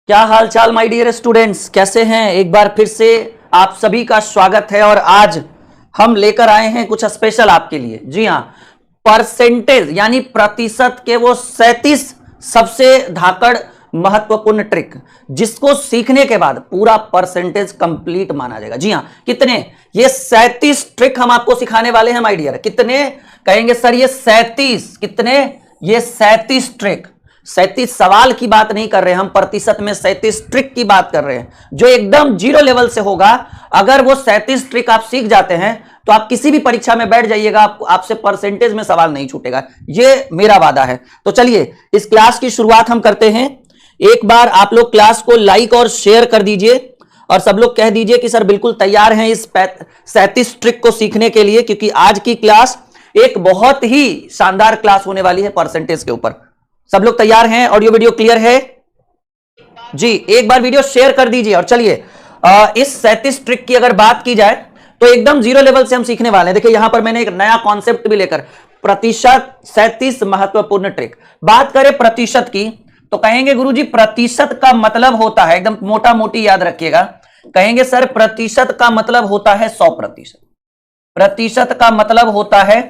क्या हाल चाल माय डियर स्टूडेंट्स, कैसे हैं? एक बार फिर से आप सभी का स्वागत है और आज हम लेकर आए हैं कुछ स्पेशल आपके लिए। जी हाँ, परसेंटेज यानी प्रतिशत के वो 37 सबसे धाकड़ महत्वपूर्ण ट्रिक जिसको सीखने के बाद पूरा परसेंटेज कंप्लीट माना जाएगा। जी हाँ, कितने? ये 37 ट्रिक हम आपको सिखाने वाले हैं माय डियर। कितने कहेंगे सर? ये 37 कितने? ये 37 ट्रिक। 37 सवाल की बात नहीं कर रहे हैं हम, प्रतिशत में 37 ट्रिक की बात कर रहे हैं जो एकदम जीरो लेवल से होगा। अगर वो 37 ट्रिक आप सीख जाते हैं तो आप किसी भी परीक्षा में बैठ जाइएगा, आपसे परसेंटेज में सवाल नहीं छूटेगा, ये मेरा वादा है। तो चलिए इस क्लास की शुरुआत हम करते हैं। एक बार आप लोग क्लास को लाइक और शेयर कर दीजिए और सब लोग कह दीजिए कि सर बिल्कुल तैयार हैं इस 37 ट्रिक को सीखने के लिए, क्योंकि आज की क्लास एक बहुत ही शानदार क्लास होने वाली है परसेंटेज के ऊपर। सब लोग तैयार हैं? ऑडियो वीडियो क्लियर है? जी, एक बार वीडियो शेयर कर दीजिए। और चलिए इस 37 ट्रिक की अगर बात की जाए तो एकदम जीरो लेवल से हम सीखने वाले हैं। देखिए यहां पर मैंने एक नया कॉन्सेप्ट भी लेकर, प्रतिशत 37 महत्वपूर्ण ट्रिक। बात करें प्रतिशत की तो कहेंगे गुरुजी प्रतिशत का मतलब होता है, एकदम मोटा मोटी याद रखिएगा, कहेंगे सर प्रतिशत का मतलब होता है 100%। प्रतिशत का मतलब होता है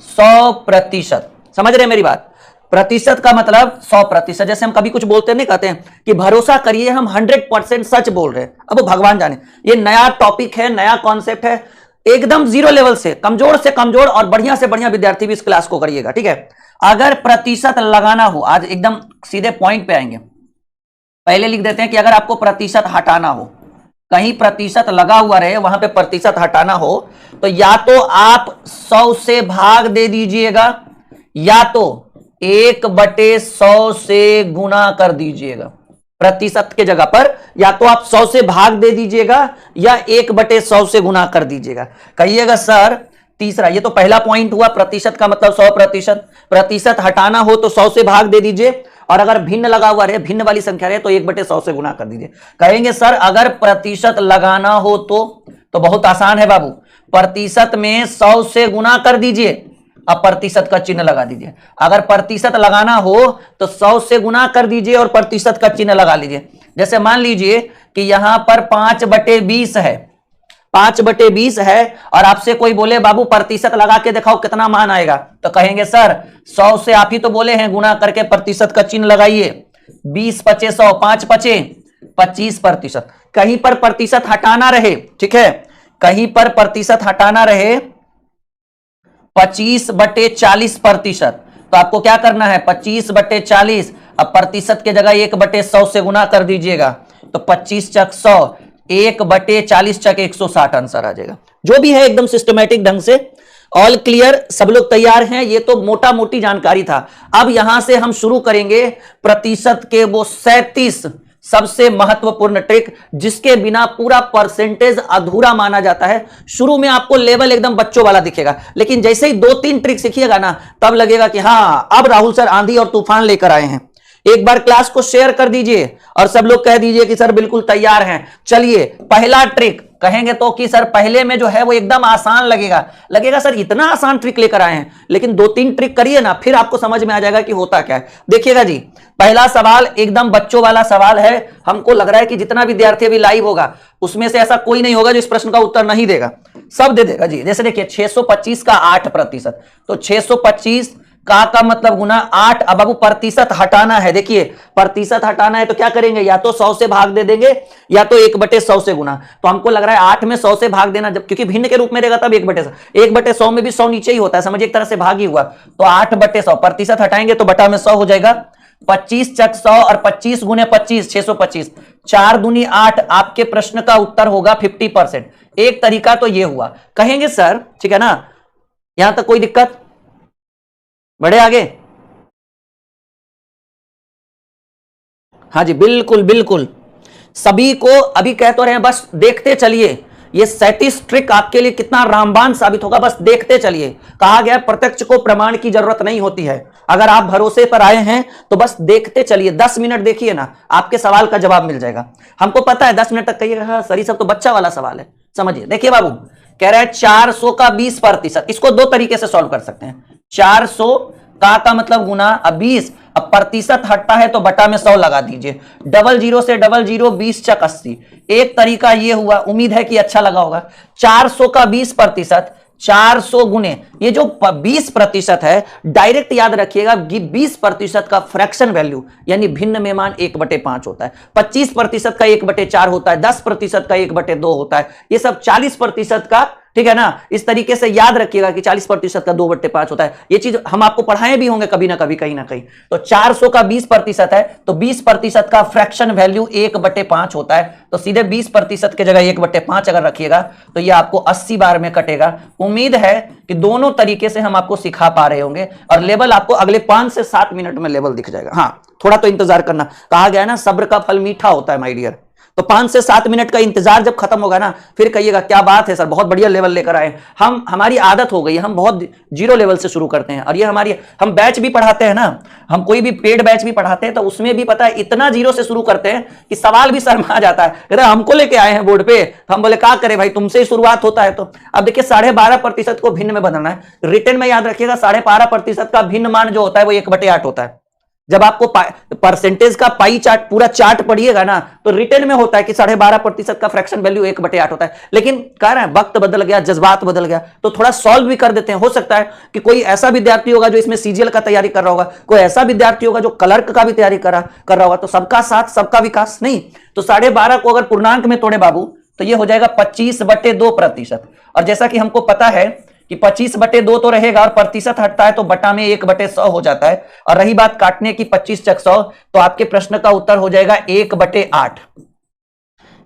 100%। समझ रहे हैं मेरी बात? प्रतिशत का मतलब 100%। जैसे हम कभी कुछ बोलते नहीं, कहते हैं कि भरोसा करिए हम 100% सच बोल रहे हैं। अब वो भगवान जाने, ये नया टॉपिक है, नया कॉन्सेप्ट है, एकदम जीरो लेवल से कमजोर और बढ़िया से बढ़िया विद्यार्थी भी इस क्लास को करिएगा, ठीक है? अगर प्रतिशत लगाना हो, आज एकदम सीधे पॉइंट पे आएंगे। पहले लिख देते हैं कि अगर आपको प्रतिशत हटाना हो, कहीं प्रतिशत लगा हुआ रहे वहां पे प्रतिशत हटाना हो, तो या तो आप 100 से भाग दे दीजिएगा या तो 1/100 से गुना कर दीजिएगा। प्रतिशत के जगह पर या तो आप 100 से भाग दे दीजिएगा या 1/100 से गुना कर दीजिएगा। कहिएगा सर तीसरा, ये तो पहला पॉइंट हुआ, प्रतिशत का मतलब 100%। प्रतिशत हटाना हो तो 100 से भाग दे दीजिए और अगर भिन्न लगा हुआ रहे, भिन्न वाली संख्या रहे, तो 1/100 से गुना कर दीजिए। कहेंगे सर अगर प्रतिशत लगाना हो तो बहुत आसान है बाबू, प्रतिशत में 100 से गुना कर दीजिए, अब प्रतिशत का चिन्ह लगा दीजिए। अगर प्रतिशत लगाना हो तो 100 से गुना कर दीजिए और प्रतिशत का चिन्ह लगा लीजिए। जैसे मान लीजिए कि यहां पर 5/20 है, 5/20 है और आपसे कोई बोले बाबू प्रतिशत लगा के दिखाओ कितना मान आएगा, तो कहेंगे सर 100 से आप ही तो बोले हैं गुना करके प्रतिशत का चिन्ह लगाइए। 20×5 100, 5×5 25%। कहीं पर प्रतिशत हटाना रहे, ठीक है, कहीं पर प्रतिशत हटाना रहे 25/40%, तो आपको क्या करना है 25/40, अब प्रतिशत के जगह 1/100 से गुना कर दीजिएगा, तो 25×100, 1/40×160 आंसर आ जाएगा। जो भी है एकदम सिस्टमेटिक ढंग से। All clear? सब लोग तैयार हैं? ये तो मोटा मोटी जानकारी था। अब यहां से हम शुरू करेंगे प्रतिशत के वो 37 सबसे महत्वपूर्ण ट्रिक जिसके बिना पूरा परसेंटेज अधूरा माना जाता है। शुरू में आपको लेवल एकदम बच्चों वाला दिखेगा, लेकिन जैसे ही 2-3 ट्रिक सीखिएगा ना, तब लगेगा कि हाँ अब राहुल सर आंधी और तूफान लेकर आए हैं। एक बार क्लास को शेयर कर दीजिए और सब लोग कह दीजिए कि सर बिल्कुल तैयार हैं। चलिए पहला ट्रिक कहेंगे तो कि सर पहले में जो है वो एकदम आसान लगेगा सर इतना आसान ट्रिक लेकर आए हैं, लेकिन 2-3 ट्रिक करिए ना, फिर आपको समझ में आ जाएगा कि होता क्या है। देखिएगा जी, पहला सवाल एकदम बच्चों वाला सवाल है। हमको लग रहा है कि जितना विद्यार्थी अभी लाइव होगा उसमें से ऐसा कोई नहीं होगा जो इस प्रश्न का उत्तर नहीं देगा, सब दे देगा जी। जैसे देखिए 625 का 8%, तो 625 का मतलब गुना 8। अब बाबू प्रतिशत हटाना है, देखिए प्रतिशत हटाना है तो क्या करेंगे, या तो 100 से भाग दे देंगे या तो 1/100 से गुना। तो हमको लग रहा है 8 में 100 से भाग देना, जब क्योंकि भिन्न के रूप में रहेगा तब 1/100 में भी 100 नीचे ही होता है, समझिए एक तरह से भाग ही हुआ। तो 8/100 प्रतिशत हटाएंगे तो बटा में 100 हो जाएगा। 25×100 और 25×25 625, 4 दूनी 8। आपके प्रश्न का उत्तर होगा 50%। एक तरीका तो ये हुआ। कहेंगे सर ठीक है ना, यहां तक कोई दिक्कत? बढ़े आगे? हाँ जी बिल्कुल बिल्कुल, सभी को अभी कह तो रहे हैं, बस देखते चलिए ये 37 ट्रिक आपके लिए कितना रामबाण साबित होगा, बस देखते चलिए। कहा गया प्रत्यक्ष को प्रमाण की जरूरत नहीं होती है, अगर आप भरोसे पर आए हैं तो बस देखते चलिए। 10 मिनट देखिए ना, आपके सवाल का जवाब मिल जाएगा। हमको पता है 10 मिनट तक कहिएगा सर ये सब तो बच्चा वाला सवाल है। समझिए, देखिए बाबू कह रहा है 400 का 20%। इसको 2 तरीके से सॉल्व कर सकते हैं। 400 का मतलब गुना, अब 20, अब प्रतिशत हटता है तो बटा में 100 लगा दीजिए। डबल जीरो से डबल जीरो 20 चक 80। एक तरीका ये हुआ, उम्मीद है कि अच्छा लगा होगा। 400 का 20%, 400 गुने ये जो 20% है, डायरेक्ट याद रखिएगा 20% का फ्रैक्शन वैल्यू यानी भिन्न में मान 1/5 होता है। 25% का 1/4 होता है। 10% का 1/2 होता है। ये सब 40% का, ठीक है ना, इस तरीके से याद रखिएगा कि 40% का 2/5 होता है। ये चीज हम आपको पढ़ाए भी होंगे कभी ना कभी, कहीं ना कहीं। तो 400 का 20% है तो 20% का फ्रैक्शन वैल्यू 1/5 होता है। तो सीधे 20% की जगह 1/5 अगर रखिएगा तो ये आपको 80 बार में कटेगा। उम्मीद है कि दोनों तरीके से हम आपको सिखा पा रहे होंगे और लेवल आपको अगले 5 से 7 मिनट में लेवल दिख जाएगा। हाँ, थोड़ा तो इंतजार करना, कहा गया है ना सब्र का फल मीठा होता है माय डियर। तो 5 से 7 मिनट का इंतजार जब खत्म होगा ना, फिर कहिएगा क्या बात है सर, बहुत बढ़िया लेवल लेकर आए। हमारी आदत हो गई है, हम बहुत जीरो लेवल से शुरू करते हैं। और ये हम बैच भी पढ़ाते हैं ना, हम कोई भी पेड बैच भी पढ़ाते हैं तो उसमें भी पता है इतना जीरो से शुरू करते हैं कि सवाल भी शर्मा जाता है। कहते हैं हमको लेके आए हैं बोर्ड पे, हम बोले क्या करें भाई, तुमसे ही शुरुआत होता है। तो अब देखिए 12.5% को भिन्न में बदलना है। रिटर्न में याद रखिएगा 12.5% का भिन्न मान जो होता है वो 1/8 होता है। जब आपको परसेंटेज का पाई चार्ट पूरा चार्ट पढ़िएगा ना तो रिटर्न में होता है कि 12.5% का फ्रैक्शन वैल्यू 1/8 होता है। लेकिन कह रहे हैं वक्त बदल गया, जज्बात बदल गया, तो थोड़ा सॉल्व भी कर देते हैं। हो सकता है कि कोई ऐसा विद्यार्थी होगा जो इसमें सीजीएल का तैयारी कर रहा होगा, कोई ऐसा विद्यार्थी होगा जो क्लर्क का भी तैयारी कर रहा होगा। तो सबका साथ सबका विकास नहीं। तो 12.5 को अगर पूर्णांक में तोड़े बाबू तो ये हो जाएगा 25/2%। और जैसा कि हमको पता है कि 25/2 तो रहेगा और प्रतिशत हटता है तो बटा में 1/100 हो जाता है। और रही बात काटने की 25 चक 100, तो आपके प्रश्न का उत्तर हो जाएगा 1/8।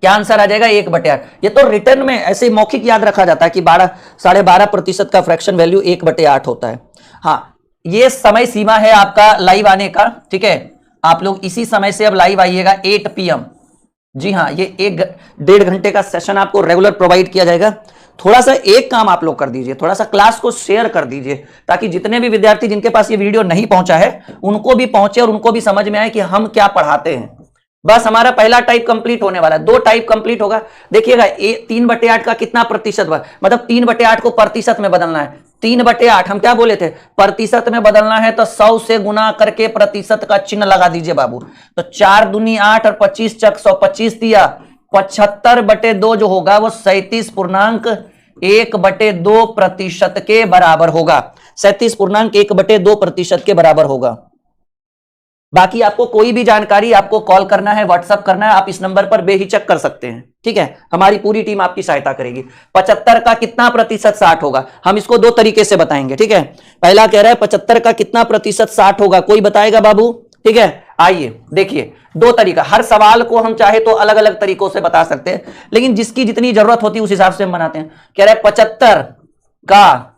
क्या आंसर आ जाएगा? 1/8। ये तो रिटर्न में ऐसे मौखिक याद रखा जाता है कि 12.5% का फ्रैक्शन वैल्यू 1/8 होता है। हाँ, ये समय सीमा है आपका लाइव आने का, ठीक है। आप लोग इसी समय से अब लाइव आइएगा 8 PM। जी हाँ, ये 1-1.5 घंटे का सेशन आपको रेगुलर प्रोवाइड किया जाएगा। थोड़ा सा एक काम आप लोग कर दीजिए, थोड़ा सा क्लास को शेयर कर दीजिए ताकि जितने भी विद्यार्थी जिनके पास ये वीडियो नहीं पहुंचा है उनको भी पहुंचे और उनको भी समझ में आए कि हम क्या पढ़ाते हैं। बस हमारा पहला टाइप कंप्लीट होने वाला है, 2 टाइप कंप्लीट होगा। देखिएगा 3/8 का कितना प्रतिशत, मतलब 3/8 को प्रतिशत में बदलना है। 3/8 हम क्या बोले थे, प्रतिशत में बदलना है तो 100 से गुना करके प्रतिशत का चिन्ह लगा दीजिए बाबू। तो 4 दूनी 8 और 25 चक 100, 25 दिया 75/2 जो होगा वो 37.1/2% के बराबर होगा। 37.1/2% के बराबर होगा। बाकी आपको कोई भी जानकारी आपको कॉल करना है, व्हाट्सएप करना है, आप इस नंबर पर बेहिचक कर सकते हैं, ठीक है। हमारी पूरी टीम आपकी सहायता करेगी। 75 का कितना प्रतिशत 60 होगा, हम इसको 2 तरीके से बताएंगे, ठीक है। पहला कह रहा है 75 का कितना प्रतिशत 60 होगा, कोई बताएगा बाबू? ठीक है, आइए देखिए 2 तरीका। हर सवाल को हम चाहे तो अलग अलग तरीकों से बता सकते हैं, लेकिन जिसकी जितनी जरूरत होती है उस हिसाब से हम बनाते हैं। कह रहे हैं 75 का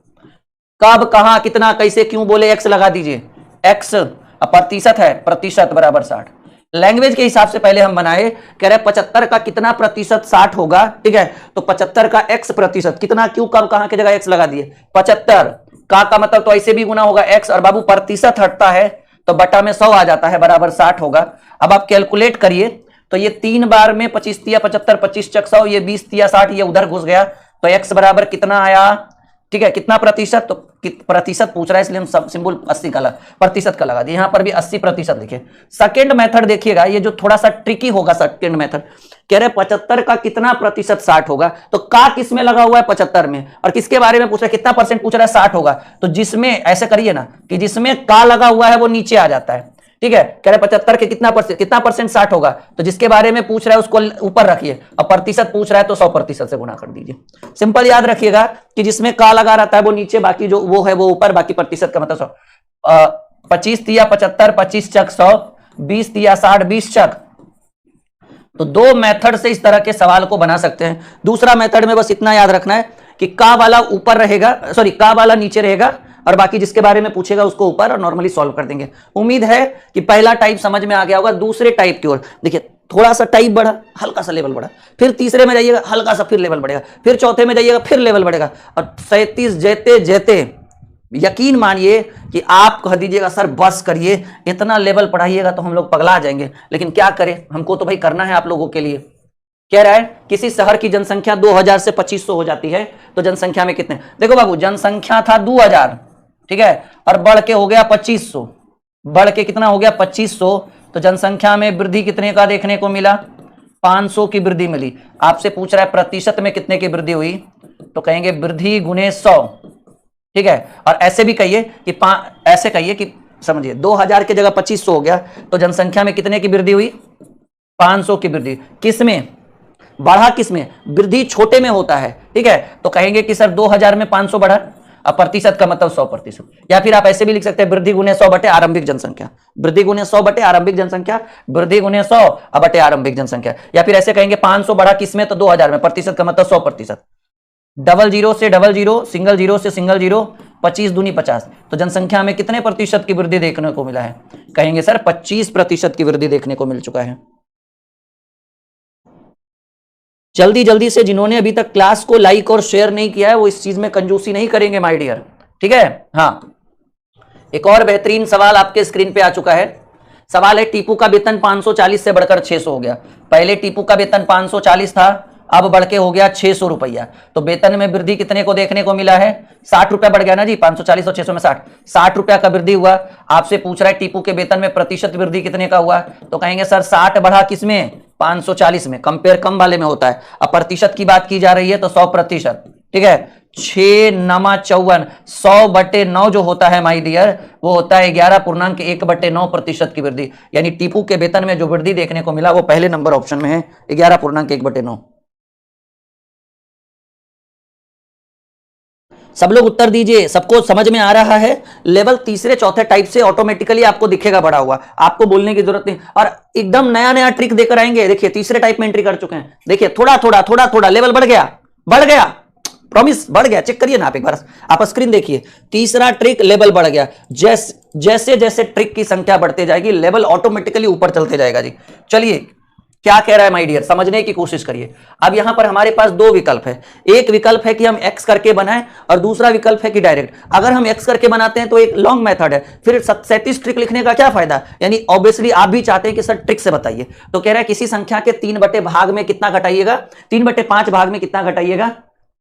कब, कहां, कितना, कैसे, क्यों बोले, एक्स लगा दीजिए। एक्स प्रतिशत है, प्रतिशत बराबर 60। लैंग्वेज के हिसाब से पहले हम बनाए, कह रहे 75 का कितना प्रतिशत 60 होगा, ठीक है। तो 75 का x प्रतिशत कितना, क्यों, कब, कहां की जगह x लगा दिए। 75 का मतलब तो ऐसे भी गुना होगा x, और बाबू प्रतिशत हटता है तो बटा में 100 आ जाता है, बराबर 60 होगा। अब आप कैलकुलेट करिए तो ये 3 बार में 25 तिया 75, 25 चक 100, ये 20 तिया 60, ये उधर घुस गया तो x बराबर कितना आया, ठीक है। कितना प्रतिशत, तो प्रतिशत पूछ रहा है इसलिए हम सिंबल 80 का प्रतिशत का लगा दिए। यहां पर भी 80% लिखे। सेकंड मेथड देखिएगा, ये जो थोड़ा सा ट्रिकी होगा सेकंड मेथड। कह रहे 75 का कितना प्रतिशत 60 होगा, तो का किस में लगा हुआ है 75 में, और किसके बारे में पूछ रहा है, कितना परसेंट पूछ रहा है 60 होगा। तो जिसमें ऐसे करिए ना कि जिसमें का लगा हुआ है वो नीचे आ जाता है, ठीक है। कह रहे 75 के कितना परसेंट 60 होगा, तो जिसके बारे में पूछ रहा है उसको ऊपर रखिए, और प्रतिशत पूछ रहा है तो 100% से गुना कर दीजिए। सिंपल याद रखिएगा कि जिसमें का लगा रहता है वो नीचे, बाकी जो वो है वो ऊपर, बाकी प्रतिशत का मतलब 25 तिया 75, 25 चक 100, 20 तिया 60, 20 चक। तो 2 मेथड से इस तरह के सवाल को बना सकते हैं। दूसरा मेथड में बस इतना याद रखना है कि का वाला ऊपर रहेगा, सॉरी का वाला नीचे रहेगा, और बाकी जिसके बारे में पूछेगा उसको ऊपर, और नॉर्मली सॉल्व कर देंगे। उम्मीद है कि पहला टाइप समझ में आ गया होगा। दूसरे टाइप की ओर देखिए, थोड़ा सा टाइप बढ़ा, हल्का सा लेवल बढ़ा, फिर तीसरे में जाइएगा हल्का सा फिर लेवल बढ़ेगा, फिर चौथे में जाइएगा फिर लेवल बढ़ेगा, और 37 जेते जेते यकीन मानिए कि आप कह दीजिएगा सर बस करिए, इतना लेवल पढ़ाइएगा तो हम लोग पगला जाएंगे। लेकिन क्या करें, हमको तो भाई करना है आप लोगों के लिए। कह रहा है किसी शहर की जनसंख्या 2000 से 2500 हो जाती है तो जनसंख्या में कितने, देखो बाबू जनसंख्या था 2000, ठीक है, और बढ़ के हो गया 2500, बढ़ के कितना हो गया 2500। तो जनसंख्या में वृद्धि कितने का देखने को मिला, 500 की वृद्धि मिली। आपसे पूछ रहा है प्रतिशत में कितने की वृद्धि हुई, तो कहेंगे वृद्धि गुने 100, ठीक है। और ऐसे भी कहिए कि ऐसे कहिए कि समझिए 2000 की जगह 2500 हो गया, तो जनसंख्या में कितने की वृद्धि हुई, 500 की वृद्धि। किसमें बढ़ा, किसमें, वृद्धि छोटे में होता है, ठीक है। तो कहेंगे कि सर 2000 में 500 बढ़ा, अब प्रतिशत का मतलब 100%। या फिर आप ऐसे भी लिख सकते हैं वृद्धि गुने 100 बटे आरंभिक जनसंख्या, वृद्धि गुने 100 बटे आरंभिक जनसंख्या, वृद्धि गुने 100 बटे आरंभिक जनसंख्या। या फिर ऐसे कहेंगे 500 बढ़ा किसमें, तो 2000 में, प्रतिशत का मतलब 100%। डबल जीरो से डबल जीरो, सिंगल जीरो से सिंगल जीरो, 25 दूनी 50। तो जनसंख्या में कितने प्रतिशत की वृद्धि देखने को मिला है, कहेंगे सर 25% की वृद्धि देखने को मिल चुका है। जल्दी जल्दी से जिन्होंने अभी तक क्लास को लाइक और शेयर नहीं किया है वो इस चीज में कंजूसी नहीं करेंगे माय डियर, ठीक है। हाँ, एक और बेहतरीन सवाल आपके स्क्रीन पे आ चुका है। सवाल है टीपू का वेतन 540 से बढ़कर 600 हो गया। पहले टीपू का वेतन 540 था, अब बढ़ के हो गया 600 रुपया। तो वेतन में वृद्धि कितने को देखने को मिला है, 60 रुपया बढ़ गया ना जी, 540 और 600 में 60 रुपया का वृद्धि हुआ। आपसे पूछ रहा है टीपू के वेतन में प्रतिशत वृद्धि कितने का हुआ, तो कहेंगे सर 60 बढ़ा किसमें, 540 में, कंपेयर कम वाले में होता है। अब प्रतिशत की बात की जा रही है तो 100%, ठीक है। 6 नमा 54, 100/9 जो होता है माई डियर, वो होता है 11.1/9% की वृद्धि। यानी टीपू के वेतन में जो वृद्धि देखने को मिला वो पहले नंबर ऑप्शन में है, 11.1/9। सब लोग उत्तर दीजिए, सबको समझ में आ रहा है। लेवल तीसरे चौथे टाइप से ऑटोमेटिकली आपको दिखेगा बढ़ा हुआ, आपको बोलने की जरूरत नहीं। और एकदम नया नया ट्रिक देकर आएंगे। देखिए तीसरे टाइप में एंट्री कर चुके हैं, देखिए थोड़ा थोड़ा थोड़ा थोड़ा लेवल बढ़ गया, बढ़ गया, प्रॉमिस बढ़ गया। चेक करिए ना आप एक बार, आप स्क्रीन देखिए, तीसरा ट्रिक लेवल बढ़ गया। जैसे जैसे ट्रिक की संख्या बढ़ते जाएगी लेवल ऑटोमेटिकली ऊपर चलते जाएगा जी। चलिए क्या कह रहा है माय डियर, समझने की कोशिश करिए। अब यहां पर हमारे पास दो विकल्प है, एक विकल्प है कि हम x करके बनाएं और दूसरा विकल्प है कि डायरेक्ट। अगर हम x करके बनाते हैं तो एक लॉन्ग मेथड है, फिर 37 ट्रिक लिखने का क्या फायदा, यानी ऑब्वियसली आप भी चाहते हैं कि सर ट्रिक से बताइए। तो कह रहा है किसी संख्या के 3 भाग में कितना घटाइएगा, 3/5 भाग में कितना घटाइएगा,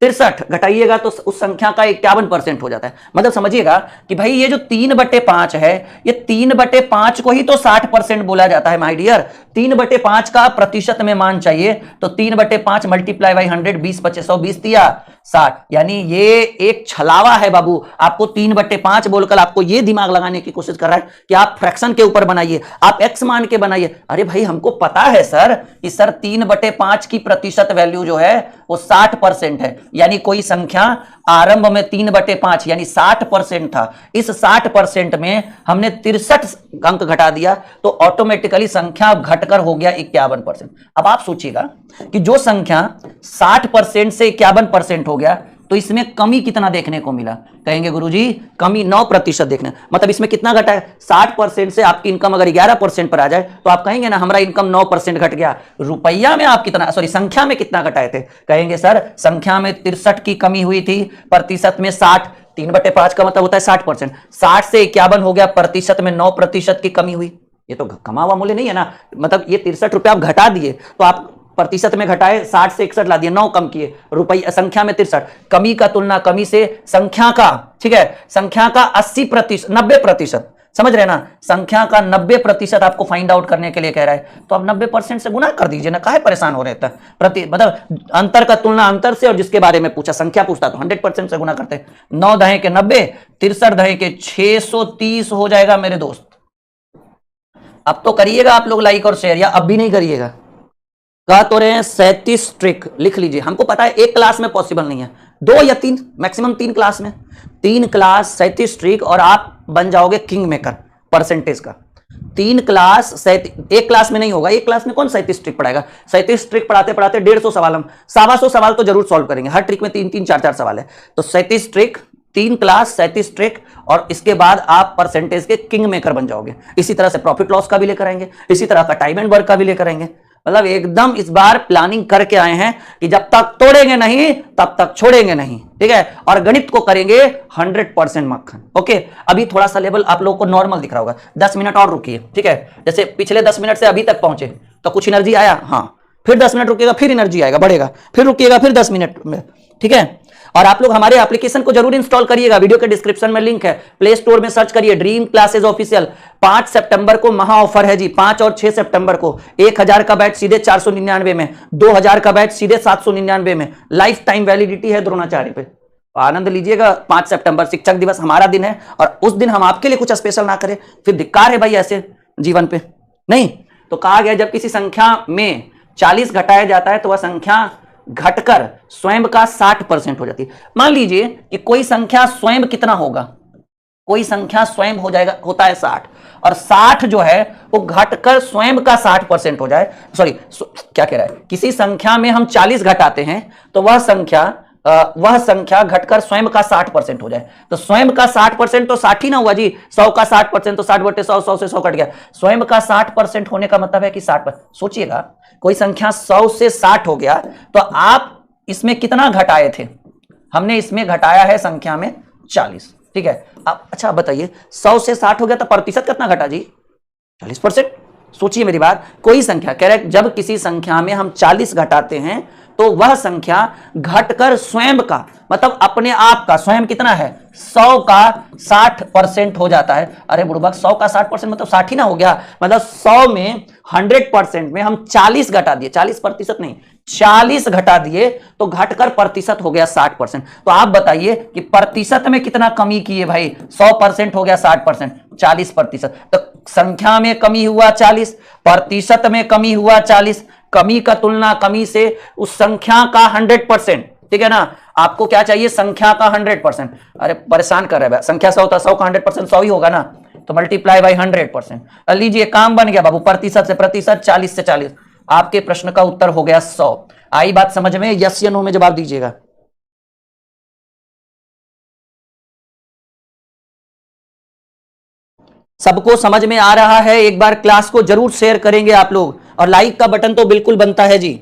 63 घटाइएगा तो उस संख्या का 51% हो जाता है। मतलब समझिएगा कि भाई ये जो 3/5 है, ये 3/5 को ही तो 60% बोला जाता है माय डियर। 3/5 का प्रतिशत में मान चाहिए, तो 3/5 मल्टीप्लाई बाई 100, 20 25 100, 20 दिया 60। यानी ये एक छलावा है बाबू, आपको 3/5 बोलकर आपको ये दिमाग लगाने की कोशिश कर रहा है कि आप फ्रैक्शन के ऊपर बनाइए, आप x मान के बनाइए। अरे भाई हमको पता है सर कि सर 3/5 की प्रतिशत वैल्यू जो है वो 60% है। यानी कोई संख्या आरंभ में 3/5 यानी 60% था, इस 60% में हमने 63 अंक घटा दिया तो ऑटोमेटिकली संख्या घटकर हो गया 51%। अब आप सोचिएगा कि जो संख्या 60% से 51% हो गया तो इसमें कमी कितना देखने को मिला, कहेंगे गुरुजी कमी 9% देखने, मतलब इसमें कितना घटा है, 60% से आपकी इनकम अगर 11% पर आ जाए तो आप कहेंगे ना हमारा इनकम 9% घट गया। रुपया में आप कितना, सॉरी संख्या में कितना घटाए थे, कहेंगे सर संख्या में 63 की कमी हुई थी, प्रतिशत में 60, 3/5 का मतलब होता है 60%, 60 से 51 हो गया, प्रतिशत में 9% की कमी हुई। ये तो कमा हुआ मूल्य नहीं है ना, मतलब ये 63 रुपया आप घटा दिए तो आप प्रतिशत में घटाए, 60 से 61 ला दिए, 9 कम किए, रुपया संख्या में 63। कमी का तुलना कमी से संख्या का, ठीक है, संख्या का 80%, 90%, समझ रहे ना, संख्या का 90% आपको फाइंड आउट करने के लिए कह रहा है, तो आप 90% से गुना कर दीजिए ना, काहे परेशान हो रहे थे। मतलब अंतर का तुलना अंतर से, और जिसके बारे में पूछा संख्या पूछता तो 100% से गुना करते। 9 दहे के 90, 63 दहे के 630 हो जाएगा मेरे दोस्त। अब तो करिएगा आप लोग लाइक और शेयर, या अब भी नहीं करिएगा, कह तो रहे हैं 37 ट्रिक लिख लीजिए। हमको पता है एक क्लास में पॉसिबल नहीं है, 2 या 3 मैक्सिमम 3 क्लास में, 3 क्लास 37 ट्रिक और आप बन जाओगे किंग मेकर परसेंटेज का। 3 क्लास, एक क्लास में नहीं होगा, एक क्लास में कौन 37 ट्रिक पढ़ाएगा। 37 ट्रिक पढ़ाते पढ़ाते 150 सवाल, हम 125 सवाल तो जरूर सॉल्व करेंगे, हर ट्रिक में 3-3 4-4 सवाल है। तो 37 ट्रिक, 3 क्लास 37 ट्रिक, और इसके बाद आप परसेंटेज के किंग मेकर बन जाओगे। इसी तरह से प्रॉफिट लॉस का भी लेकर आएंगे, इसी तरह का टाइम एंड वर्क का भी लेकर आएंगे। मतलब एकदम इस बार प्लानिंग करके आए हैं कि जब तक तोड़ेंगे नहीं तब तक छोड़ेंगे नहीं, ठीक है। और गणित को करेंगे 100% मक्खन। ओके, अभी थोड़ा सा लेवल आप लोगों को नॉर्मल दिख रहा होगा, 10 मिनट और रुकिए, ठीक है। जैसे पिछले 10 मिनट से अभी तक पहुंचे तो कुछ एनर्जी आया, हाँ, फिर 10 मिनट रुकिएगा फिर एनर्जी आएगा, बढ़ेगा, फिर रुकिएगा फिर 10 मिनट में, ठीक है। और आप लोग हमारे एप्लीकेशन को जरूर इंस्टॉल करिएगा, वीडियो के डिस्क्रिप्शन में लिंक है, प्ले स्टोर में सर्च करिए ड्रीम क्लासेस ऑफिशियल। 5 सितंबर को महा ऑफर है जी, 5 और 6 सितंबर को 1000 का बैच सीधे 499 में, 2000 का बैच सीधे 799 में, लाइफ टाइम वैलिडिटी है द्रोणाचार्य पे। आनंद लीजिएगा। 5 सितंबर शिक्षक दिवस हमारा दिन है और उस दिन हम आपके लिए कुछ स्पेशल ना करें फिर धिक्कार है भाई ऐसे जीवन पे। नहीं तो कहा गया जब किसी संख्या में 40 घटाया जाता है तो वह संख्या घटकर स्वयं का 60% हो जाती है। मान लीजिए कि कोई संख्या स्वयं कितना होगा, कोई संख्या स्वयं हो जाएगा, होता है 60, और 60 जो है वो घटकर स्वयं का 60% हो जाए, सॉरी क्या कह रहा है, किसी संख्या में हम 40 घटाते हैं तो वह संख्या घटकर स्वयं का 60% हो जाए। तो स्वयं का 60% तो 60 ही ना हुआ जी, 100 का 60% तो 60 बटे 100, 100 से 100 कट गया। स्वयं का 60% होने का मतलब है कि 60%। सोचिएगा कोई संख्या 100 से 60 हो गया तो आप इसमें कितना घटाए थे, हमने इसमें घटाया है संख्या में 40, ठीक है। आप अच्छा बताइए 100 से 60 हो गया तो प्रतिशत कितना घटा जी, 40%। सोचिए मेरी बात, कोई संख्या कह रहे जब किसी संख्या में हम 40 घटाते हैं तो वह संख्या घटकर स्वयं का मतलब अपने आप का स्वयं कितना है 100 का 60% हो जाता है। अरे बुड़बक 100 का 60% मतलब 60 ही ना हो गया, मतलब 100 में 100% में हम 40 घटा दिए, 40% नहीं 40 घटा दिए तो घटकर प्रतिशत हो गया 60%। तो आप बताइए कि प्रतिशत में कितना कमी की है भाई, 100% हो गया 60%, 40%। तो संख्या में कमी हुआ 40, प्रतिशत में कमी हुआ 40, कमी का तुलना कमी से उस संख्या का 100%, ठीक है ना। आपको क्या चाहिए, संख्या का 100%। अरे परेशान कर रहे हैं, संख्या 100 था, 100 का 100% 100 ही होगा ना, तो मल्टीप्लाई बाई 100%। लीजिए काम बन गया बाबू, प्रतिशत से प्रतिशत, 40 से 40। आपके प्रश्न का उत्तर हो गया 100। आई बात समझ में, यस या नो में जवाब दीजिएगा। सबको समझ में आ रहा है? एक बार क्लास को जरूर शेयर करेंगे आप लोग, और लाइक का बटन तो बिल्कुल बनता है जी,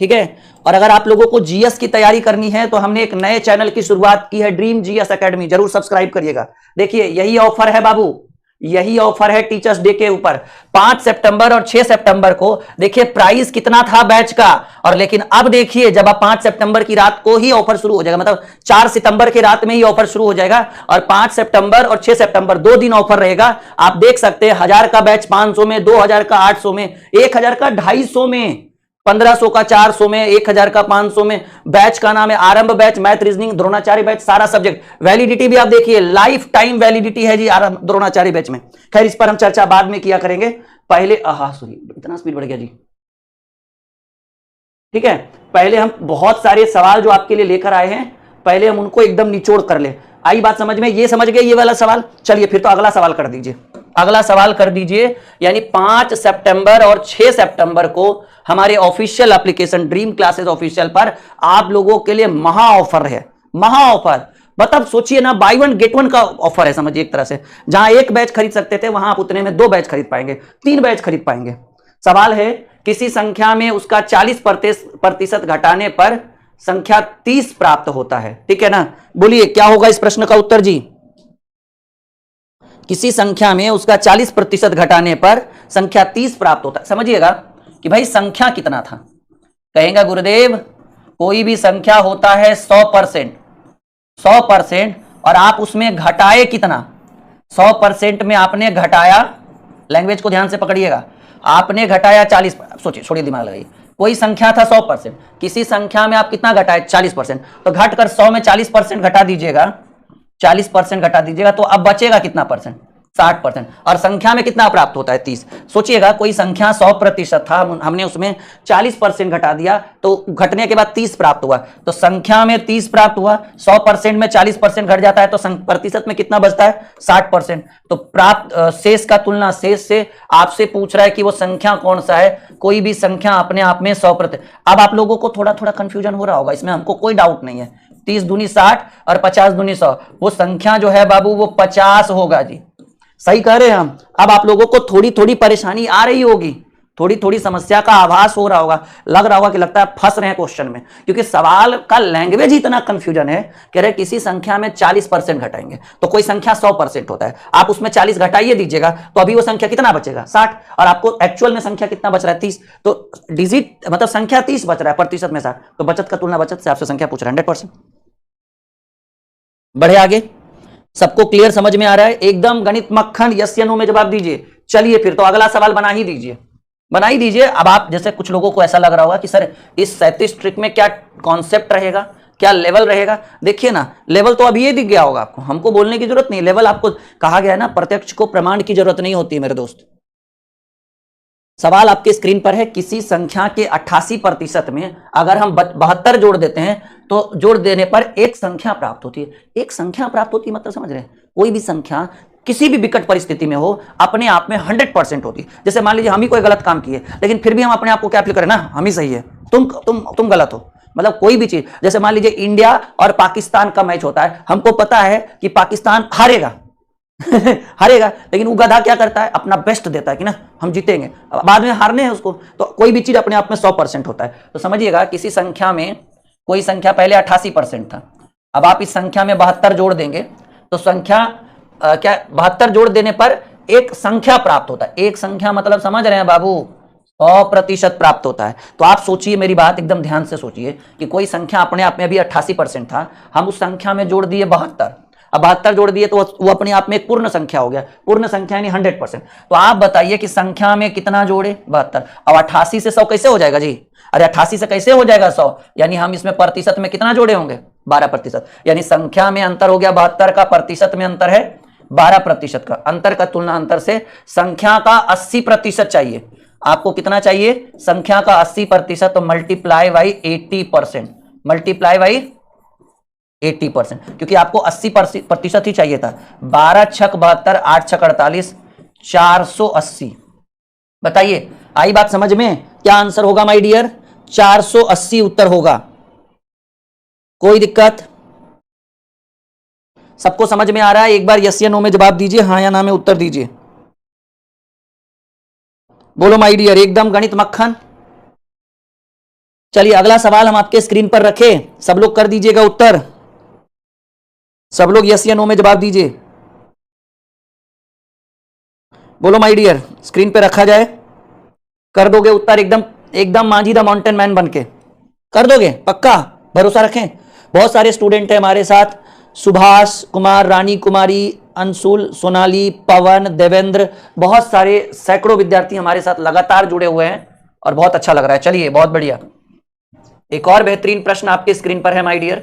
ठीक है। और अगर आप लोगों को जीएस की तैयारी करनी है तो हमने एक नए चैनल की शुरुआत की है, ड्रीम जीएस एकेडमी, जरूर सब्सक्राइब करिएगा। देखिए यही ऑफर है बाबू, यही ऑफर है टीचर्स डे के ऊपर। 5 सितंबर और 6 सितंबर को देखिए प्राइस कितना था बैच का, और लेकिन अब देखिए जब आप 5 सितंबर की रात को ही ऑफर शुरू हो जाएगा, मतलब 4 सितंबर की रात में ही ऑफर शुरू हो जाएगा, और 5 सितंबर और 6 सितंबर 2 दिन ऑफर रहेगा। आप देख सकते हैं 1000 का बैच 500 में, 2000 का 800 में, 1000 का 250 में, 1500 का 400 में, 1000 का 500 में। बैच का नाम है आरंभ batch, math reasoning Dronacharya batch, सारा सब्जेक्ट। वैलिडिटी भी आप देखिए लाइफ टाइम वैलिडिटी है जी आरंभ द्रोणाचार्य बैच में। खैर इस पर हम चर्चा बाद में किया करेंगे, पहले सॉरी इतना स्पीड बढ़ गया जी, ठीक है। पहले हम बहुत सारे सवाल जो आपके लिए लेकर आए हैं, पहले हम उनको एकदम निचोड़ कर ले। आई बात समझ में, ये समझ गए ये वाला सवाल। चलिए फिर तो अगला सवाल कर दीजिए, अगला सवाल कर दीजिए। यानी 5 सितंबर और 6 सितंबर को हमारे official application dream classes official पर आप लोगों के लिए महा ऑफर है, महा ऑफर। मतलब सोचिए ना, बाय वन गेट वन का ऑफर है समझिए एक तरह से। जहां एक बैच खरीद सकते थे वहां आप उतने में 2 बैच खरीद पाएंगे, 3 बैच खरीद पाएंगे। सवाल है किसी संख्या में उसका 40% घटाने पर संख्या 30 प्राप्त होता है, ठीक है ना। बोलिए क्या होगा इस प्रश्न का उत्तर जी। किसी संख्या में उसका 40% घटाने पर संख्या 30 प्राप्त होता है। समझिएगा कि भाई संख्या कितना था, कहेंगे गुरुदेव कोई भी संख्या होता है 100%, 100%, और आप उसमें घटाए कितना, 100% में आपने घटाया, लैंग्वेज को ध्यान से पकड़िएगा, आपने घटाया 40। सोचिए, छोड़िए दिमाग लगाइए, कोई संख्या था 100%, किसी संख्या में आप कितना घटाए 40%, तो घटकर 100 में 40% घटा दीजिएगा, 40% घटा दीजिएगा तो अब बचेगा कितना परसेंट, 60%। और संख्या में कितना प्राप्त होता है 30। सोचिएगा कोई संख्या 100% था, हमने उसमें 40% घटा दिया तो घटने के बाद 30 प्राप्त हुआ, तो संख्या में 30 प्राप्त हुआ, 100% में 40% घट जाता है तो प्रतिशत में कितना बचता है 60%। तो प्राप्त शेष का तुलना शेष से आपसे पूछ रहा है कि वो संख्या कौन सा है, कोई भी संख्या अपने आप में 100%। अब आप लोगों को थोड़ा थोड़ा कंफ्यूजन हो रहा होगा, इसमें हमको कोई डाउट नहीं है। 30 दूनी 60 और 50 दूनी 100, वो संख्या जो है बाबू वो 50 होगा जी, सही कह रहे हैं हम। अब आप लोगों को थोड़ी थोड़ी परेशानी आ रही होगी, थोड़ी थोड़ी समस्या का आभास हो रहा होगा, लग रहा होगा कि लगता है फंस रहे हैं क्वेश्चन में, क्योंकि सवाल का लैंग्वेज ही इतना कंफ्यूजन है। कह रहे किसी संख्या में 40% घटाएंगे, तो कोई संख्या 100% होता है, आप उसमें 40 घटाइए दीजिएगा तो अभी वो संख्या कितना बचेगा 60, और आपको एक्चुअल में संख्या कितना बच रहा है 30, तो डिजिट मतलब संख्या 30 बच रहा है, प्रतिशत में 60, तो बचत का तुलना बचत से आपसे संख्या पूछ रहा है 100%। बढ़े आगे, सबको क्लियर समझ में आ रहा है एकदम गणित मक्खन, यस या नो में जवाब दीजिए। चलिए फिर तो अगला सवाल बना ही दीजिए, बना ही दीजिए। अब आप जैसे कुछ लोगों को ऐसा लग रहा होगा कि सर इस 37 ट्रिक में क्या कॉन्सेप्ट रहेगा, क्या लेवल रहेगा। देखिए ना, लेवल तो अभी ये दिख गया होगा आपको, हमको बोलने की जरूरत नहीं, लेवल आपको कहा गया है ना, प्रत्यक्ष को प्रमाण की जरूरत नहीं होती है मेरे दोस्त। सवाल आपके स्क्रीन पर है, किसी संख्या के 88% में अगर हम 72 जोड़ देते हैं तो जोड़ देने पर एक संख्या प्राप्त होती है। एक संख्या प्राप्त होती है मतलब समझ रहे हैं, कोई भी संख्या किसी भी विकट परिस्थिति में हो अपने आप में 100% होती है। जैसे मान लीजिए हम ही कोई गलत काम किए, लेकिन फिर भी हम अपने आप को क्या फील करें ना, हम ही सही है, तुम गलत हो। मतलब कोई भी चीज, जैसे मान लीजिए इंडिया और पाकिस्तान का मैच होता है, हमको पता है कि पाकिस्तान हारेगा हारेगा, लेकिन वो गधा क्या करता है, अपना बेस्ट देता है कि ना हम जीतेंगे, बाद में हारने हैं उसको। तो कोई भी चीज अपने आप में 100% होता है। तो समझिएगा किसी संख्या में, कोई संख्या पहले 88% था, अब आप इस संख्या में 72 जोड़ देंगे तो संख्या क्या 72 जोड़ देने पर एक संख्या प्राप्त होता है। एक संख्या मतलब समझ रहे हैं बाबू, 100% प्राप्त होता है। तो आप सोचिए, मेरी बात एकदम ध्यान से सोचिए कि कोई संख्या अपने आप में अभी 88% था, हम उस संख्या में जोड़ दिए 72, अब 72 जोड़ दिए तो वो अपने आप में एक पूर्ण संख्या हो गया, पूर्ण संख्या यानी 100%। तो आप बताइए कि संख्या में कितना जोड़े, 72। अब 88 से 100 कैसे हो जाएगा जी, अरे 88 से कैसे हो जाएगा 100, यानी हम इसमें प्रतिशत में कितना जोड़े होंगे, 12%, यानी संख्या में अंतर हो गया 72 का, प्रतिशत में अंतर है 12% का। अंतर का तुलना अंतर से संख्या का 80% चाहिए, आपको कितना चाहिए, संख्या का 80%, तो मल्टीप्लाई बाई 80%, मल्टीप्लाई बाई 80%, क्योंकि आपको 80% ही चाहिए था। 12 छक 72, 8 छक 48, 480। बताइए आई बात समझ में, क्या आंसर होगा माय डियर, 480 उत्तर होगा। कोई दिक्कत, सबको समझ में आ रहा है? एक बार यस या नो में जवाब दीजिए, हाँ या ना में उत्तर दीजिए। बोलो माय डियर, एकदम गणित मक्खन। चलिए अगला सवाल हम आपके स्क्रीन पर रखे, सब लोग कर दीजिएगा उत्तर, सब लोग यस या नो में जवाब दीजिए। बोलो माय डियर, स्क्रीन पे रखा जाए, कर दोगे उत्तर एकदम एकदम मांझी द माउंटेन मैन बनके कर दोगे, पक्का भरोसा रखें। बहुत सारे स्टूडेंट हैं हमारे साथ, सुभाष कुमार, रानी कुमारी, अंशुल, सोनाली, पवन, देवेंद्र, बहुत सारे सैकड़ों विद्यार्थी हमारे साथ लगातार जुड़े हुए हैं और बहुत अच्छा लग रहा है। चलिए बहुत बढ़िया, एक और बेहतरीन प्रश्न आपके स्क्रीन पर है माय डियर।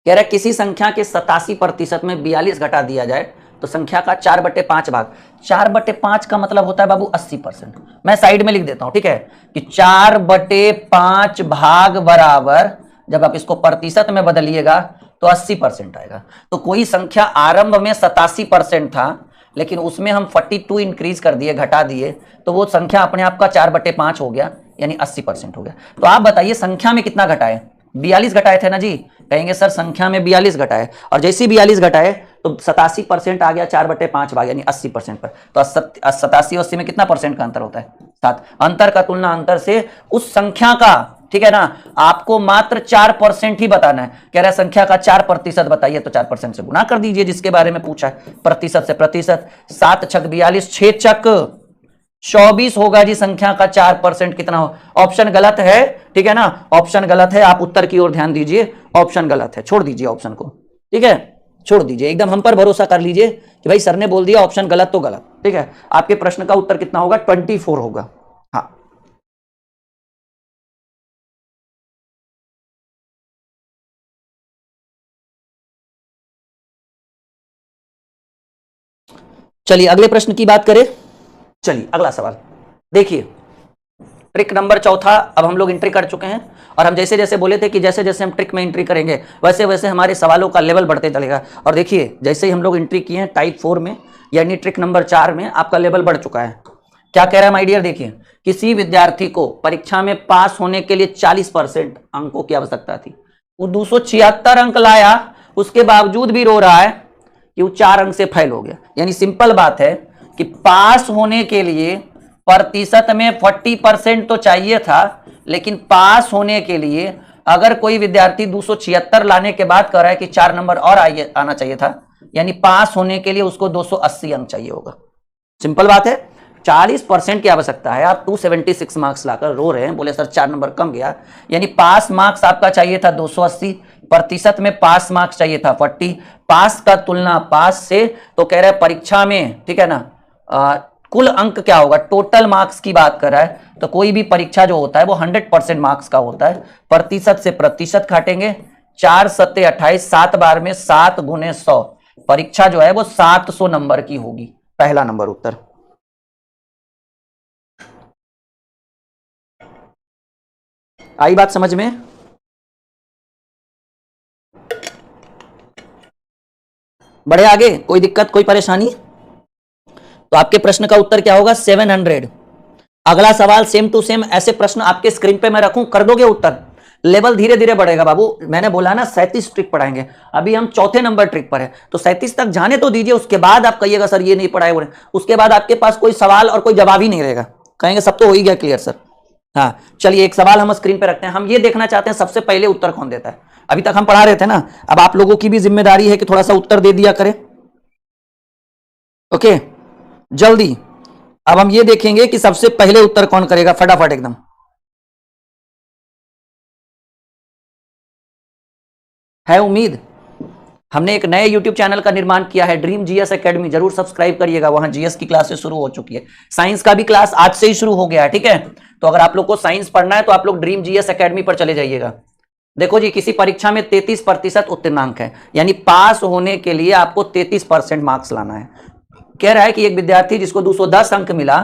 कह रहा है किसी संख्या के 87% में 42 घटा दिया जाए तो संख्या का 4/5 भाग, 4/5 का मतलब होता है बाबू 80%। मैं साइड में लिख देता हूं, ठीक है, कि 4/5 भाग बराबर, जब आप इसको प्रतिशत में बदलिएगा तो 80% आएगा। तो कोई संख्या आरंभ में 87% था, लेकिन उसमें हम 42 इंक्रीज कर दिए, घटा दिए, तो वो संख्या अपने आप का 4/5 हो गया, यानी 80% हो गया। तो आप बताइए संख्या में कितना घटाए, 42 घटाए थे ना जी, कहेंगे सर संख्या में 42 घटाए, और जैसे 42 घटाए तो 87% आ गया 4/5 भाग, यानी 80% पर। तो 87 80 में कितना परसेंट का अंतर होता है, 7। अंतर का तुलना अंतर से उस संख्या का, ठीक है ना, आपको मात्र 4% ही बताना है। कह रहा है संख्या का 4% बताइए, तो 4% से गुना कर दीजिए, जिसके बारे में पूछा है, प्रतिशत से प्रतिशत। 7 छक 42, 6 चक 24 होगा जी, संख्या का 4% कितना हो, ऑप्शन गलत है, ठीक है ना, ऑप्शन गलत है, आप उत्तर की ओर ध्यान दीजिए, ऑप्शन गलत है, छोड़ दीजिए ऑप्शन को, ठीक है, छोड़ दीजिए, एकदम हम पर भरोसा कर लीजिए कि भाई सर ने बोल दिया ऑप्शन गलत तो गलत, ठीक है। आपके प्रश्न का उत्तर कितना होगा, 24 होगा। हाँ चलिए अगले प्रश्न की बात करें। चलिए अगला सवाल देखिए, ट्रिक नंबर 4 अब हम लोग एंट्री कर चुके हैं, और हम जैसे जैसे बोले थे कि जैसे जैसे हम ट्रिक में एंट्री करेंगे वैसे वैसे हमारे सवालों का लेवल बढ़ते चलेगा। और देखिए जैसे ही हम लोग एंट्री किए हैं टाइप 4 में, यानी ट्रिक नंबर 4 में, आपका लेवल बढ़ चुका है। क्या कह रहा है माय डियर, देखिए किसी विद्यार्थी को परीक्षा में पास होने के लिए 40% अंकों की आवश्यकता थी, वो 276 अंक लाया, उसके बावजूद भी रो रहा है कि वो 4 अंक से फेल हो गया। यानी सिंपल बात है कि पास होने के लिए प्रतिशत में 40% तो चाहिए था, लेकिन पास होने के लिए अगर कोई विद्यार्थी 276 लाने के बाद कह रहा है कि 4 नंबर और आना चाहिए था, यानी पास होने के लिए उसको 280 अंक चाहिए होगा। सिंपल बात है, 40% की आवश्यकता है, आप 276 मार्क्स लाकर रो रहे हैं, बोले सर 4 नंबर कम गया, यानी पास मार्क्स आपका चाहिए था 280, प्रतिशत में पास मार्क्स चाहिए था 40, पास का तुलना पास से, तो कह रहा है परीक्षा में, ठीक है ना, कुल अंक क्या होगा, टोटल मार्क्स की बात कर रहा है। तो कोई भी परीक्षा जो होता है वो 100% मार्क्स का होता है। प्रतिशत से प्रतिशत काटेंगे, 4 सत्ते 28, 7 बार में 7 गुने 100, परीक्षा जो है वो 700 नंबर की होगी। पहला नंबर उत्तर। आई बात समझ में? बढ़े आगे, कोई दिक्कत कोई परेशानी? तो आपके प्रश्न का उत्तर क्या होगा, 700। अगला सवाल सेम टू सेम ऐसे प्रश्न आपके स्क्रीन पे मैं रखूं, कर दोगे उत्तर? लेवल धीरे धीरे बढ़ेगा बाबू, मैंने बोला ना 37 ट्रिक पढ़ाएंगे, अभी हम चौथे नंबर ट्रिक पर है, तो 37 तक जाने तो दीजिए, उसके बाद आप कहिएगा सर ये नहीं पढ़ाए बोले, उसके बाद आपके पास कोई सवाल और कोई जवाब ही नहीं रहेगा, कहेंगे सब तो हो ही गया क्लियर सर। हाँ चलिए, एक सवाल हम स्क्रीन पे रखते हैं, हम ये देखना चाहते हैं सबसे पहले उत्तर कौन देता है। अभी तक हम पढ़ा रहे थे ना, अब आप लोगों की भी जिम्मेदारी है कि थोड़ा सा उत्तर दे दिया करें। ओके जल्दी, अब हम ये देखेंगे कि सबसे पहले उत्तर कौन करेगा, फटाफट एकदम। है उम्मीद? हमने एक नए YouTube चैनल का निर्माण किया है, ड्रीम जीएस एकेडमी, जरूर सब्सक्राइब करिएगा, वहां जीएस की क्लासेस शुरू हो चुकी है, साइंस का भी क्लास आज से ही शुरू हो गया है, ठीक है। तो अगर आप लोग को साइंस पढ़ना है तो आप लोग ड्रीम जीएस एकेडमी पर चले जाइएगा। देखो जी, किसी परीक्षा में 33% उत्तीर्णांक है, यानी पास होने के लिए आपको 33% मार्क्स लाना है। कह रहा है कि एक विद्यार्थी जिसको 210 अंक मिला,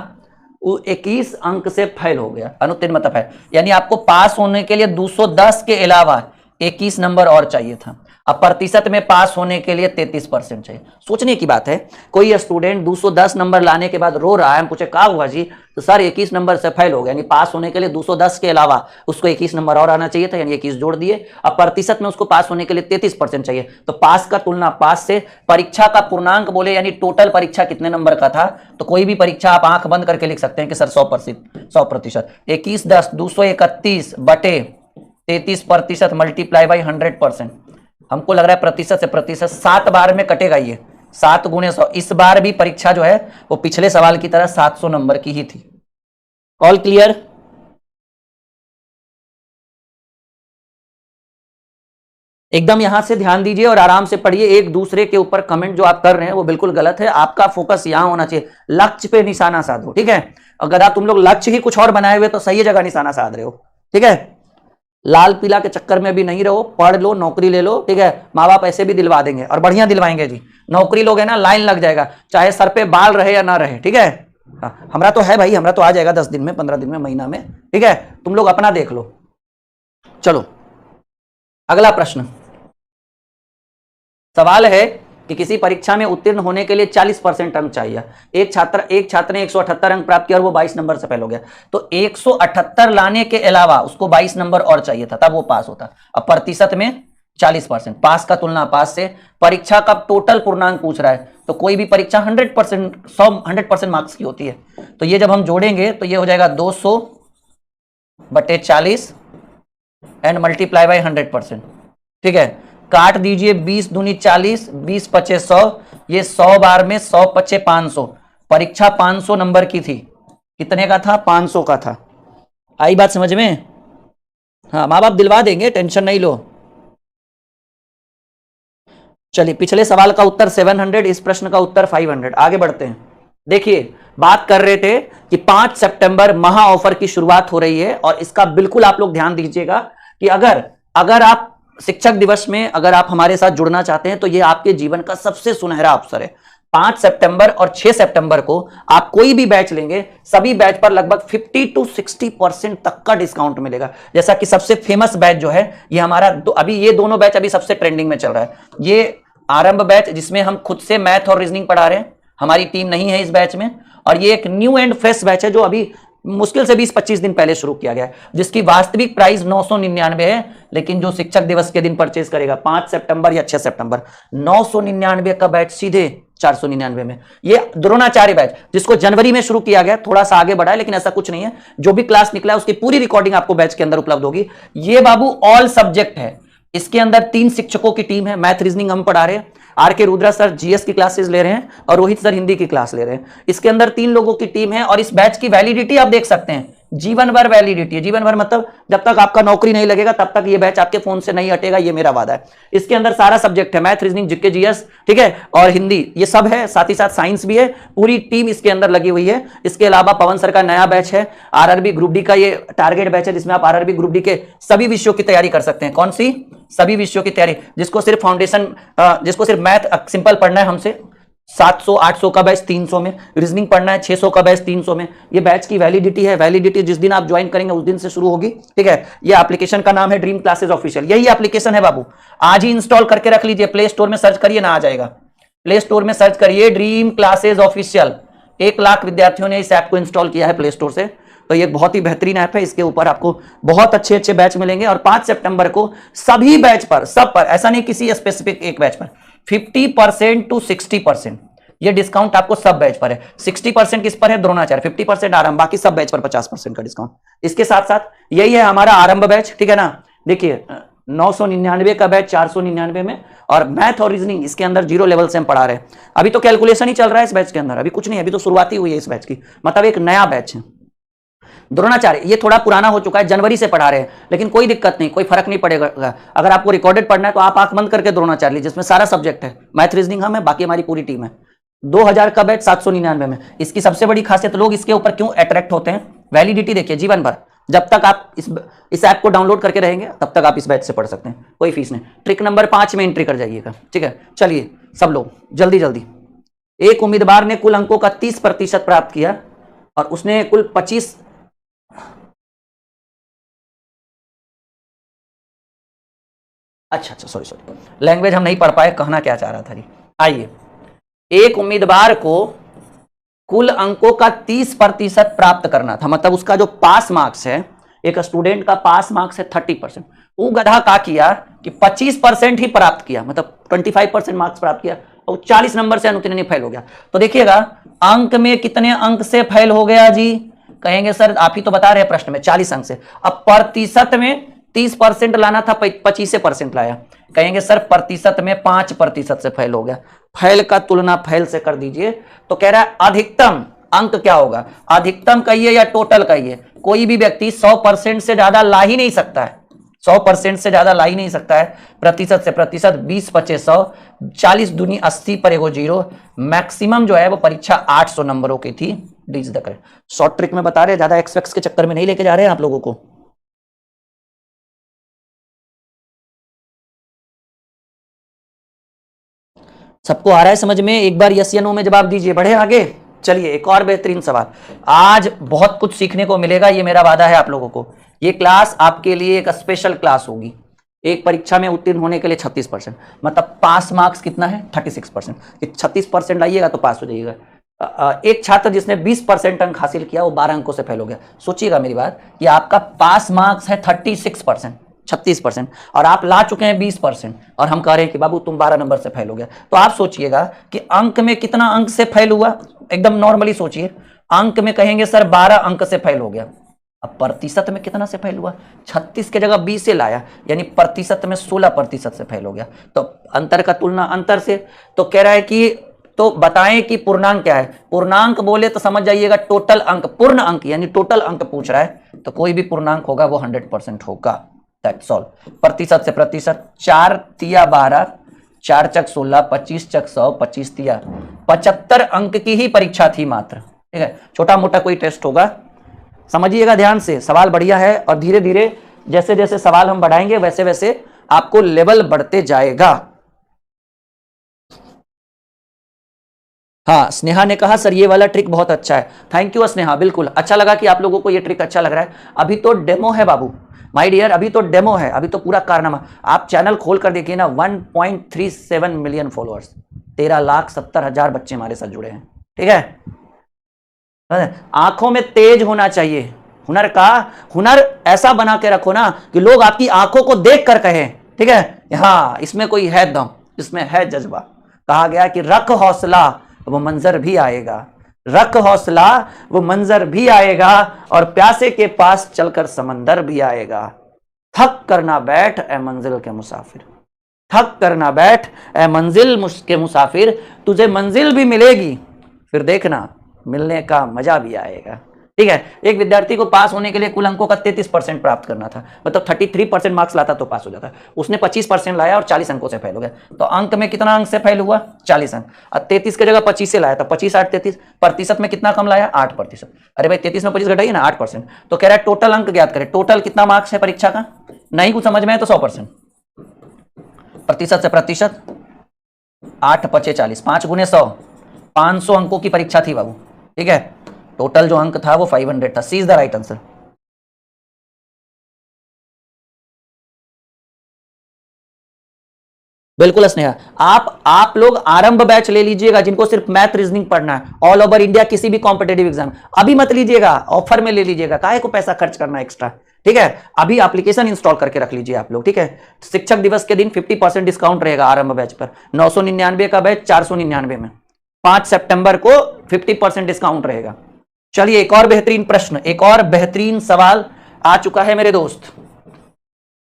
वो 21 अंक से फेल हो गया, अनुत्तीर्ण मतलब है, यानी आपको पास होने के लिए 210 के अलावा 21 नंबर और चाहिए था। अब प्रतिशत में पास होने के लिए 33% चाहिए। सोचने की बात है, कोई स्टूडेंट 210 नंबर लाने के बाद रो रहा है, हम पूछे क्या हुआ जी, तो सर 21 नंबर से फेल हो गया, यानी पास होने के लिए 210 के अलावा उसको 21 नंबर और आना चाहिए था, यानी 21 जोड़ दिए। अब प्रतिशत में उसको पास होने के लिए 33% चाहिए, तो पास का तुलना पास से, परीक्षा का पूर्णांक बोले यानी टोटल परीक्षा कितने नंबर का था, तो कोई भी परीक्षा आप आंख बंद करके लिख सकते हैं कि सर 100%। 21 10 231 बटे 33% मल्टीप्लाई बाई 100%। हमको लग रहा है प्रतिशत से प्रतिशत 7 बार में कटेगा ये, 7 गुने 100। इस बार भी परीक्षा जो है वो पिछले सवाल की तरह 700 नंबर की ही थी। All clear? एकदम यहां से ध्यान दीजिए और आराम से पढ़िए। एक दूसरे के ऊपर कमेंट जो आप कर रहे हैं वो बिल्कुल गलत है, आपका फोकस यहां होना चाहिए, लक्ष्य पे निशाना साधो, ठीक है। अगर तुम लोग लक्ष्य ही कुछ और बनाए हुए तो सही जगह निशाना साध रहे हो, ठीक है। लाल पीला के चक्कर में भी नहीं रहो, पढ़ लो, नौकरी ले लो, ठीक है। माँ बाप ऐसे भी दिलवा देंगे और बढ़िया दिलवाएंगे जी, नौकरी लोगे ना लाइन लग जाएगा, चाहे सर पे बाल रहे या ना रहे, ठीक है। हमारा तो है भाई, हमारा तो आ जाएगा 10 दिन में, 15 दिन में, महीना में, ठीक है। तुम लोग अपना देख लो। चलो अगला प्रश्न, सवाल है कि किसी परीक्षा में उत्तीर्ण होने के लिए 40% अंक चाहिए। एक छात्र ने 178 अंक प्राप्त किया और वो 22 नंबर से फेल हो गया, तो 178 लाने के अलावा उसको 22 नंबर और चाहिए था, तब वो पास होता। अब प्रतिशत में 40%, पास का तुलना पास से, परीक्षा का टोटल पूर्णांक पूछ रहा है, तो कोई भी परीक्षा 100% मार्क्स की होती है, तो ये जब हम जोड़ेंगे तो ये हो जाएगा 200 बटे 40 एंड मल्टीप्लाई बाई 100%, ठीक है। काट दीजिए, 20 दूनी 40, 20 पचे 100, ये 100 बार में 100 पचे 500, परीक्षा 500 नंबर की थी, कितने का था, 500 का था। आई बात समझ में? हाँ माँ बाप दिलवा देंगे, टेंशन नहीं लो। चलिए पिछले सवाल का उत्तर 700, इस प्रश्न का उत्तर 500। आगे बढ़ते हैं। देखिए बात कर रहे थे कि 5 सितंबर महा ऑफर की शुरुआत हो रही है, और इसका बिल्कुल आप लोग ध्यान दीजिएगा कि अगर आप शिक्षक दिवस में अगर आप हमारे साथ जुड़ना चाहते हैं तो यह आपके जीवन का सबसे सुनहरा अवसर है। 5 सितंबर और 6 सितंबर को आप कोई भी बैच लेंगे, सभी बैच पर लगभग 50 to 60% तक का डिस्काउंट मिलेगा। जैसा कि सबसे फेमस बैच जो है ये हमारा अभी ये दोनों बैच अभी सबसे ट्रेंडिंग में चल रहा है। ये आरंभ बैच जिसमें हम खुद से मैथ और रीजनिंग पढ़ा रहे हैं, हमारी टीम नहीं है इस बैच में, और ये एक न्यू एंड फ्रेश बैच है जो अभी मुश्किल से 20-25 दिन पहले शुरू किया गया है, जिसकी वास्तविक प्राइस 999 है, लेकिन जो शिक्षक दिवस के दिन परचेज करेगा 5 सितंबर या 6 सितंबर, 999 का बैच सीधे 499 में। ये द्रोणाचार्य बैच जिसको जनवरी में शुरू किया गया, थोड़ा सा आगे बढ़ा है, लेकिन ऐसा कुछ नहीं है, जो भी क्लास निकला है उसकी पूरी रिकॉर्डिंग आपको बैच के अंदर उपलब्ध होगी। ये बाबू ऑल सब्जेक्ट है, इसके अंदर 3 शिक्षकों की टीम है, मैथ रीजनिंग हम पढ़ा रहे हैं, आर के रुद्रा सर जीएस की क्लासेस ले रहे हैं और रोहित सर हिंदी की क्लास ले रहे हैं। इसके अंदर 3 लोगों की टीम है, और इस बैच की वैलिडिटी आप देख सकते हैं जीवन भर वैलिडिटी है। जीवन भर मतलब जब तक आपका नौकरी नहीं लगेगा तब तक ये बैच आपके फोन से नहीं हटेगा, ये मेरा वादा है। इसके अंदर सारा सब्जेक्ट है, मैथ, रीजनिंग, जीके, जीएस, ठीक है, और हिंदी, ये सब है, साथ ही साथ साइंस भी है। पूरी टीम इसके अंदर लगी हुई है। इसके अलावा पवन सर का नया बैच है, आरआरबी ग्रुप डी का ये टारगेट बैच है, जिसमें आप आरआरबी ग्रुप डी के सभी विषयों की तैयारी कर सकते हैं। कौन सी? सभी विषयों की तैयारी। जिसको सिर्फ फाउंडेशन, जिसको सिर्फ मैथ सिंपल पढ़ना है हमसे 700-800 का बैच 300 में, रीजनिंग पढ़ना है 600 का बैच 300 में। ये बैच की वैलिडिटी है, वैलिडिटी जिस दिन आप ज्वाइन करेंगे उस दिन से शुरू होगी, ठीक है। ये एप्लीकेशन का नाम है ड्रीम क्लासेस ऑफिशियल, यही एप्लीकेशन है बाबू। आज ही इंस्टॉल करके रख लीजिए, प्ले स्टोर में सर्च करिए ना, आ जाएगा। प्ले स्टोर में सर्च करिए ड्रीम क्लासेस ऑफिशियल। 1 लाख विद्यार्थियों ने इस ऐप को इंस्टॉल किया है प्ले स्टोर से, तो ये बहुत ही बेहतरीन ऐप है। इसके ऊपर आपको बहुत अच्छे अच्छे बैच मिलेंगे। और 5 सितंबर को सभी बैच पर, सब पर, ऐसा नहीं किसी स्पेसिफिक एक बैच पर, 50% to 60% ये डिस्काउंट आपको सब बैच पर है। 60% किस पर है? द्रोणाचार्य, 50% आरंभ, बाकी सब बैच पर 50% का डिस्काउंट। इसके साथ साथ यही है हमारा आरंभ बैच, ठीक है ना। देखिए 999 का बैच 499 में, और मैथ और रीजनिंग इसके अंदर 0 लेवल से हम पढ़ा रहे हैं। अभी तो कैलकुलेशन ही चल रहा है इस बैच के अंदर, अभी कुछ नहीं, अभी तो शुरुआती हुई है इस बैच की, मतलब एक नया बैच है। द्रोणाचार्य ये थोड़ा पुराना हो चुका है, जनवरी से पढ़ा रहे हैं, लेकिन कोई दिक्कत नहीं, कोई फर्क नहीं पड़ेगा। अगर आपको रिकॉर्डेड पढ़ना है तो आप आंख बंद करके द्रोणाचार्य लीजिए, जिसमें सारा सब्जेक्ट है, मैथ रीजनिंग हम है, बाकी हमारी पूरी टीम है। 2000 का बैच 799 में। इसकी सबसे बड़ी खासियत, लोग इसके ऊपर क्यों अट्रैक्ट होते हैं, वैलिडिटी देखिए जीवन भर। जब तक आप इस ऐप को डाउनलोड करके रहेंगे तब तक आप इस बैच से पढ़ सकते हैं, कोई फीस नहीं। ट्रिक नंबर 5 में एंट्री कर जाइएगा, ठीक है। चलिए सब लोग जल्दी जल्दी। एक उम्मीदवार ने कुल अंकों का 30% प्राप्त किया और उसने कुल 25, अच्छा सॉरी लैंग्वेज हम नहीं पढ़ पाए, कहना क्या चाह रहा था जी। आइए, एक उम्मीदवार को कुल अंकों का 30% प्राप्त करना था, मतलब उसका जो पास मार्क्स है, एक स्टूडेंट का पास मार्क्स है 30%, वो गधा का किया कि 25% ही प्राप्त किया, मतलब 25% मार्क्स प्राप्त किया और 40 नंबर से अनुत्तीर्ण फेल हो गया। तो देखिएगा अंक में कितने अंक से फेल हो गया जी? कहेंगे सर आप ही तो बता रहे हैं प्रश्न में 40 अंक से। अब प्रतिशत में 30% लाना था, 25% लाया। कहेंगे सर प्रतिशत में 5% से फेल हो गया। फेल का तुलना फेल से कर दीजिए, तो कह रहा है अधिकतम अंक क्या होगा, अधिकतम कहिए या टोटल कहिए, कोई भी व्यक्ति 100% से ज्यादा ला ही नहीं सकता है, 100% से ज्यादा ला ही नहीं सकता है। प्रतिशत से प्रतिशत 20 25 100, 40 दूनी 80 पर एगो 0। मैक्सिमम जो है वो परीक्षा 800 नंबरों की थी। डीज द करेक्ट। शॉर्ट ट्रिक में बता रहे, ज्यादा एक्सपेक्ट्स के चक्कर में नहीं लेके जा रहे हैं आप लोगों को। सबको आ रहा है समझ में? एक बार यस या नो में जवाब दीजिए, बढ़े आगे। चलिए एक और बेहतरीन सवाल। आज बहुत कुछ सीखने को मिलेगा, ये मेरा वादा है आप लोगों को। ये क्लास आपके लिए एक स्पेशल क्लास होगी। एक परीक्षा में उत्तीर्ण होने के लिए 36%, मतलब पास मार्क्स कितना है 36%। 36% लाइएगा तो पास हो जाइएगा। एक छात्र जिसने 20% अंक हासिल किया वो 12 अंकों से फेल हो गया। सोचिएगा मेरी बात कि आपका पास मार्क्स है 36%, 36%, और आप ला चुके हैं 20%, और हम कह रहे हैं कि बाबू तुम 12 नंबर से फेल हो गया। तो आप सोचिएगा कि अंक में कितना अंक से फेल हुआ, एकदम नॉर्मली सोचिए। अंक में कहेंगे सर 12 अंक से फेल हो गया। अब प्रतिशत में कितना से फेल हुआ, 36 के जगह 20 से लाया, यानी प्रतिशत में 16% से फेल हो गया। तो अंतर का तुलना अंतर से। तो कह रहा है कि तो बताएं कि पूर्णांक क्या है। पूर्णांक बोले तो समझ जाइएगा टोटल अंक, पूर्ण अंक यानी टोटल अंक पूछ रहा है, तो कोई भी पूर्णांक होगा वो 100% होगा। That's all. प्रतिशत से प्रतिशत 4 तिया 12, 4 चक 16, 25 चक 100, 25 तिया 75 अंक की ही परीक्षा थी मात्र, ठीक है। छोटा मोटा कोई टेस्ट होगा, समझिएगा ध्यान से। सवाल बढ़िया है और धीरे धीरे जैसे जैसे सवाल हम बढ़ाएंगे वैसे वैसे आपको लेवल बढ़ते जाएगा। हाँ, स्नेहा ने कहा सर ये वाला ट्रिक बहुत अच्छा है। थैंक यू स्नेहा, बिल्कुल अच्छा लगा कि आप लोगों को ये ट्रिक अच्छा लग रहा है। अभी तो डेमो है बाबू, माय डियर, अभी तो डेमो है, अभी तो पूरा कारनामा। आप चैनल खोल कर देखिए ना, 1.37 मिलियन फॉलोअर्स, 13,70,000 बच्चे हमारे साथ जुड़े हैं, ठीक है। आंखों में तेज होना चाहिए, हुनर का हुनर ऐसा बना के रखो ना कि लोग आपकी आंखों को देख कर कहें, ठीक है, हाँ इसमें कोई है दम, इसमें है जज्बा। कहा गया कि रख हौसला वो मंजर भी आएगा, रख हौसला वो मंजर भी आएगा, और प्यासे के पास चलकर समंदर भी आएगा। थक कर ना बैठ ए मंजिल के मुसाफिर, थक कर ना बैठ ए मंजिल के मुसाफिर, तुझे मंजिल भी मिलेगी, फिर देखना मिलने का मजा भी आएगा। ठीक है, एक विद्यार्थी को पास होने के लिए कुल अंकों का 33% प्राप्त करना था, मतलब 33% मार्क्स लाता तो पास हो जाता। उसने 25% लाया और 40 अंकों से फेल हो गया, तो अंक में कितना अंक से फेल हुआ? 40 अंक। और 33 की जगह 25 से लाया था, 25 8 33, प्रतिशत में कितना कम लाया? 8%। अरे भाई 33 में 25 घटाइए ना, 8%। तो कह रहा है टोटल अंक ज्ञात करें, टोटल कितना मार्क्स है परीक्षा का? नहीं कुछ समझ में है तो 100%, प्रतिशत से प्रतिशत 8 5 40, 5 गुने 100, 500 अंकों की परीक्षा थी बाबू। ठीक है, टोटल जो अंक था वो 500 था। सी इज द राइट आंसर। बिल्कुल स्नेहा, आप लोग आरंभ बैच ले लीजिएगा जिनको सिर्फ मैथ रीजनिंग पढ़ना है, ऑल ओवर इंडिया किसी भी कॉम्पिटेटिव एग्जाम। अभी मत लीजिएगा, ऑफर में ले लीजिएगा, काहे को पैसा खर्च करना एक्स्ट्रा। ठीक है, अभी एप्लीकेशन इंस्टॉल करके रख लीजिए आप लोग। ठीक है, शिक्षक दिवस के दिन 50% डिस्काउंट रहेगा आरंभ बैच पर। 999 का बैच 499 में, 5 सितंबर को 50% डिस्काउंट रहेगा। चलिए एक और बेहतरीन प्रश्न, एक और बेहतरीन सवाल आ चुका है मेरे दोस्त।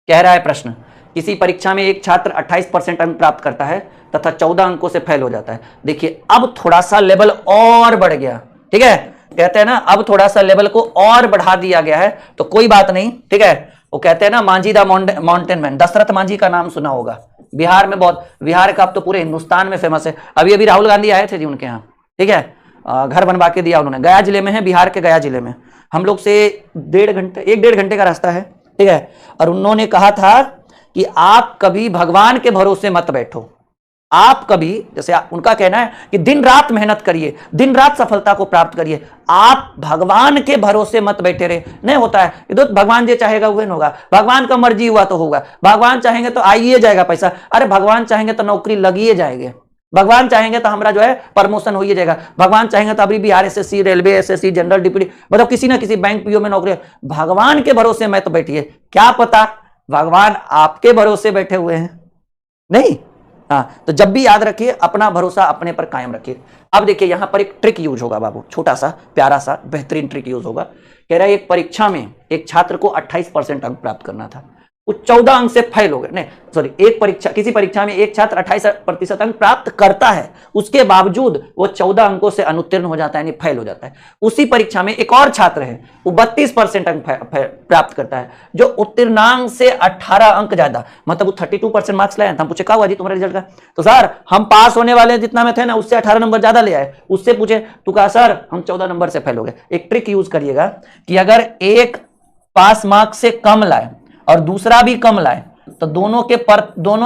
कह रहा है प्रश्न, किसी परीक्षा में एक छात्र 28% अंक प्राप्त करता है तथा 14 अंकों से फेल हो जाता है। देखिए अब थोड़ा सा लेवल और बढ़ गया। ठीक है, कहते हैं ना अब थोड़ा सा लेवल को और बढ़ा दिया गया है, तो कोई बात नहीं। ठीक है, वो कहते हैं ना Manjhi the mountain man, Dashrath Manjhi का नाम सुना होगा, बिहार में बहुत, बिहार का अब तो पूरे हिंदुस्तान में फेमस है। अभी अभी राहुल गांधी आए थे जी उनके यहाँ। ठीक है, घर बनवा के दिया उन्होंने, गया जिले में है, बिहार के गया जिले में, हम लोग से 1.5 घंटे का रास्ता है। ठीक है, और उन्होंने कहा था कि आप कभी भगवान के भरोसे मत बैठो, आप कभी, जैसे उनका कहना है कि दिन रात मेहनत करिए, दिन रात सफलता को प्राप्त करिए, आप भगवान के भरोसे मत बैठे रहे। नहीं होता है ये तो, भगवान जो चाहेगा वही होगा, भगवान का मर्जी हुआ तो होगा, भगवान चाहेंगे तो आइए जाएगा पैसा, अरे भगवान चाहेंगे तो नौकरी लगिए जाएंगे, भगवान चाहेंगे तो हमारा जो है प्रमोशन हो ही जाएगा, भगवान चाहेंगे तो अभी Bihar SSC, railway SSC, general deputy, मतलब किसी ना किसी बैंक पीओ में नौकरी। भगवान के भरोसे मत बैठिए, क्या पता भगवान आपके भरोसे बैठे हुए हैं। नहीं, हाँ, तो जब भी याद रखिए अपना भरोसा अपने पर कायम रखिए। अब देखिए यहां पर एक ट्रिक यूज होगा बाबू, छोटा सा प्यारा सा बेहतरीन ट्रिक यूज होगा। कह रहा है एक परीक्षा में एक छात्र को 28% अंक प्राप्त करना था, वो 14 अंक से फेल हो गए। नहीं सॉरी, एक परीक्षा, किसी परीक्षा में एक छात्र 28% अंक प्राप्त करता है, उसके बावजूद वो 14 अंकों से अनुत्तीर्ण हो जाता है, यानी फेल हो जाता है। उसी परीक्षा में एक और छात्र है, वो 32% अंक प्राप्त करता है, जो उत्तीर्णांक से 18 अंक ज्यादा, मतलब वो 32% मार्क्स लाया था। हम पूछे क्या हुआ जी तुम्हारे रिजल्ट का, तो सर हम पास होने वाले जितना में थे ना उससे 18 नंबर ज्यादा ले आए। उससे पूछे तो कहा सर हम 14 नंबर से फेल हो गए। एक ट्रिक यूज करिएगा कि अगर एक पास मार्क्स से कम लाए और दूसरा भी कम लाए तो दोनों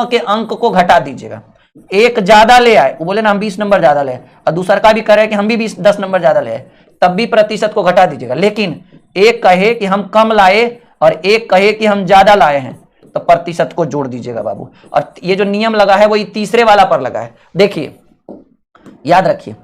के अंक को घटा दीजिएगा। एक ज्यादा ले आए, वो बोले ना हम 20 नंबर ज्यादा ले, और दूसरा का भी करे कि हम भी 10 नंबर ज्यादा ले आए, तब भी प्रतिशत को घटा दीजिएगा। लेकिन एक कहे कि हम कम लाए और एक कहे कि हम ज्यादा लाए हैं, तो प्रतिशत को जोड़ दीजिएगा बाबू। और ये जो नियम लगा है वो ये तीसरे वाला पर लगा है। देखिए याद रखिए,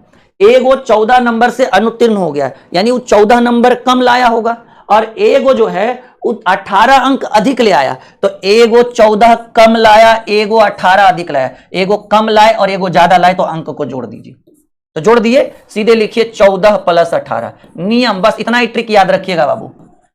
एक वो 14 नंबर से अनुत्तीर्ण हो गया, यानी वो 14 नंबर कम लाया होगा, और एगो जो है 18 अंक अधिक ले आया, तो एगो 14 कम लाया, एगो 18 अधिक लाया, एगो कम लाए और एगो ज्यादा लाए, तो अंक को जोड़ दीजिए। तो जोड़ दिए, सीधे लिखिए 14 + 18। नियम बस इतना ही ट्रिक याद रखिएगा बाबू,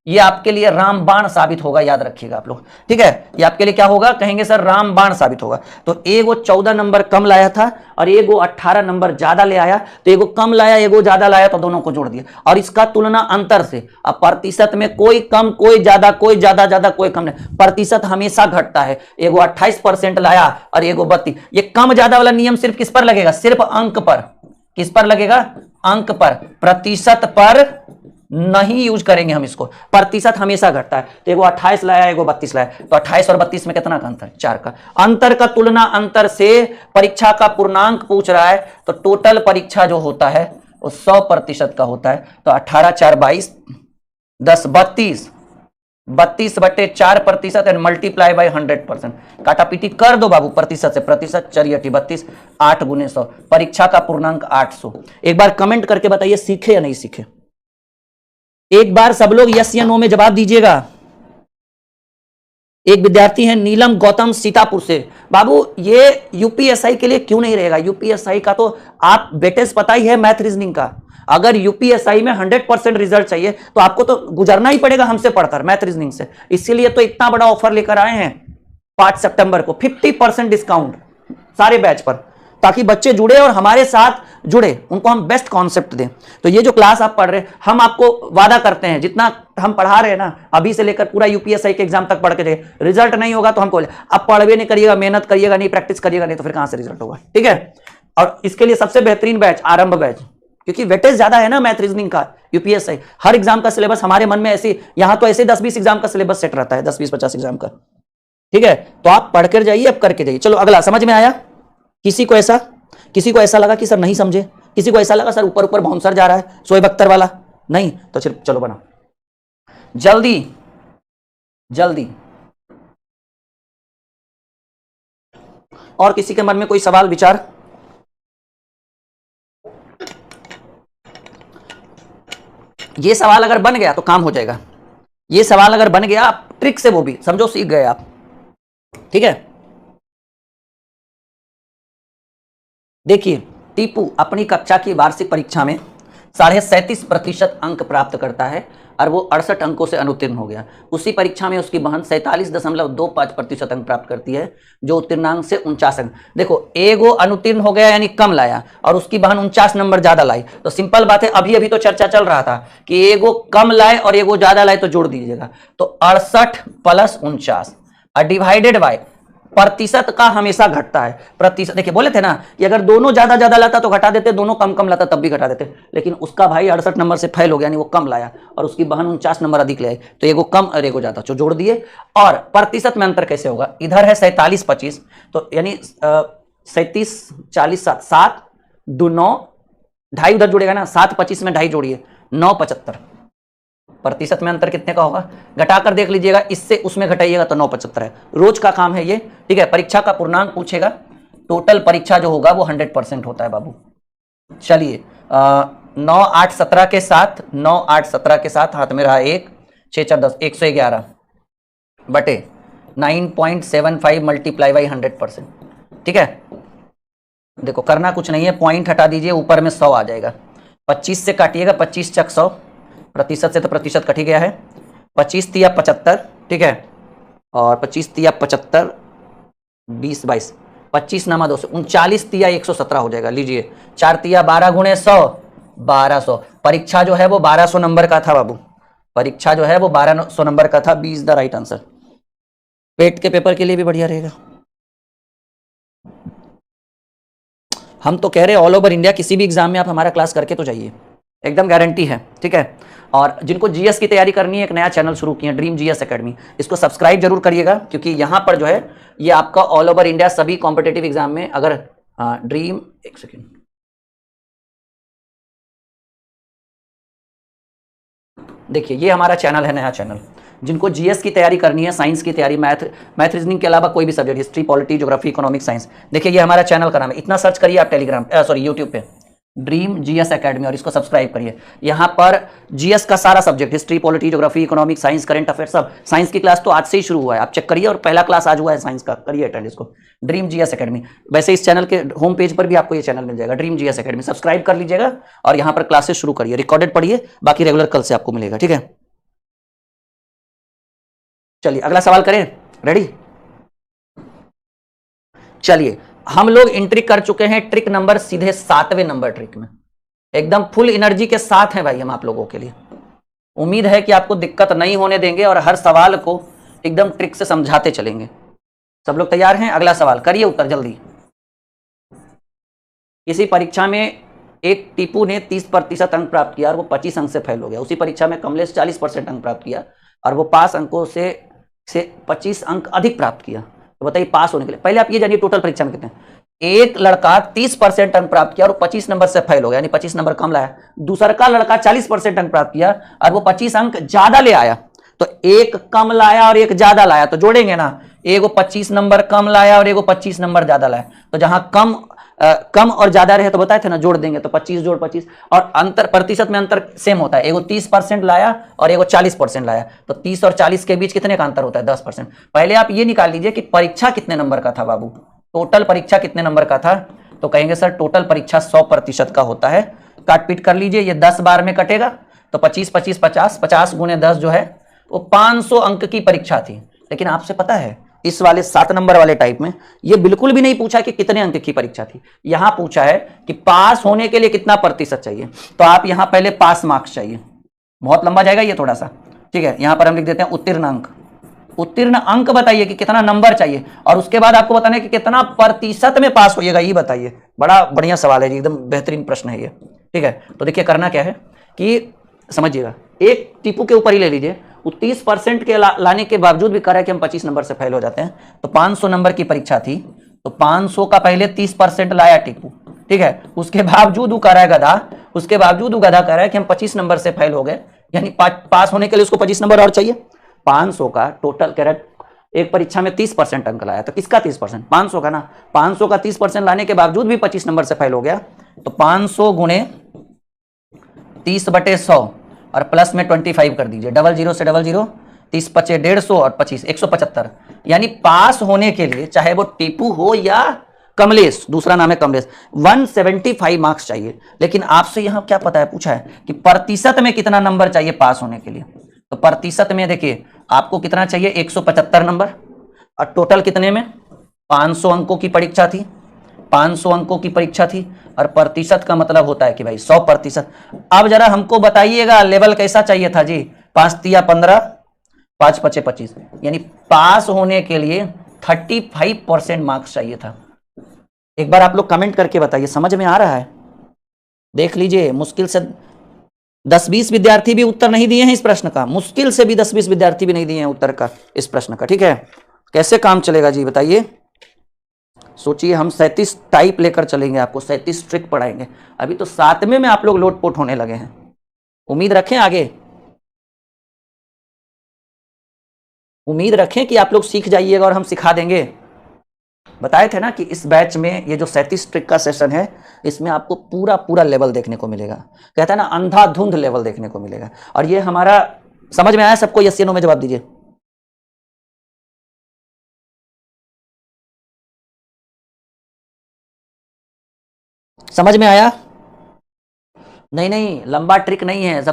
ये आपके लिए रामबाण साबित होगा, याद रखिएगा आप लोग। ठीक है, ये आपके लिए क्या होगा, कहेंगे सर रामबाण साबित होगा। तो एगो 14 नंबर कम लाया था और एगो 18 नंबर ज्यादा ले आया, तो एगो कम लाया एगो ज्यादा लाया, तो दोनों को जोड़ दिया। और इसका तुलना अंतर से, अब प्रतिशत में कोई कम कोई ज्यादा, कोई ज्यादा कोई कम नहीं, प्रतिशत हमेशा घटता है। एगो 28% लाया और एगो 32, ये कम ज्यादा वाला नियम सिर्फ किस पर लगेगा, सिर्फ अंक पर। किस पर लगेगा, अंक पर, प्रतिशत पर नहीं यूज करेंगे हम इसको। प्रतिशत हमेशा घटता है, तो एगो 28 लाया एगो 32 लाया, तो 28 और 32 में कितना का अंतर, 4 का अंतर। का तुलना अंतर से परीक्षा का पूर्णांक पूछ रहा है, तो टोटल परीक्षा जो होता है वो 100% का होता है। तो 18 4 22, 10 32, 32/4% एंड मल्टीप्लाई बाय 100%। काटा पीटी कर दो बाबू, प्रतिशत से प्रतिशत, 4×32, 8 × 100, परीक्षा का पूर्णांक 800। एक बार कमेंट करके बताइए सीखे या नहीं सीखे, एक बार सब लोग यस या नो में जवाब दीजिएगा। एक विद्यार्थी है नीलम गौतम सीतापुर से, बाबू ये यूपीएसआई के लिए क्यों नहीं रहेगा, यूपीएसआई का तो आप बेटे से पता ही है मैथ रीजनिंग का, अगर यूपीएसआई में 100% रिजल्ट चाहिए तो आपको तो गुजरना ही पड़ेगा हमसे पढ़कर मैथ रीजनिंग से। इसीलिए तो इतना बड़ा ऑफर लेकर आए हैं 5 सितंबर को, 50% डिस्काउंट सारे बैच पर, ताकि बच्चे जुड़े और हमारे साथ जुड़े, उनको हम बेस्ट कॉन्सेप्ट दें। तो ये जो क्लास आप पढ़ रहे हैं, हम आपको वादा करते हैं जितना हम पढ़ा रहे हैं ना, अभी से लेकर पूरा यूपीएससी के एग्जाम तक पढ़ के जाइए, रिजल्ट नहीं होगा तो हमको अब पढ़वे नहीं करिएगा, मेहनत करिएगा नहीं, प्रैक्टिस करिएगा नहीं, तो फिर कहां से रिजल्ट होगा। ठीक है, और इसके लिए सबसे बेहतरीन बैच आरंभ बैच, क्योंकि वेटेज ज्यादा है ना मैथ रीजनिंग का, यूपीएससी हर एग्जाम का सिलेबस हमारे मन में ऐसे, यहां तो ऐसे 10-20 एग्जाम का सिलेबस सेट रहता है, 10-20-50 एग्जाम का। ठीक है, तो आप पढ़ कर जाइए, अब करके जाइए। चलो अगला, समझ में आया? किसी को ऐसा लगा कि सर नहीं समझे, किसी को ऐसा लगा सर ऊपर ऊपर बाउंसर जा रहा है, शोएब अख्तर वाला, नहीं तो चलो बनाओ जल्दी जल्दी। और किसी के मन में कोई सवाल विचार? ये सवाल अगर बन गया तो काम हो जाएगा, ये सवाल अगर बन गया, आप ट्रिक से वो भी समझो सीख गए आप। ठीक है, देखिए टीपू अपनी कक्षा की वार्षिक परीक्षा में 37.5% अंक प्राप्त करता है और वो 68 अंकों से अनुत्तीर्ण हो गया। उसी परीक्षा में उसकी बहन 47.25% अंक प्राप्त करती है, जो उत्तीर्णांक से 49 अंक। देखो एगो अनुत्तीर्ण हो गया यानी कम लाया, और उसकी बहन 49 नंबर ज्यादा लाई, तो सिंपल बात है, अभी तो चर्चा चल रहा था कि एगो कम लाए और एगो ज्यादा लाए तो जोड़ दीजिएगा, तो 68 + 49 और डिवाइडेड बाय प्रतिशत का हमेशा घटता है। प्रतिशत देखिए बोले थे ना कि अगर दोनों ज्यादा ज्यादा लाता तो घटा देते, दोनों कम कम लाता तब भी घटा देते, लेकिन उसका भाई 68 नंबर से फेल हो गया, यानी वो कम लाया, और उसकी बहन 49 नंबर अधिक ले आई, तो एगो कम और एगो ज्यादा, तो जोड़ दिए। और प्रतिशत में अंतर कैसे होगा? इधर है 47-25, तो यानी 37 40 7 2 9 ढाई उधर जुड़ेगा ना, 7-25 में ढाई जोड़िए, 9-75। प्रतिशत में अंतर कितने का होगा? घटाकर देख लीजिएगा, इससे उसमें घटाइएगा तो 9-75 है। रोज का काम है ये। ठीक है, परीक्षा का पूर्णांक पूछेगा, टोटल परीक्षा जो होगा वो 100% होता है बाबू। चलिए 9 8 17 के साथ, 9 8 17 के साथ हाथ में रहा 1 6 4 10 111 बटे 9.75 मल्टीप्लाई बाई 100%। ठीक है, देखो करना कुछ नहीं है, पॉइंट हटा दीजिए, ऊपर में 100 आ जाएगा, 25 से काटिएगा, 25 चक 100, प्रतिशत से तो प्रतिशत कट ही गया है, 25 तिया 75। ठीक है, और 25 तिया 75, 20 22, 25 नामा 200, 39 तिया 117 हो जाएगा। लीजिए 4 तिया 12 गुणे 100, 1200। परीक्षा जो है वो 1200 नंबर का था बाबू, परीक्षा जो है वो 1200 नंबर का था। 20 द राइट आंसर। पेट के पेपर के लिए भी बढ़िया रहेगा। हम तो कह रहे हैं ऑल ओवर इंडिया किसी भी एग्जाम में आप हमारा क्लास करके तो जाइए, एकदम गारंटी है। ठीक है, और जिनको जीएस की तैयारी करनी है, एक नया चैनल शुरू किया ड्रीम जीएस एकेडमी, इसको सब्सक्राइब जरूर करिएगा, क्योंकि यहां पर जो है ये आपका ऑल ओवर इंडिया सभी कॉम्पिटेटिव एग्जाम में, अगर ड्रीम, एक सेकेंड, देखिए ये हमारा चैनल है, नया चैनल। जिनको जीएस की तैयारी करनी है, साइंस की तैयारी, मैथ रीजनिंग के अलावा कोई भी subject, history polity geography economics science, देखिए ये हमारा चैनल का नाम है। इतना सर्च करिए आप टेलीग्राम यूट्यूब पे ड्रीम जीएस एकेडमी, और इसको सब्सक्राइब करिए। यहाँ पर जीएस का सारा subject, history polity geography economics science current affair सब, साइंस की क्लास तो आज से ही शुरू हुआ है, आप चेक करिए, और पहला क्लास आज हुआ है साइंस का, करिए अटेंड इसको, ड्रीम जीएस एकेडमी। वैसे इस चैनल के होम पेज पर भी आपको ये चैनल मिल जाएगा, ड्रीम जीएस एकेडमी, सब्सक्राइब कर लीजिएगा और यहाँ पर क्लासेस शुरू करिए, रिकॉर्डेड पढ़िए, बाकी रेगुलर कल से आपको मिलेगा। ठीक है, चलिए अगला सवाल करें, रेडी? चलिए हम लोग एंट्री कर चुके हैं ट्रिक नंबर सीधे 7वें नंबर ट्रिक में, एकदम फुल एनर्जी के साथ हैं भाई हम आप लोगों के लिए। उम्मीद है कि आपको दिक्कत नहीं होने देंगे और हर सवाल को एकदम ट्रिक से समझाते चलेंगे। सब लोग तैयार हैं? अगला सवाल करिए, उत्तर जल्दी। इसी परीक्षा में एक टीपू ने 30% अंक प्राप्त किया और वो 25 अंक से फेल हो गया। उसी परीक्षा में कमलेश 40% अंक प्राप्त किया और वो पास अंकों से 25 अंक अधिक प्राप्त किया। तो बताइए पास होने के लिए पहले आप ये जानिए टोटल परीक्षा में कितने। एक लड़का 30% अंक प्राप्त किया और 25 नंबर से फेल हो गया, यानी 25 नंबर कम लाया। दूसरा का लड़का 40% अंक प्राप्त किया और वो 25 अंक ज्यादा ले आया। तो एक कम लाया और एक ज्यादा लाया, तो जोड़ेंगे ना, एगो 25 नंबर कम लाया और एगो 25 नंबर ज्यादा लाया। तो जहां कम और ज्यादा रहे तो बताए थे ना, जोड़ देंगे, तो 25 जोड़ 25। और अंतर प्रतिशत में अंतर सेम होता है, एगो 30% लाया और एगो 40% लाया, तो 30 और 40 के बीच कितने का अंतर होता है? 10%। पहले आप ये निकाल लीजिए कि परीक्षा कितने नंबर का था बाबू, टोटल परीक्षा कितने नंबर का था। तो कहेंगे सर टोटल परीक्षा 100% का होता है। काट पीट कर लीजिए, ये 10 बार में कटेगा तो 25 25 50, 50 गुणे 10 जो है वो 500 अंक की परीक्षा थी। लेकिन आपसे पता है इस वाले 7 नंबर वाले टाइप में ये बिल्कुल भी नहीं पूछा कि कितने अंक की परीक्षा थी, यहां पूछा है कि पास होने के लिए कितना प्रतिशत चाहिए। तो आप यहां पहले पास मार्क्स चाहिए, बहुत लंबा जाएगा ये थोड़ा सा, ठीक है। यहां पर हम लिख देते हैं उत्तीर्ण अंक, उत्तीर्ण अंक बताइए कि कितना नंबर चाहिए, और उसके बाद आपको बताना है कि कितना प्रतिशत में पास होइएगा, ये बताइए। बड़ा बढ़िया सवाल है जी, एकदम बेहतरीन प्रश्न है ये, ठीक है। तो देखिए करना क्या है कि समझिएगा, एक टीपू के ऊपर ही ले लीजिए, वो 30% के लाने के बावजूद भी कह रहा है कि हम 25 नंबर से फेल हो जाते हैं। तो 500 नंबर की परीक्षा थी, तो 500 का पहले 30% लाया टीपू, ठीक है। उसके बावजूद वो कह रहा है गधा, उसके बावजूद वो गधा कह रहा है कि हम 25 नंबर से फेल हो गए, यानी पास होने के लिए उसको 25 नंबर और चाहिए। 500 का टोटल कह रहा है, एक परीक्षा में 30% अंक लाया, तो किसका 30%? 500 का ना। 500 का 30% लाने के बावजूद भी 25 नंबर से फेल हो गया, तो 500 गुणे 30/100 और प्लस में 25 कर दीजिए, 00 से 00, 30 पचे 150 और 25 175। यानी पास होने के लिए चाहे वो टीपू हो या कमलेश, दूसरा नाम है कमलेश, 175 मार्क्स चाहिए। लेकिन आपसे यहां क्या पता है, पूछा है कि प्रतिशत में कितना नंबर चाहिए पास होने के लिए। तो प्रतिशत में देखिए आपको कितना चाहिए, 175 नंबर, और टोटल कितने में 500 अंकों की परीक्षा थी, 500 अंकों की परीक्षा थी, और प्रतिशत का मतलब होता है कि भाई 100%। अब जरा हमको बताइएगा लेवल कैसा चाहिए था जी, 5 तिया 15, 5 पचे 25, यानी पास होने के लिए 35% मार्क्स चाहिए था। एक बार आप लोग कमेंट करके बताइए, समझ में आ रहा है? देख लीजिए, मुश्किल से 10-20 विद्यार्थी भी उत्तर नहीं दिए हैं इस प्रश्न का, मुश्किल से भी 10-20 विद्यार्थी भी नहीं दिए हैं उत्तर का इस प्रश्न का, ठीक है। कैसे काम चलेगा जी बताइए, सोचिए। हम 37 टाइप लेकर चलेंगे, आपको 37 ट्रिक पढ़ाएंगे। अभी तो 7वें में आप लोग लोटपोट होने लगे हैं, उम्मीद रखें आगे, उम्मीद रखें कि आप लोग सीख जाइएगा और हम सिखा देंगे। बताए थे ना कि इस बैच में ये जो 37 ट्रिक का सेशन है, इसमें आपको पूरा पूरा लेवल देखने को मिलेगा, कहता है ना अंधाधुंध लेवल देखने को मिलेगा। और ये हमारा समझ में आया सबको? यस या नो में जवाब दीजिए। समझ में आया? नहीं नहीं, लंबा ट्रिक नहीं है,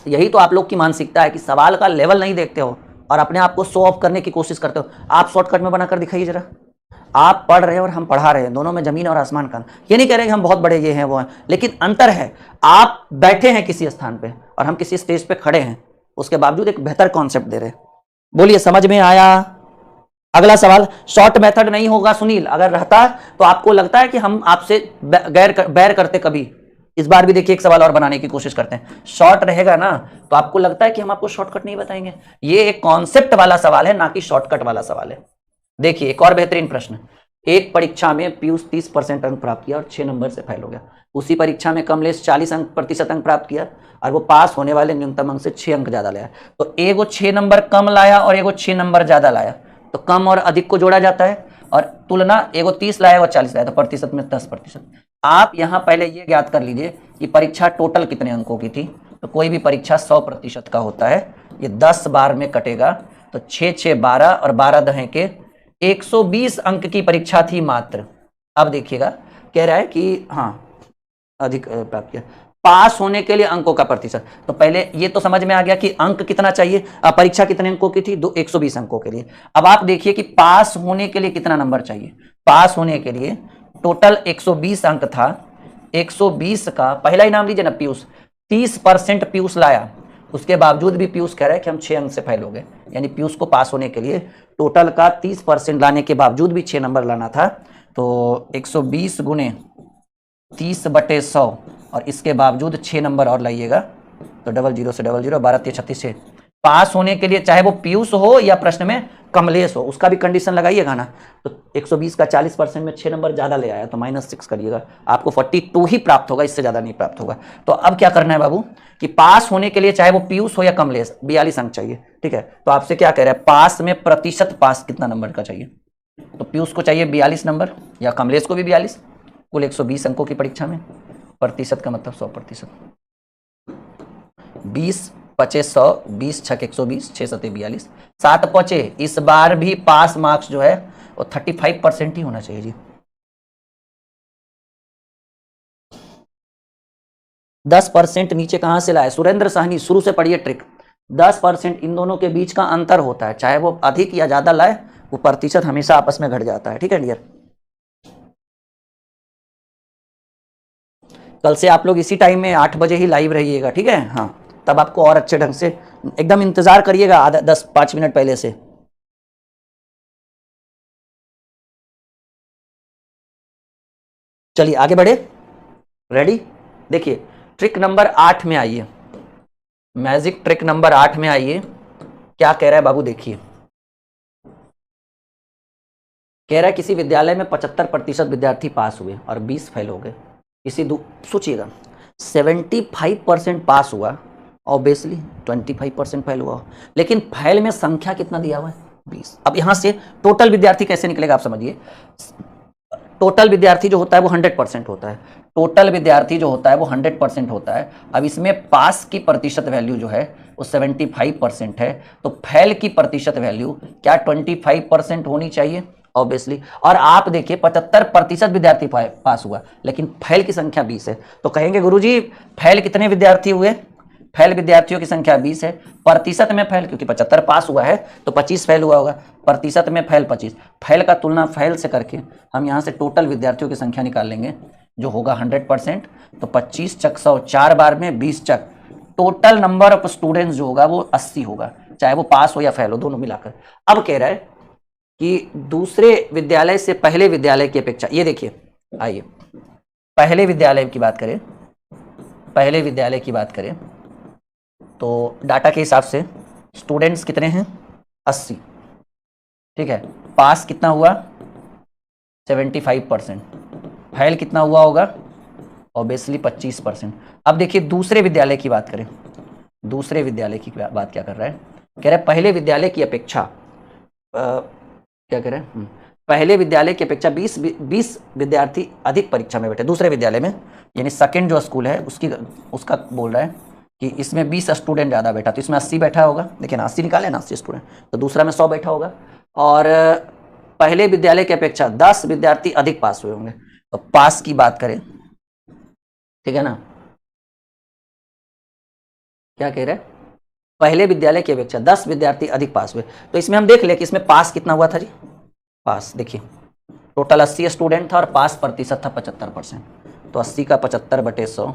यही तो आप लोग की मानसिकता है कि सवाल का लेवल नहीं देखते हो और अपने आप को शो ऑफ करने की कोशिश करते हो। आप शॉर्टकट में बनाकर दिखाइए जरा, आप पढ़ रहे हैं और हम पढ़ा रहे हैं, दोनों में जमीन और आसमान का। ये नहीं कह रहे कि हम बहुत बड़े ये हैं वो हैं, लेकिन अंतर है, आप बैठे हैं किसी स्थान पे और हम किसी स्टेज पे खड़े हैं, उसके बावजूद एक बेहतर कॉन्सेप्ट दे रहे हैं। बोलिए, समझ में आया? अगला सवाल, शॉर्ट मेथड नहीं होगा सुनील, अगर रहता तो आपको लगता है कि हम आपसे बैर करते कभी। इस बार भी देखिए एक सवाल और बनाने की कोशिश करते हैं, शॉर्ट रहेगा ना तो आपको लगता है कि हम आपको शॉर्टकट नहीं बताएंगे। ये एक कॉन्सेप्ट वाला सवाल है, ना कि शॉर्टकट वाला सवाल है। देखिए एक और बेहतरीन प्रश्न, एक परीक्षा में पीयूष 30% अंक प्राप्त किया और 6 नंबर से फेल हो गया। उसी परीक्षा में कमलेश 40% अंक प्राप्त किया और वो पास होने वाले न्यूनतम अंक से 6 अंक ज्यादा लाया। तो एगो 6 नंबर कम लाया और एगो 6 नंबर ज्यादा लाया, तो कम और अधिक को जोड़ा जाता है, और तुलना, एगो 30 लाया और 40 लाया, तो प्रतिशत में 10%। आप यहां पहले ये ज्ञात कर लीजिए कि परीक्षा टोटल कितने अंकों की थी। तो कोई भी परीक्षा 100% का होता है, ये 10 बार में कटेगा, तो 6 6 12 और 12 दहें के 120 अंक की परीक्षा थी मात्र। अब देखिएगा कह रहा है कि हाँ अधिक प्राप्त किया, पास होने के लिए अंकों का प्रतिशत। तो पहले ये तो समझ में आ गया कि अंक कितना चाहिए, परीक्षा कितने अंकों की थी, 120 अंकों के लिए। अब आप देखिए कि पास होने के लिए कितना नंबर चाहिए। पास होने के लिए टोटल 120 अंक था, 120 का पहला ही नाम लीजिए ना पीयूष, 30% पीयूष लाया, उसके बावजूद भी पीयूष कह रहा है कि हम 6 अंक से फेल हो गए। यानी पीयूष को पास होने के लिए टोटल का 30% लाने के बावजूद भी 6 नंबर लाना था। तो 120 गुणे 30/100 और इसके बावजूद 6 नंबर और लाइएगा, तो 00 से 00, 12 3 36 6। पास होने के लिए चाहे वो पीयूष हो या प्रश्न में कमलेश हो, उसका भी कंडीशन लगाइएगा ना। तो 120 का 40% में 6 नंबर ज्यादा ले आया, तो -6 करिएगा, आपको 42 ही प्राप्त होगा, इससे ज्यादा नहीं प्राप्त होगा। तो अब क्या करना है बाबू कि पास होने के लिए चाहे वो पीयूष हो या कमलेश 42 अंक चाहिए, ठीक है। तो आपसे क्या कह रहा है, पास में प्रतिशत पास कितना नंबर का चाहिए। तो पीयूष को चाहिए 42 नंबर या कमलेश को भी 42, कुल 120 अंकों की परीक्षा में, प्रतिशत का मतलब 100%। 20 पचे 100, 20 छक 120, 6 सते 42, 7 पचे। इस बार भी पास मार्क्स जो है वो 35% ही होना चाहिए जी। 10% नीचे कहां से लाए सुरेंद्र साहनी, शुरू से पढ़िए ट्रिक। 10% इन दोनों के बीच का अंतर होता है, चाहे वो अधिक या ज्यादा लाए वो प्रतिशत हमेशा आपस में घट जाता है। ठीक है डियर, कल से आप लोग इसी टाइम में 8 बजे ही लाइव रहिएगा। ठीक है, हाँ, तब आपको और अच्छे ढंग से एकदम इंतजार करिएगा, आधा 10-5 मिनट पहले से। चलिए आगे बढ़े, रेडी। देखिए ट्रिक नंबर 8 में आइए, मैजिक ट्रिक नंबर 8 में आइए। क्या कह रहा है बाबू, देखिए कह रहा है किसी विद्यालय में 75% विद्यार्थी पास हुए और 20 फेल हो गए। सोचिएगा 75% पास हुआ, ऑब्वियसली 25% फेल हुआ, लेकिन फेल में संख्या कितना दिया हुआ है, 20। अब यहां से टोटल विद्यार्थी कैसे निकलेगा आप समझिए। टोटल विद्यार्थी जो होता है वो 100% होता है, टोटल विद्यार्थी जो होता है वो 100% होता है। अब इसमें पास की प्रतिशत वैल्यू जो है वो 75% है, तो फेल की प्रतिशत वैल्यू क्या 25% होनी चाहिए, ऑब्वियसली। और आप देखिए 75% विद्यार्थी पास हुआ, लेकिन फेल की संख्या 20 है, तो कहेंगे गुरुजी फेल कितने विद्यार्थी हुए, फेल विद्यार्थियों की संख्या 20 है, प्रतिशत में फेल, क्योंकि 75 पास हुआ है तो 25 फेल हुआ होगा, प्रतिशत में फेल 25। फेल का तुलना फेल से करके हम यहाँ से टोटल विद्यार्थियों की संख्या निकाल लेंगे जो होगा 100%। तो 25 चक 100, 4 बार में 20 चक, टोटल नंबर ऑफ स्टूडेंट्स जो होगा वो 80 होगा, चाहे वो पास हो या फेल हो, दोनों मिलाकर। अब कह रहा है कि दूसरे विद्यालय से पहले विद्यालय की अपेक्षा, ये देखिए आइए पहले विद्यालय की बात करें, पहले विद्यालय की बात करें तो डाटा के हिसाब से स्टूडेंट्स कितने हैं, 80। ठीक है, पास कितना हुआ 75%, फेल कितना हुआ होगा ऑब्वियसली 25%। अब देखिए दूसरे विद्यालय की बात करें, दूसरे विद्यालय की बात क्या कर रहा है, कह रहा है पहले विद्यालय की अपेक्षा क्या कह रहे हैं, पहले विद्यालय की अपेक्षा 20 विद्यार्थी अधिक परीक्षा में बैठे दूसरे विद्यालय में, यानी सेकंड जो स्कूल है उसका बोल रहा है कि इसमें 20 स्टूडेंट ज़्यादा बैठा, तो इसमें 80 बैठा होगा, देखिए 80 निकाले ना, 80 स्टूडेंट, तो दूसरा में 100 बैठा होगा। और पहले विद्यालय की अपेक्षा 10 विद्यार्थी अधिक पास हुए होंगे, तो पास की बात करें, ठीक है ना, क्या कह रहे हैं, पहले विद्यालय की अपेक्षा 10 विद्यार्थी अधिक पास हुए, तो इसमें हम देख ले कि इसमें पास कितना हुआ था जी, पास देखिए टोटल 80 स्टूडेंट था और पास प्रतिशत था 75%, तो 80 का 75/100,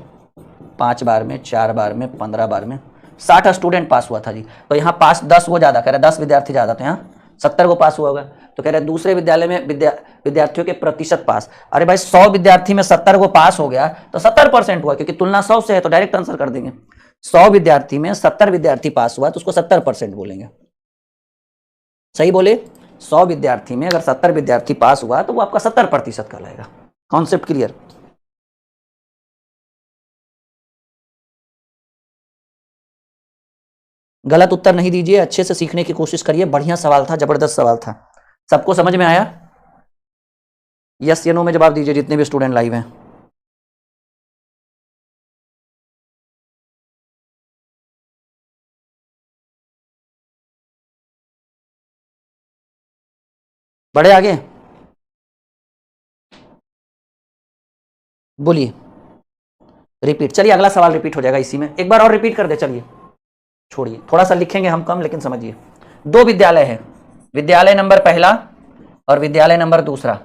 5 बार में, 4 बार में, 15 बार में 60 स्टूडेंट पास हुआ था जी। तो यहाँ पास 10 वो ज़्यादा, कह रहा है 10 विद्यार्थी ज़्यादा, तो यहाँ 70 को पास हुआ होगा। तो कह रहे हैं दूसरे विद्यालय में विद्यार्थियों के प्रतिशत पास, अरे भाई 100 विद्यार्थी में 70 को पास हो गया तो 70% हुआ, क्योंकि तुलना 100 से है तो डायरेक्ट आंसर कर देंगे। 100 विद्यार्थी में 70 विद्यार्थी पास हुआ तो उसको 70% बोलेंगे, सही बोले। 100 विद्यार्थी में अगर 70 विद्यार्थी पास हुआ तो वो आपका 70% कहलाएगा। Concept clear. गलत उत्तर नहीं दीजिए, अच्छे से सीखने की कोशिश करिए, बढ़िया सवाल था, जबरदस्त सवाल था। सबको समझ में आया? यस या नो में जवाब दीजिए जितने भी स्टूडेंट लाइव हैं। बढ़े आगे, बोलिए। रिपीट, चलिए अगला सवाल रिपीट हो जाएगा इसी में, एक बार और रिपीट कर दे, चलिए छोड़िए, थोड़ा सा लिखेंगे हम कम, लेकिन समझिए। 2 विद्यालय है, विद्यालय नंबर पहला और विद्यालय नंबर दूसरा।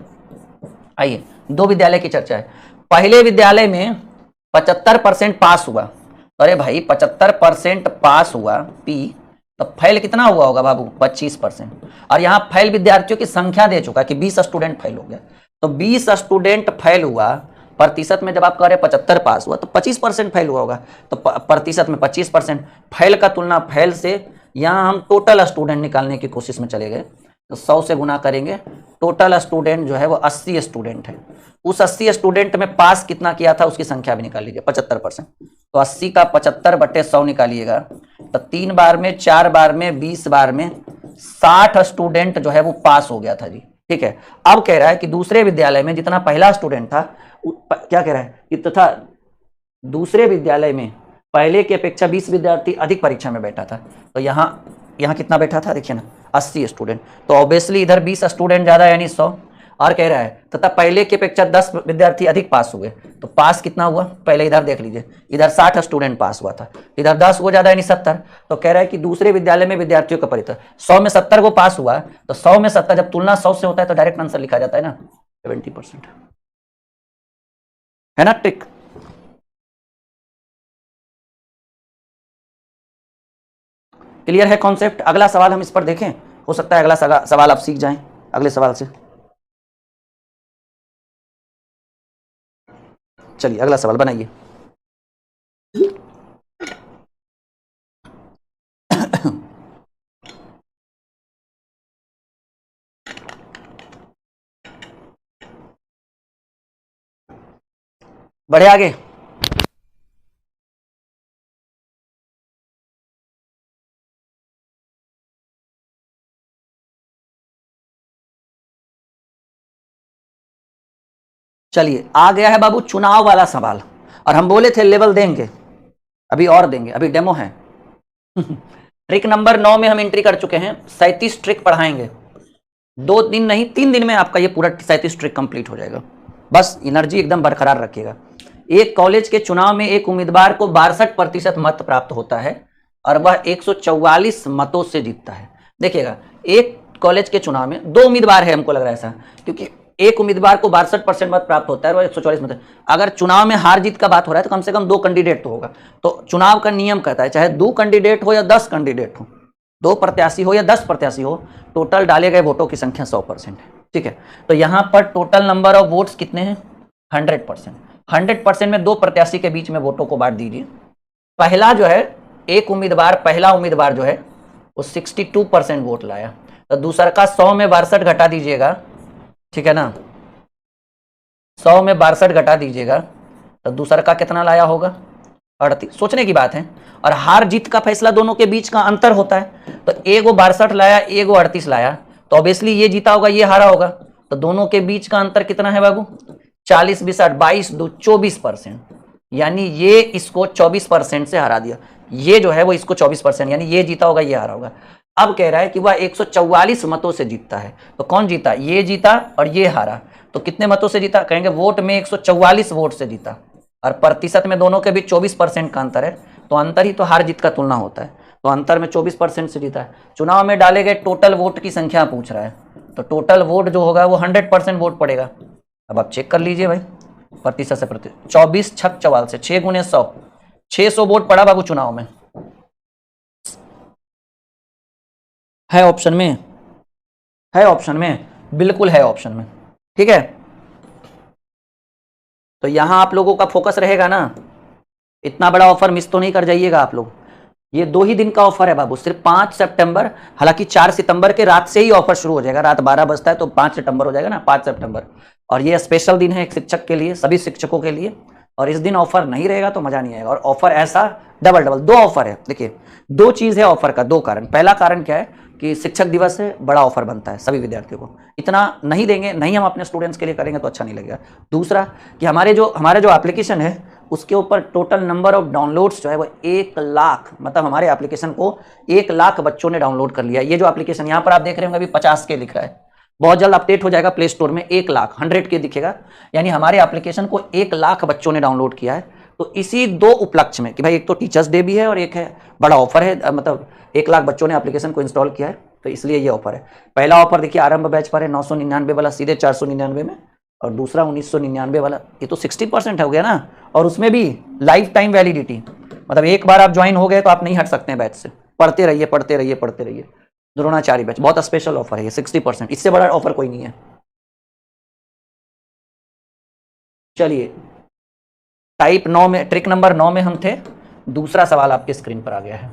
आइए 2 विद्यालय की चर्चा है। पहले विद्यालय में 75% पास हुआ, अरे भाई 75% पास हुआ पी, तो फेल कितना हुआ होगा बाबू 25%। और यहाँ फेल विद्यार्थियों की संख्या दे चुका कि 20 स्टूडेंट फेल हो गया, तो 20 स्टूडेंट फेल हुआ, प्रतिशत में जब आप कह रहे 75 पास हुआ तो 25% फेल हुआ होगा, तो प्रतिशत में 25%। फेल का तुलना फेल से, यहाँ हम टोटल स्टूडेंट निकालने की कोशिश में चले गए, तो 100 से गुना करेंगे, टोटल स्टूडेंट जो है वो 80 स्टूडेंट है, उस 80 स्टूडेंट में पास कितना किया था उसकी संख्या भी निकाल लीजिए 75%। तो 80 का 75/100 निकालिएगा, तो 3 बार में, 4 बार में, 20 बार में 60 स्टूडेंट जो है वो पास हो गया था जी। ठीक है, अब कह रहा है कि दूसरे विद्यालय में जितना पहला स्टूडेंट था, क्या कह रहा है कि तथा दूसरे विद्यालय में पहले की अपेक्षा 20 विद्यार्थी अधिक परीक्षा में बैठा था, तो यहाँ कितना बैठा था देखिए ना 80 स्टूडेंट, तो ऑब्वियसली इधर 20 स्टूडेंट ज्यादा यानी 100, और कह रहा है तथा पहले की अपेक्षा 10 विद्यार्थी अधिक पास हुए। तो पास कितना हुआ पहले इधर देख लीजिए, इधर 60 स्टूडेंट पास हुआ था, इधर 10 हुआ ज्यादा यानी 70। तो कह रहा है कि दूसरे विद्यालय में विद्यार्थियों का परिता 100 में 70 को पास हुआ, तो 100 में 70 जब तुलना 100 से होता है तो डायरेक्ट आंसर लिखा जाता है ना 70%, है ना ट्रिक। क्लियर है कॉन्सेप्ट। अगला सवाल हम इस पर देखें, हो सकता है अगला सवाल आप सीख जाएं अगले सवाल से। चलिए अगला सवाल बनाइए। बढ़े आगे। चलिए आ गया है बाबू चुनाव वाला सवाल, और हम बोले थे लेवल देंगे, अभी और देंगे, अभी डेमो है। ट्रिक नंबर 9 में हम एंट्री कर चुके हैं, 37 ट्रिक पढ़ाएंगे, 2 दिन नहीं 3 दिन में आपका ये पूरा 37 ट्रिक कंप्लीट हो जाएगा। बस एनर्जी एकदम बरकरार रखिएगा। एक कॉलेज के चुनाव में एक उम्मीदवार को 62% मत प्राप्त होता है और वह 144 मतों से जीतता है। देखिएगा एक कॉलेज के चुनाव में 2 उम्मीदवार है, हमको लग रहा है ऐसा, क्योंकि एक उम्मीदवार को 62% मत प्राप्त होता है और 144 मत। अगर चुनाव में हार जीत का बात हो रहा है तो कम से कम 2 कैंडिडेट तो होगा। तो चुनाव का नियम कहता है चाहे 2 कैंडिडेट हो या 10 कैंडिडेट हो, 2 प्रत्याशी हो या 10 प्रत्याशी हो, टोटल डाले गए वोटों की संख्या 100% है। ठीक है, तो यहां पर टोटल नंबर ऑफ वोट्स कितने हैं 100%। 100% में 2 प्रत्याशी के बीच में वोटों को बांट दीजिए। पहला जो है पहला उम्मीदवार जो है वो 62% वोट लाया, तो दूसरा का 100 में 62 घटा दीजिएगा, ठीक है ना, 100 में 62 घटा दीजिएगा तो दूसरा का कितना लाया होगा 38। सोचने की बात है, और हार जीत का फैसला दोनों के बीच का अंतर होता है। तो एगो 62 लाया एगो 38 लाया, तो ऑब्वियसली ये जीता होगा ये हारा होगा, तो दोनों के बीच का अंतर कितना है बाबू 40 20 60 22 2 24%, यानी ये इसको 24% से हरा दिया। ये जो है वो इसको 24%, यानी ये जीता होगा ये हारा होगा। अब कह रहा है कि वह 144 मतों से जीतता है, तो कौन जीता, ये जीता और ये हारा, तो कितने मतों से जीता, कहेंगे वोट में 144 वोट से जीता, और प्रतिशत में दोनों के बीच 24% का अंतर है, तो अंतर ही तो हार जीत का तुलना होता है, तो अंतर में 24% से जीता है। चुनाव में डाले गए टोटल वोट की संख्या पूछ रहा है, तो टोटल वोट जो होगा वो 100% वोट पड़ेगा। अब आप चेक कर लीजिए भाई, प्रतिशत से 24 छक 44 से 6 गुने 100, 600 वोट पड़ा बाबू चुनाव में। है ऑप्शन में, है ऑप्शन में, बिल्कुल है ऑप्शन में। ठीक है, तो यहां आप लोगों का फोकस रहेगा ना, इतना बड़ा ऑफर मिस तो नहीं कर जाइएगा आप लोग। ये 2 ही दिन का ऑफर है बाबू, सिर्फ 5 सितंबर, हालांकि 4 सितंबर के रात से ही ऑफर शुरू हो जाएगा, रात 12 बजता है तो 5 सितंबर हो जाएगा ना, 5 सितंबर। और ये स्पेशल दिन है एक शिक्षक के लिए, सभी शिक्षकों के लिए, और इस दिन ऑफर नहीं रहेगा तो मजा नहीं आएगा। और ऑफर ऐसा डबल 2 ऑफर है। देखिए 2 चीज है ऑफर का, 2 कारण। पहला कारण क्या है कि शिक्षक दिवस है, बड़ा ऑफर बनता है सभी विद्यार्थियों को, इतना नहीं देंगे, नहीं हम अपने स्टूडेंट्स के लिए करेंगे तो अच्छा नहीं लगेगा। दूसरा कि हमारे जो एप्लीकेशन है उसके ऊपर टोटल नंबर ऑफ डाउनलोड्स जो है वो 1 लाख, मतलब हमारे एप्लीकेशन को 1 लाख बच्चों ने डाउनलोड कर लिया। ये जो एप्लीकेशन यहाँ पर आप देख रहे होंगे अभी 50 के दिख रहा है, बहुत जल्द अपडेट हो जाएगा प्ले स्टोर में 1 लाख 100 के दिखेगा, यानी हमारे एप्लीकेशन को 1 लाख बच्चों ने डाउनलोड किया है। तो इसी 2 उपलक्ष्य में कि भाई एक तो टीचर्स डे भी है और एक है बड़ा ऑफर है, मतलब 1 लाख बच्चों ने एप्लीकेशन को इंस्टॉल किया है, तो इसलिए ये ऑफर है। पहला ऑफर देखिए आरंभ बैच पर है 999 वाला सीधे 499 में, और दूसरा 1999 वाला, ये तो 60% हो गया ना, और उसमें भी लाइफ टाइम वैलिडिटी, मतलब एक बार आप ज्वाइन हो गए तो आप नहीं हट सकते हैं बैच से, पढ़ते रहिए पढ़ते रहिए पढ़ते रहिए। द्रोणाचार्य बैच बहुत स्पेशल ऑफर है ये, 60%, इससे बड़ा ऑफर कोई नहीं है। चलिए टाइप 9 में, ट्रिक नंबर 9 में हम थे, दूसरा सवाल आपके स्क्रीन पर आ गया है।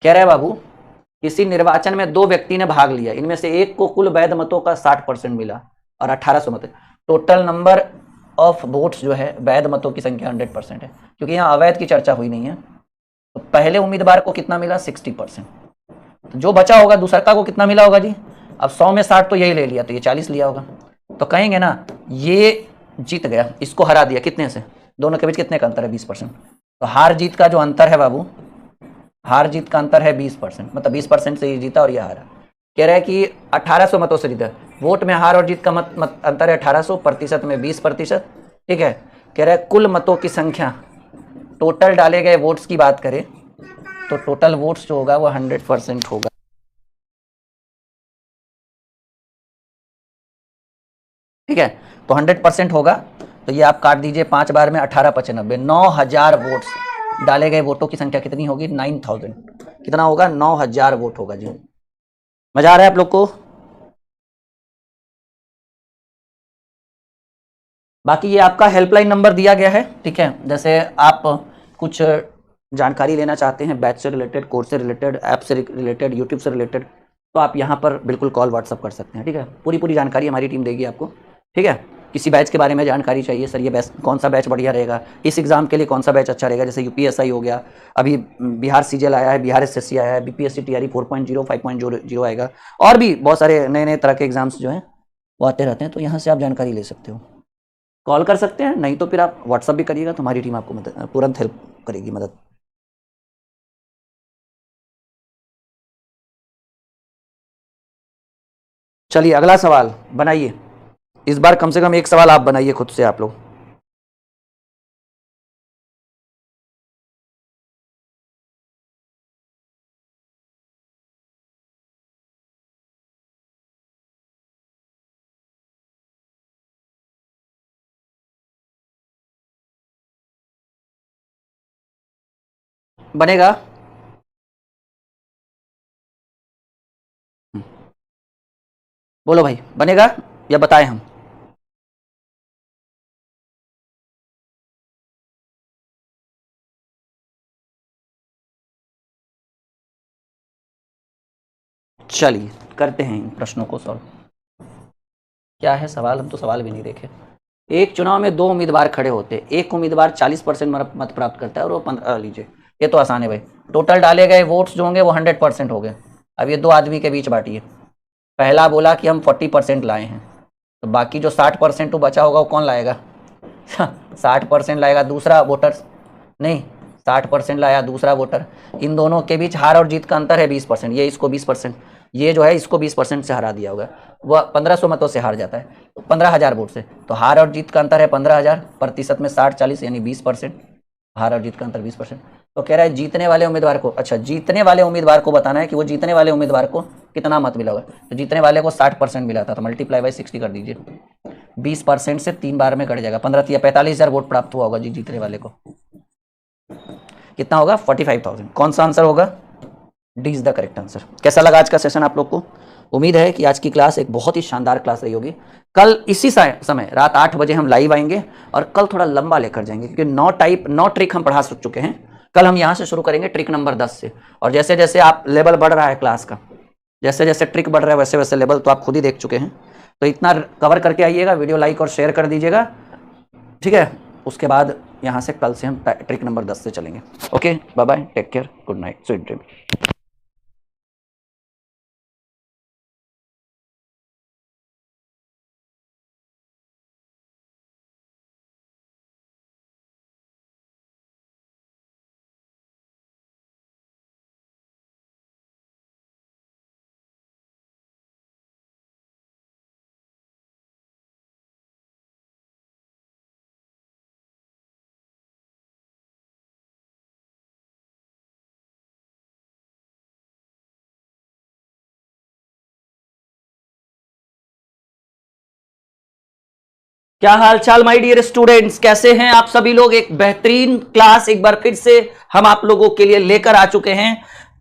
कह रहा है बाबू किसी निर्वाचन में 2 व्यक्ति ने भाग लिया, इनमें से एक को कुल वैध मतों का 60% मिला और 1800 मत, टोटल नंबर ऑफ वोट्स जो है वैध मतों की संख्या 100% है, क्योंकि यहाँ अवैध की चर्चा हुई नहीं है। तो पहले उम्मीदवार को कितना मिला 60%, तो जो बचा होगा दूसरा को कितना मिला होगा जी, अब 100 में 60 तो यही ले लिया, तो ये 40 लिया होगा, तो कहेंगे ना ये जीत गया, इसको हरा दिया, कितने से, दोनों के बीच कितने का अंतर है 20%। तो हार जीत का जो अंतर है बाबू, हार जीत का अंतर है 20%, मतलब 20% से ये जीता और ये हारा। कह रहा है कि 1800 मतों से जीता, वोट में हार और जीत का मत अंतर है 1800, प्रतिशत में 20%। ठीक है, कह रहा है कुल मतों की संख्या, टोटल डाले गए वोट्स की बात करें तो टोटल वोट्स जो होगा वो 100% होगा। ठीक है, तो 100% होगा, तो ये आप काट दीजिए 5 बार में 18×95, 9000 वोट्स। डाले गए वोटों की संख्या कितनी होगी? 9000। कितना होगा? 9000 वोट होगा जी। मजा आ रहा है आप लोग को? बाकी ये आपका हेल्पलाइन नंबर दिया गया है। ठीक है, जैसे आप कुछ जानकारी लेना चाहते हैं बैच से रिलेटेड, कोर्स से रिलेटेड, ऐप से रिलेटेड, यूट्यूब से रिलेटेड, तो आप यहाँ पर बिल्कुल कॉल व्हाट्सअप कर सकते हैं। ठीक है, पूरी जानकारी हमारी टीम देगी आपको। ठीक है, किसी बैच के बारे में जानकारी चाहिए, सर ये बैच कौन सा बैच बढ़िया रहेगा, इस एग्जाम के लिए कौन सा बैच अच्छा रहेगा, जैसे यूपीएसआई हो गया, अभी बिहार सीजीएल आया है, बिहार एसएससी आया है, बीपीएससी टीआरई 4.0 5.0 आएगा, और भी बहुत सारे नए तरह के एग्जाम्स जो हैं वो आते रहते हैं, तो यहाँ से आप जानकारी ले सकते हो। कॉल कर सकते हैं, नहीं तो फिर आप व्हाट्सअप भी करिएगा, तो हमारी टीम आपको तुरंत हेल्प करेगी, मदद। चलिए अगला सवाल बनाइए। इस बार कम से कम एक सवाल आप बनाइए खुद से, आप लोग। बनेगा? बोलो भाई, बनेगा या बताएं हम? चलिए करते हैं इन प्रश्नों को सॉल्व। क्या है सवाल? हम तो सवाल भी नहीं देखे। एक चुनाव में 2 उम्मीदवार खड़े होते, एक उम्मीदवार 40% मत प्राप्त करता है और वो 15 लीजिए। ये तो आसान है भाई, टोटल डाले गए वोट्स जो होंगे वो 100% हो गए। अब ये 2 आदमी के बीच बांटिए। पहला बोला कि हम 40% लाए हैं, तो बाकी जो 60% तो बचा होगा वो कौन लाएगा? 60% लाएगा दूसरा वोटर, नहीं 60% लाया दूसरा वोटर। इन दोनों के बीच हार और जीत का अंतर है 20%। ये इसको 20%, ये जो है इसको 20% से हरा दिया होगा, वह 1500 मतों से हार जाता है, तो 15,000 वोट से। तो हार और जीत का अंतर है 15,000, प्रतिशत में 60-40 यानी 20%। हार और जीत का अंतर 20%। तो कह रहा है जीतने वाले उम्मीदवार को, अच्छा जीतने वाले उम्मीदवार को बताना है कि वो जीतने वाले उम्मीदवार को कितना मत मिला होगा। तो जीतने वाले को 60% मिला था, तो मल्टीप्लाई बाई 60 कर दीजिए। 20% से 3 बार में कट जाएगा, 15 या 45,000 वोट प्राप्त हुआ होगा जी जीतने वाले को। कितना होगा? 45,000। कौन सा आंसर होगा? D is the correct answer. कैसा लगा आज का सेशन आप लोग को? उम्मीद है कि आज की क्लास एक बहुत ही शानदार क्लास रही होगी। कल इसी समय रात 8 बजे हम लाइव आएंगे और कल थोड़ा लंबा लेकर जाएंगे, क्योंकि 9 ट्रिक हम पढ़ा चुके हैं। कल हम यहां से शुरू करेंगे ट्रिक नंबर 10 से, और जैसे जैसे आप लेवल बढ़ रहा है क्लास का, जैसे जैसे ट्रिक बढ़ रहा है वैसे वैसे लेवल तो आप खुद ही देख चुके हैं। तो इतना कवर करके आइएगा, वीडियो लाइक और शेयर कर दीजिएगा। ठीक है, उसके बाद यहाँ से कल से हम ट्रिक नंबर 10 से चलेंगे। Okay, bye bye, take care, good night, sweet dream. क्या हाल चाल माय डियर स्टूडेंट्स, कैसे हैं आप सभी लोग? एक बेहतरीन क्लास एक बार फिर से हम आप लोगों के लिए लेकर आ चुके हैं।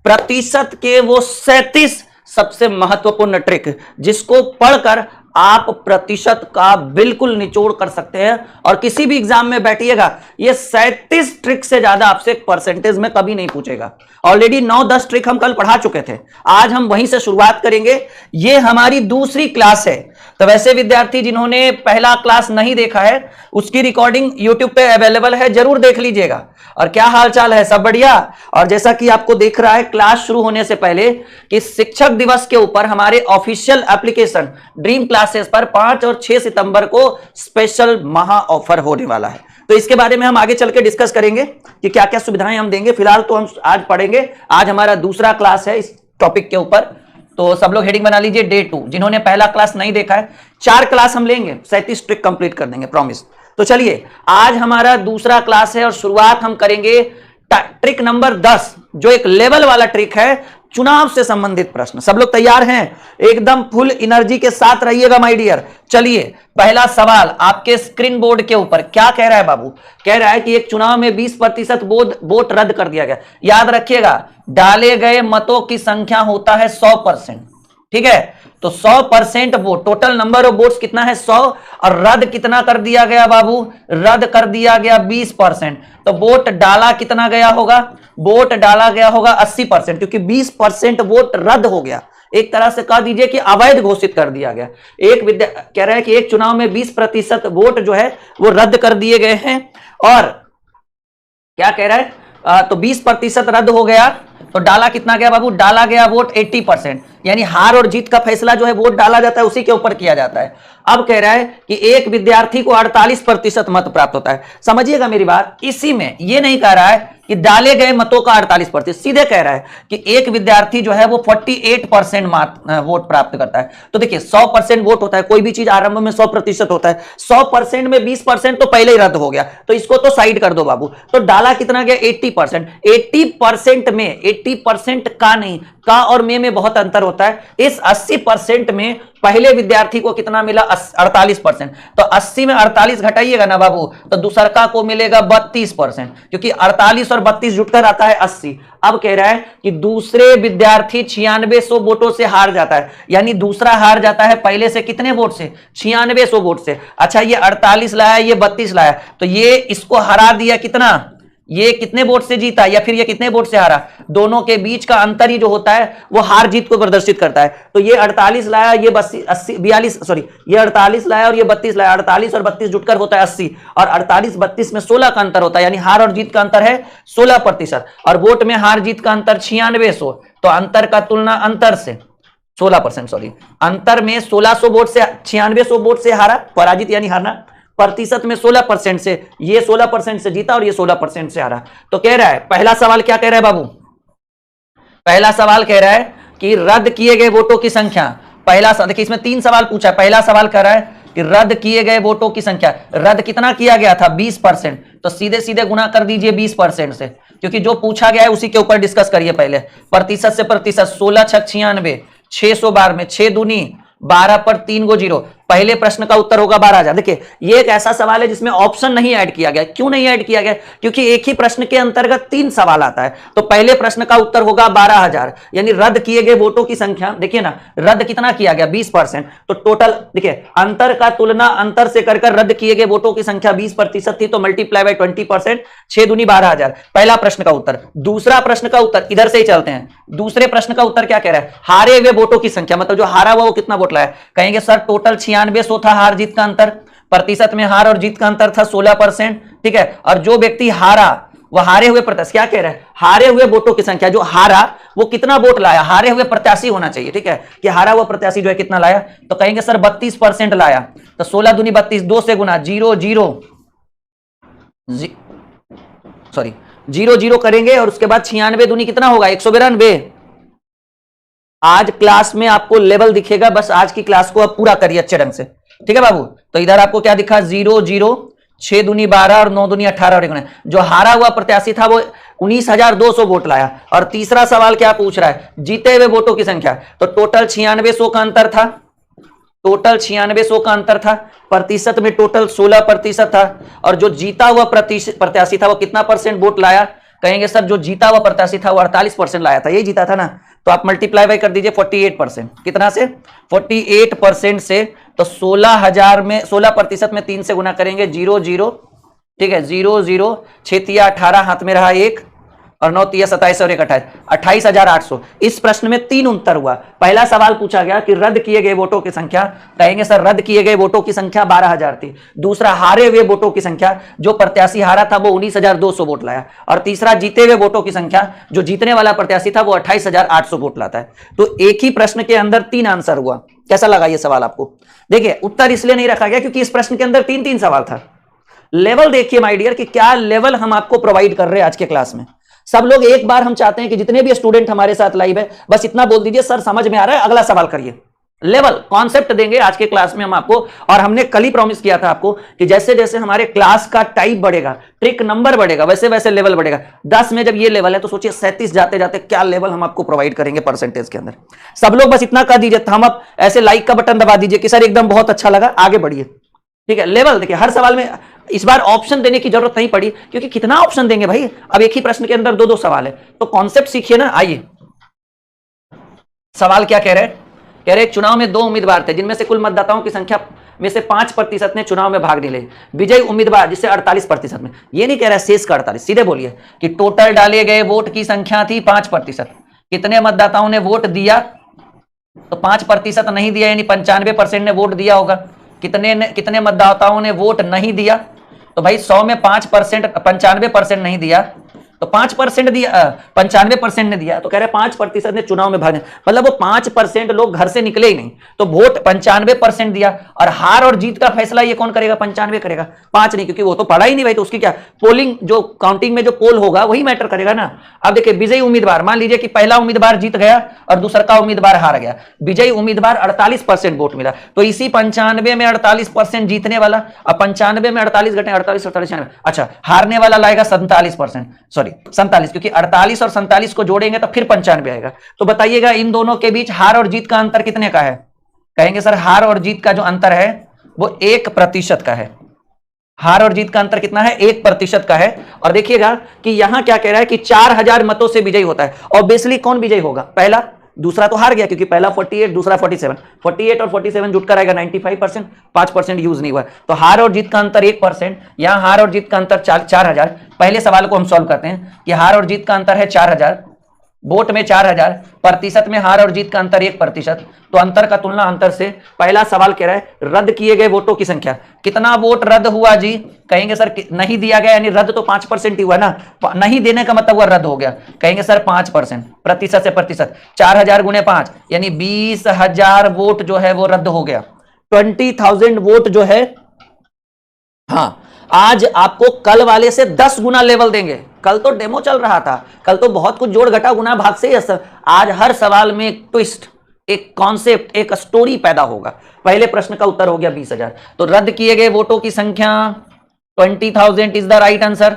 प्रतिशत के वो 37 सबसे महत्वपूर्ण ट्रिक, जिसको पढ़कर आप प्रतिशत का बिल्कुल निचोड़ कर सकते हैं, और किसी भी एग्जाम में बैठिएगा ये 37 ट्रिक से ज्यादा आपसे परसेंटेज में कभी नहीं पूछेगा। ऑलरेडी 9-10 ट्रिक हम कल पढ़ा चुके थे, आज हम वहीं से शुरुआत करेंगे। ये हमारी दूसरी क्लास है, तो वैसे विद्यार्थी जिन्होंने पहला क्लास नहीं देखा है उसकी रिकॉर्डिंग YouTube पे अवेलेबल है, जरूर देख लीजिएगा। और क्या हाल चाल है? सब बढ़िया? और जैसा कि आपको देख रहा है क्लास शुरू होने से पहले कि शिक्षक दिवस के ऊपर हमारे ऑफिशियल एप्लीकेशन ड्रीम क्लासेस पर 5 और 6 सितंबर को स्पेशल महा ऑफर होने वाला है। तो इसके बारे में हम आगे चल के डिस्कस करेंगे कि क्या क्या सुविधाएं हम देंगे। फिलहाल तो हम आज पढ़ेंगे, आज हमारा दूसरा क्लास है इस टॉपिक के ऊपर। तो सब लोग हेडिंग बना लीजिए डे 2। जिन्होंने पहला क्लास नहीं देखा है, 4 क्लास हम लेंगे, 37 ट्रिक कंप्लीट कर देंगे, प्रॉमिस। तो चलिए आज हमारा दूसरा क्लास है और शुरुआत हम करेंगे ट्रिक नंबर 10, जो एक लेवल वाला ट्रिक है, चुनाव से संबंधित प्रश्न। सब लोग तैयार हैं? एकदम फुल एनर्जी के साथ रहिएगा माय डियर। चलिए पहला सवाल आपके स्क्रीन बोर्ड के ऊपर क्या कह रहा है बाबू? कह रहा है कि एक चुनाव में 20% वोट रद्द कर दिया गया। याद रखिएगा, डाले गए मतों की संख्या होता है 100%, ठीक है? तो 100% vote, total number of votes कितना है? 100, और रद्द कितना कर दिया गया बाबू? रद्द कर दिया गया 20%। तो वोट डाला कितना गया होगा? वोट डाला गया होगा 80%, क्योंकि 20% वोट रद्द हो गया। एक तरह से कह दीजिए कि अवैध घोषित कर दिया गया। कह रहा है कि एक चुनाव में 20% वोट जो है वो रद्द कर दिए गए हैं। और क्या कह रहा है? तो 20% रद्द हो गया, तो डाला कितना गया बाबू? डाला गया वोट 80%, यानी हार और जीत का फैसला जो है वोट डाला जाता है उसी के ऊपर किया जाता है। अब कह रहा है कि एक विद्यार्थी को 48% मत प्राप्त होता है। समझिएगा मेरी बात, इसी में ये नहीं कह रहा है कि डाले गए मतों का 48%, सीधे कह रहा है कि एक विद्यार्थी जो है वो 48% वोट प्राप्त करता है। तो देखिए 100% वोट होता है, कोई भी चीज आरंभ में 100% होता है। 100% में 20% तो पहले ही रद्द हो गया, तो इसको तो साइड कर दो बाबू। तो डाला कितना गया? 80%। 80% में 80% का नहीं, का और में बहुत अंतर होता है। इस 80% में पहले विद्यार्थी को कितना मिला? 48%। तो 80 में 48 घटाइएगा ना बाबू, तो दूसरका को मिलेगा 32%, क्योंकि 48 और 32 जुटकर आता है 80। अब कह रहा है कि दूसरे विद्यार्थी 9600 वोटों से हार जाता है, यानी दूसरा हार जाता है पहले से कितने वोट से? 9600 वोट से। अच्छा, ये 48 लाया, ये 32 लाया, तो ये इसको हरा दिया कितना? ये कितने वोट से जीता या फिर ये कितने वोट से हारा? दोनों के बीच का अंतर ही जो होता है वो हार जीत को प्रदर्शित करता है। तो ये 48 लाया, ये 48 लाया और ये 32 लाया। 48 और 32 जुटकर होता है 80, और 48-32 में 16 का अंतर होता है, यानी हार और जीत का अंतर है 16%, और वोट में हार जीत का अंतर 9600। तो अंतर का तुलना अंतर से 16%, सॉरी, अंतर में 1600 वोट से 9600 वोट से हारा, पराजित यानी हारना। प्रतिशत में 16% से, ये 16% से जीता और ये 16% से हारा। तो कह रहा है, पहला सवाल क्या कह रहा है बाबू? पहला सवाल कह रहा है कि रद्द किए गए वोटों की संख्या। पहला देखिए, इसमें 3 सवाल पूछा है। पहला सवाल कह रहा है कि रद्द किए गए वोटों की संख्या। रद्द कितना किया गया था? 20%। तो सीधे सीधे गुना कर दीजिए 20% से, क्योंकि जो पूछा गया है उसी के ऊपर डिस्कस करिए पहले। प्रतिशत से प्रतिशत, 16 छक 96, 612 में 6 दूनी 12 पर 3 गो 0। पहले प्रश्न का उत्तर होगा 12,000। देखिए ये एक ऐसा सवाल है जिसमें ऑप्शन नहीं ऐड किया गया। क्यों नहीं ऐड किया गया? क्योंकि एक ही प्रश्न के अंतर्गत 3 सवाल आता है। तो पहले प्रश्न का उत्तर होगा 12,000, यानी रद्द किए गए वोटों की संख्या। देखिए ना, रद्द कितना किया गया? 20%। तो टोटल देखिए, अंतर का तुलना अंतर से कर रद्द किए गए वोटों की संख्या 20% थी, तो मल्टीप्लाई बाय 20%, 6 दूनी 12,000। पहला प्रश्न का उत्तर। दूसरा प्रश्न का उत्तर, इधर से ही चलते हैं। दूसरे प्रश्न का उत्तर क्या कह रहा है? हारे हुए वोटों की संख्या, मतलब जो हारा हुआ वो कितना वोट लाया? कहेंगे सर टोटल 9600 था हार जीत का अंतर, प्रतिशत में हार और जीत का अंतर था 16%, ठीक है। और जो व्यक्ति हारा, वह हारे हुए प्रत्याशी, क्या कह रहे हैं? हारे हुए वोटों की संख्या, जो हारा वो कितना वोट लाया? हारे हुए प्रत्याशी होना चाहिए, ठीक है, कि हारा हुआ प्रत्याशी जो है कितना लाया? तो कहेंगे सर 32% लाया। तो 16 दूनी 32, 2 से गुना, 0 करेंगे, और उसके बाद 96 दूनी कितना होगा? 192। आज क्लास में आपको लेवल दिखेगा, बस आज की क्लास को आप पूरा करिए अच्छे ढंग से, ठीक है बाबू। तो इधर आपको क्या दिखा? 0, 6 दूनी 12 और 9 दूनी 18 और 19। जो हारा हुआ प्रत्याशी था वो 19,200 वोट लाया। और तीसरा सवाल क्या पूछ रहा है? जीते हुए वोटों की संख्या। तो टोटल 9600 का अंतर था, टोटल 9600 का अंतर था। प्रतिशत में टोटल 16% था, और जो जीता हुआ प्रत्याशी था वो कितना परसेंट वोट लाया? कहेंगे सर जो जीता हुआ प्रत्याशी था वो 48% लाया था, यही जीता था ना। तो आप मल्टीप्लाई बाय कर दीजिए 48%, कितना से? 48% से। तो 16,000 में 16% में 3 से गुना करेंगे, 0, ठीक है, 0, 6 18, हाथ में रहा 1, और 9 27 और 1 28, 28,800। इस प्रश्न में 3 उत्तर हुआ। पहला सवाल पूछा गया कि रद्द किए गए वोटों की संख्या, कहेंगे सर रद्द किए गए वोटों की संख्या 12,000 थी। दूसरा, हारे हुए वोटों की संख्या, जो प्रत्याशी हारा था वो 19,200 वोट लाया। और तीसरा, जीते हुए वोटों की संख्या, जो जीतने वाला प्रत्याशी था वो 28,800 वोट लाता है। तो एक ही प्रश्न के अंदर 3 आंसर हुआ। कैसा लगा ये सवाल आपको? देखिए उत्तर इसलिए नहीं रखा गया क्योंकि इस प्रश्न के अंदर 3 सवाल था। लेवल देखिए माय डियर कि क्या लेवल हम आपको प्रोवाइड कर रहे हैं आज के क्लास में। सब लोग एक बार हम चाहते हैं कि जितने भी स्टूडेंट हमारे साथ लाइव है बस इतना बोल दीजिए सर समझ में आ रहा है, अगला सवाल करिए। लेवल कॉन्सेप्ट देंगे आज के क्लास में हम आपको, और हमने कल ही प्रॉमिस किया था आपको कि जैसे जैसे हमारे क्लास का टाइप बढ़ेगा, ट्रिक नंबर बढ़ेगा, वैसे वैसे लेवल बढ़ेगा। 10 में जब ये लेवल है तो सोचिए 37 जाते जाते क्या लेवल हम आपको प्रोवाइड करेंगे परसेंटेज के अंदर। सब लोग बस इतना कर दीजिए, थंब अप, ऐसे लाइक का बटन दबा दीजिए कि सर एकदम बहुत अच्छा लगा, आगे बढ़िए। ठीक है, लेवल देखिए हर सवाल में इस बार ऑप्शन देने की जरूरत नहीं पड़ी, क्योंकि कितना ऑप्शन देंगे भाई, अब एक ही प्रश्न के अंदर दो दो सवाल है, तो कॉन्सेप्ट सीखिए ना। आइए सवाल क्या कह रहे हैं, कह रहे चुनाव में 2 उम्मीदवार थे जिनमें से कुल मतदाताओं की संख्या में से 5% ने चुनाव में भाग नहीं ले। विजयी उम्मीदवार जिससे 48% में, ये नहीं कह रहा शेष का 48, सीधे बोलिए कि टोटल डाले गए वोट की संख्या थी 5%, कितने मतदाताओं ने वोट दिया, तो 5% नहीं दिया यानी 95% ने वोट दिया होगा। कितने मतदाताओं ने वोट नहीं दिया, तो भाई 100 में 5%, 95% नहीं दिया तो 5% दिया, 95% ने दिया, तो कह रहे 5% ने चुनाव में भाग, मतलब वो 5% लोग घर से निकले ही नहीं, तो वोट 95% दिया। और हार और जीत का फैसला ये कौन करेगा, 95 करेगा, 5 नहीं, क्योंकि वो तो पढ़ा ही नहीं भाई, तो उसकी क्या पोलिंग, जो काउंटिंग में जो पोल होगा वही मैटर करेगा ना। अब देखिए विजयी उम्मीदवार, मान लीजिए कि पहला उम्मीदवार जीत गया और दूसरा का उम्मीदवार हार गया, विजयी उम्मीदवार 48% वोट मिला, तो इसी 95 में 48% जीतने वाला, अब 95 में 48 घटे 48 48 96, अच्छा हारने वाला लाएगा 47%, सॉरी 47, क्योंकि 48 और 47 को जोड़ेंगे तो फिर 95 आएगा। तो बताइएगा इन दोनों के बीच हार और जीत का अंतर कितने का है, कहेंगे सर हार और जीत का जो अंतर है वो 1% का है। हार और जीत का अंतर कितना है, 1% का है। और देखिएगा कि यहां क्या कह रहा है कि 4000 मतों से विजयी होता है। ऑब्वियसली कौन विजयी होगा, पहला, दूसरा तो हार गया क्योंकि पहला 48 दूसरा 47, 48 और 47 जुटकर आएगा 95%, 5% यूज नहीं हुआ, तो हार और जीत का अंतर 1%, यहां हार और जीत का अंतर 4000। पहले सवाल को हम सॉल्व करते हैं कि हार और जीत का अंतर है 4000, वोट में 4000, प्रतिशत में हार और जीत का अंतर 1%, तो अंतर का तुलना अंतर से। पहला सवाल कह रहा है रद्द किए गए वोटों की संख्या, कितना वोट रद्द हुआ जी, कहेंगे सर नहीं दिया गया, यानी रद्द तो 5% ही हुआ ना, नहीं देने का मतलब हुआ रद्द हो गया, कहेंगे सर 5%, प्रतिशत से प्रतिशत, 4000 गुणे 5 यानी 20000 वोट जो है वो रद्द हो गया, 20,000 वोट जो है। हाँ, आज आपको कल वाले से 10 गुना लेवल देंगे, कल तो डेमो चल रहा था, कल तो बहुत कुछ जोड़ घटा गुना भाग से ही, आज हर सवाल में एक ट्विस्ट, एक कॉन्सेप्ट, एक स्टोरी पैदा होगा। पहले प्रश्न का उत्तर हो गया 20,000, तो रद्द किए गए वोटों की संख्या 20,000 इज द राइट आंसर।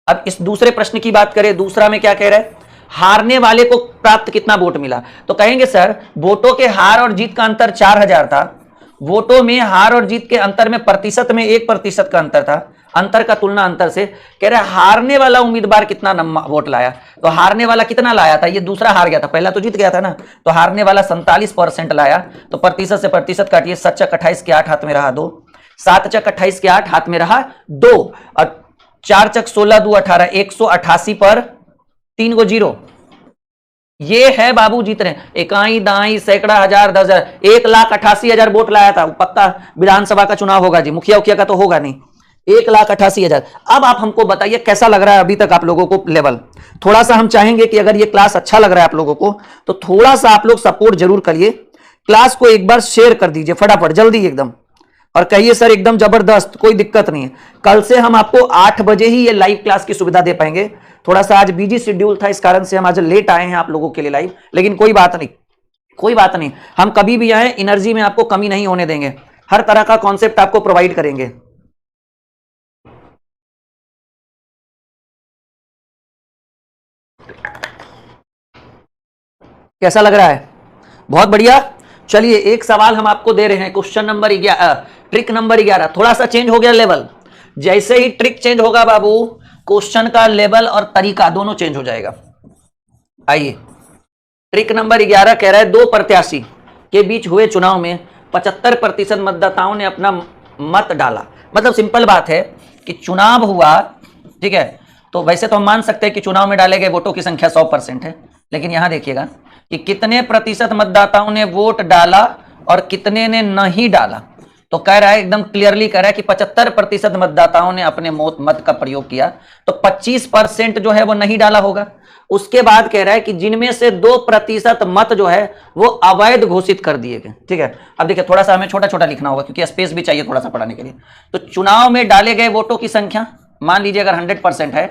अब इस दूसरे प्रश्न की बात करें, दूसरा में क्या कह रहा है, हारने वाले को प्राप्त कितना वोट मिला, तो कहेंगे सर वोटों के हार और जीत का अंतर 4000 था, वोटों में हार और जीत के अंतर में प्रतिशत में 1% का अंतर था, अंतर का तुलना अंतर से। कह रहे हारने वाला उम्मीदवार कितना वोट लाया, तो हारने वाला कितना लाया था, ये दूसरा हार गया था, पहला तो जीत गया था ना, तो हारने वाला 47% लाया, तो प्रतिशत से प्रतिशत काटिए, 7 चक 28 के 8 हाथ में रहा 2, 7 चक 28 के 8 हाथ में रहा 2, और 4 चक 16 2 18, 188 पर 3 गो 0, ये है बाबू जीत रहे, इकाई दाई सैकड़ा हजार 10,000, 1,88,000 वोट लाया था, पक्का विधानसभा का चुनाव होगा जी, मुखिया उखिया का तो होगा नहीं, 1,88,000। अब आप हमको बताइए कैसा लग रहा है अभी तक आप लोगों को लेवल। थोड़ा सा हम चाहेंगे कि अगर ये क्लास अच्छा लग रहा है आप लोगों को तो थोड़ा सा आप लोग सपोर्ट जरूर करिए, क्लास को एक बार शेयर कर दीजिए फटाफट जल्दी एकदम, और कहिए सर एकदम जबरदस्त, कोई दिक्कत नहीं है। कल से हम आपको 8 बजे ही ये लाइव क्लास की सुविधा दे पाएंगे, थोड़ा सा आज बिजी शेड्यूल था, इस कारण से हम आज लेट आए हैं आप लोगों के लिए लाइव, लेकिन कोई बात नहीं, कोई बात नहीं, हम कभी भी आए एनर्जी में आपको कमी नहीं होने देंगे, हर तरह का कॉन्सेप्ट आपको प्रोवाइड करेंगे। कैसा लग रहा है, बहुत बढ़िया। चलिए एक सवाल हम आपको दे रहे हैं, क्वेश्चन नंबर 11, ट्रिक नंबर 11, थोड़ा सा चेंज हो गया लेवल, जैसे ही ट्रिक चेंज होगा बाबू क्वेश्चन का लेवल और तरीका दोनों चेंज हो जाएगा। आइए ट्रिक नंबर 11 कह रहा है 2 प्रत्याशी के बीच हुए चुनाव में 75% मतदाताओं ने अपना मत डाला। मतलब सिंपल बात है कि चुनाव हुआ, ठीक है, तो वैसे तो हम मान सकते हैं कि चुनाव में डाले गए वोटों की संख्या 100% है, लेकिन यहां देखिएगा कि कितने प्रतिशत मतदाताओं ने वोट डाला और कितने ने नहीं डाला। तो कह रहा है एकदम क्लियरली कह रहा है कि 75% मतदाताओं ने अपने मत का प्रयोग किया, तो 25% जो है वो नहीं डाला होगा। उसके बाद कह रहा है कि जिनमें से 2% मत जो है वो अवैध घोषित कर दिए गए। ठीक है, अब देखिए थोड़ा सा हमें छोटा छोटा लिखना होगा क्योंकि स्पेस भी चाहिए थोड़ा सा पढ़ाने के लिए। तो चुनाव में डाले गए वोटों की संख्या मान लीजिए अगर 100% है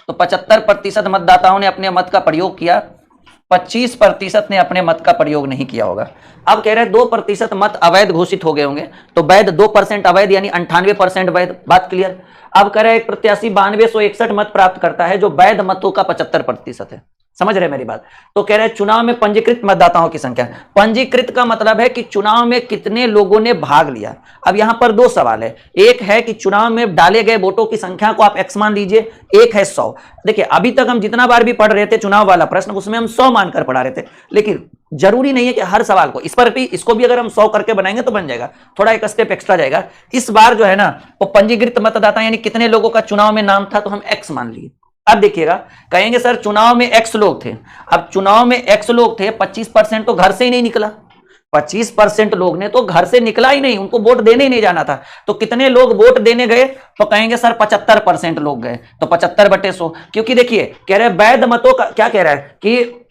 तो 75% मतदाताओं ने अपने मत का प्रयोग किया, 25% ने अपने मत का प्रयोग नहीं किया होगा। अब कह रहे हैं 2% मत अवैध घोषित हो गए होंगे, तो वैध 2% अवैध यानी 98% वैध। बात क्लियर। अब कह रहे हैं एक प्रत्याशी 9261 मत प्राप्त करता है, जो वैध मतों का 75% है। समझ रहे मेरी बात। तो कह रहे हैं चुनाव में पंजीकृत मतदाताओं की संख्या। पंजीकृत का मतलब है कि चुनाव में कितने लोगों ने भाग लिया। अब यहां पर दो सवाल है, एक है कि चुनाव में डाले गए वोटों की संख्या को आप एक्स मान लीजिए, एक है 100। देखिए अभी तक हम जितना बार भी पढ़ रहे थे चुनाव वाला प्रश्न, उसमें हम 100 मानकर पढ़ा रहे थे, लेकिन जरूरी नहीं है कि हर सवाल को, इस पर भी, इसको भी अगर हम 100 करके बनाएंगे तो बन जाएगा, थोड़ा एक स्टेप एक्स्ट्रा जाएगा। इस बार जो है ना वो पंजीकृत मतदाता यानी कितने लोगों का चुनाव में नाम था, तो हम एक्स मान लिए। अब देखिएगा, कहेंगे सर चुनाव में एक्स लोग थे। अब चुनाव में एक्स लोग थे, 25% तो घर से ही नहीं निकला, 25% लोग ने तो घर से निकला ही नहीं, उनको वोट देने ही नहीं जाना था। तो कितने लोग वोट देने गए, तो कहेंगे सर 75% लोग गए, तो 75/100। क्योंकि देखिए कह रहे वैध मतों का क्या कह रहा है कि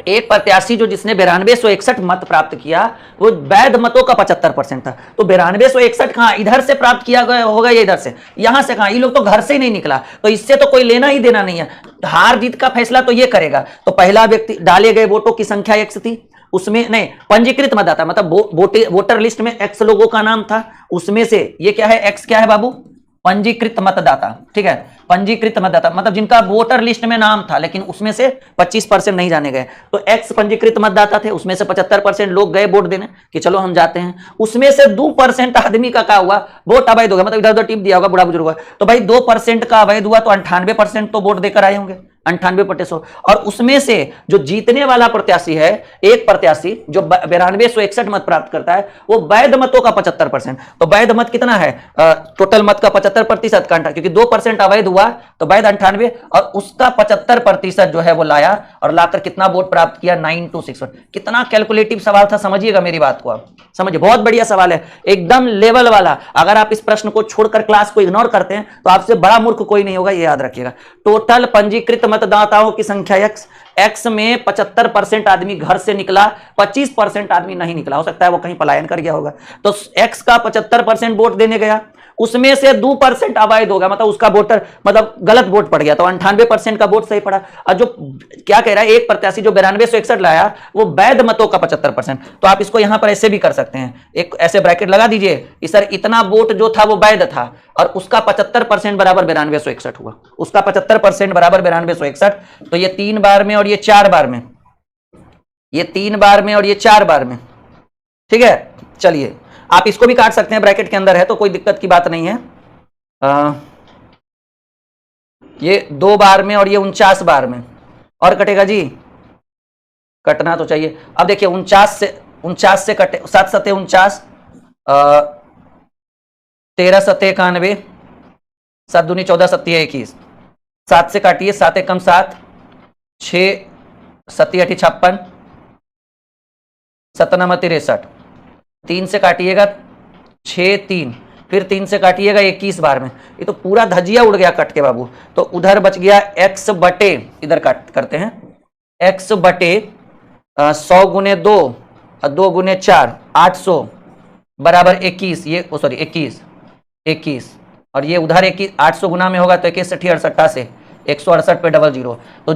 एक प्रत्याशी जो जिसने 9261 मत प्राप्त किया, वो वैध मतों का 75% था। तो 9261 कहां, इधर से प्राप्त किया गया होगा या इधर से, यहां से कहां, ये लोग तो घर से ही नहीं निकला, तो इससे तो कोई लेना ही देना नहीं है। हार जीत का फैसला तो ये करेगा। तो पहला व्यक्ति, डाले गए वोटों की संख्या एक्स थी, उसमें नहीं, पंजीकृत मतदाता मतलब वोटर लिस्ट में एक्स लोगों का नाम था, उसमें से ये क्या है, एक्स क्या है बाबू, पंजीकृत मतदाता। ठीक है, पंजीकृत मतदाता मतलब जिनका वोटर लिस्ट में नाम था, लेकिन उसमें से 25% नहीं जाने गए। तो एक्स पंजीकृत मतदाता थे, उसमें से 75% लोग गए वोट देने कि चलो हम जाते हैं। उसमें से 2% आदमी का क्या हुआ, वोट अवैध हो गया, मतलब इधर उधर टिप दिया होगा बुढ़ा बुजुर्ग। तो भाई 2% का अवैध हुआ, तो 98% तो वोट देकर आए होंगे, 98%। और उसमें से जो जीतने वाला प्रत्याशी है, एक प्रत्याशी जो 9261 मत प्राप्त करता है, वो वैध मतों का 75%। तो वैध मत कितना है, टोटल मत का 75% का, क्योंकि 2% अवैध हुआ तो वैध 98, और उसका 75% जो है वो लाया, और लाकर कितना वोट प्राप्त किया, 9261। कितना कैलकुलेटिव सवाल था, समझिएगा मेरी बात को आप, समझिए बहुत बढ़िया सवाल है, एकदम लेवल वाला। अगर आप इस प्रश्न को छोड़कर क्लास को इग्नोर करते हैं तो आपसे बड़ा मूर्ख कोई नहीं होगा, ये याद रखिएगा। टोटल पंजीकृत मतदाताओं की संख्या एक्स, एक्स में 75% आदमी घर से निकला, 25% आदमी नहीं निकला, हो सकता है वो कहीं पलायन कर गया होगा। तो एक्स का 75% वोट देने गया, उसमें से 2% अवैध होगा, मतलब उसका वोटर मतलब गलत वोट पड़ गया, तो 98% का वोट सही पड़ा। और जो क्या कह रहा है, एक प्रत्याशी जो 9261 लाया, वो वैध मतों का 75%। तो आप इसको यहां पर ऐसे भी कर सकते हैं, एक ऐसे ब्रैकेट लगा दीजिए कि सर इतना वोट जो था वो वैध था, और उसका 75% बराबर 9261 हुआ, उसका 75% बराबर 9261। तो ये 3 बार में और ये 4 बार में, ये 3 बार में और ये 4 बार में। ठीक है, चलिए आप इसको भी काट सकते हैं, ब्रैकेट के अंदर है तो कोई दिक्कत की बात नहीं है। ये 2 बार में और ये 49 बार में, और कटेगा जी, कटना तो चाहिए। अब देखिए 49 से कटे, 7 सते 49, 13 सते 91, 7 दूनी 14, 7 21, 7 से काटिए, 7 एकम 7, 6 7 8 56, 7 9 63, 3 से काटिएगा 6 3, फिर 3 से काटिएगा 21 बार में। ये तो पूरा धजिया उड़ गया कट के बाबू। तो उधर बच गया x बटे, इधर काट करते हैं, x बटे 100 गुने 2 और 2 गुने 4, 800 बराबर 21, ये सॉरी 21, और ये उधर 21, 800 गुना में होगा तो 21 60 68 से 168 पे 00। तो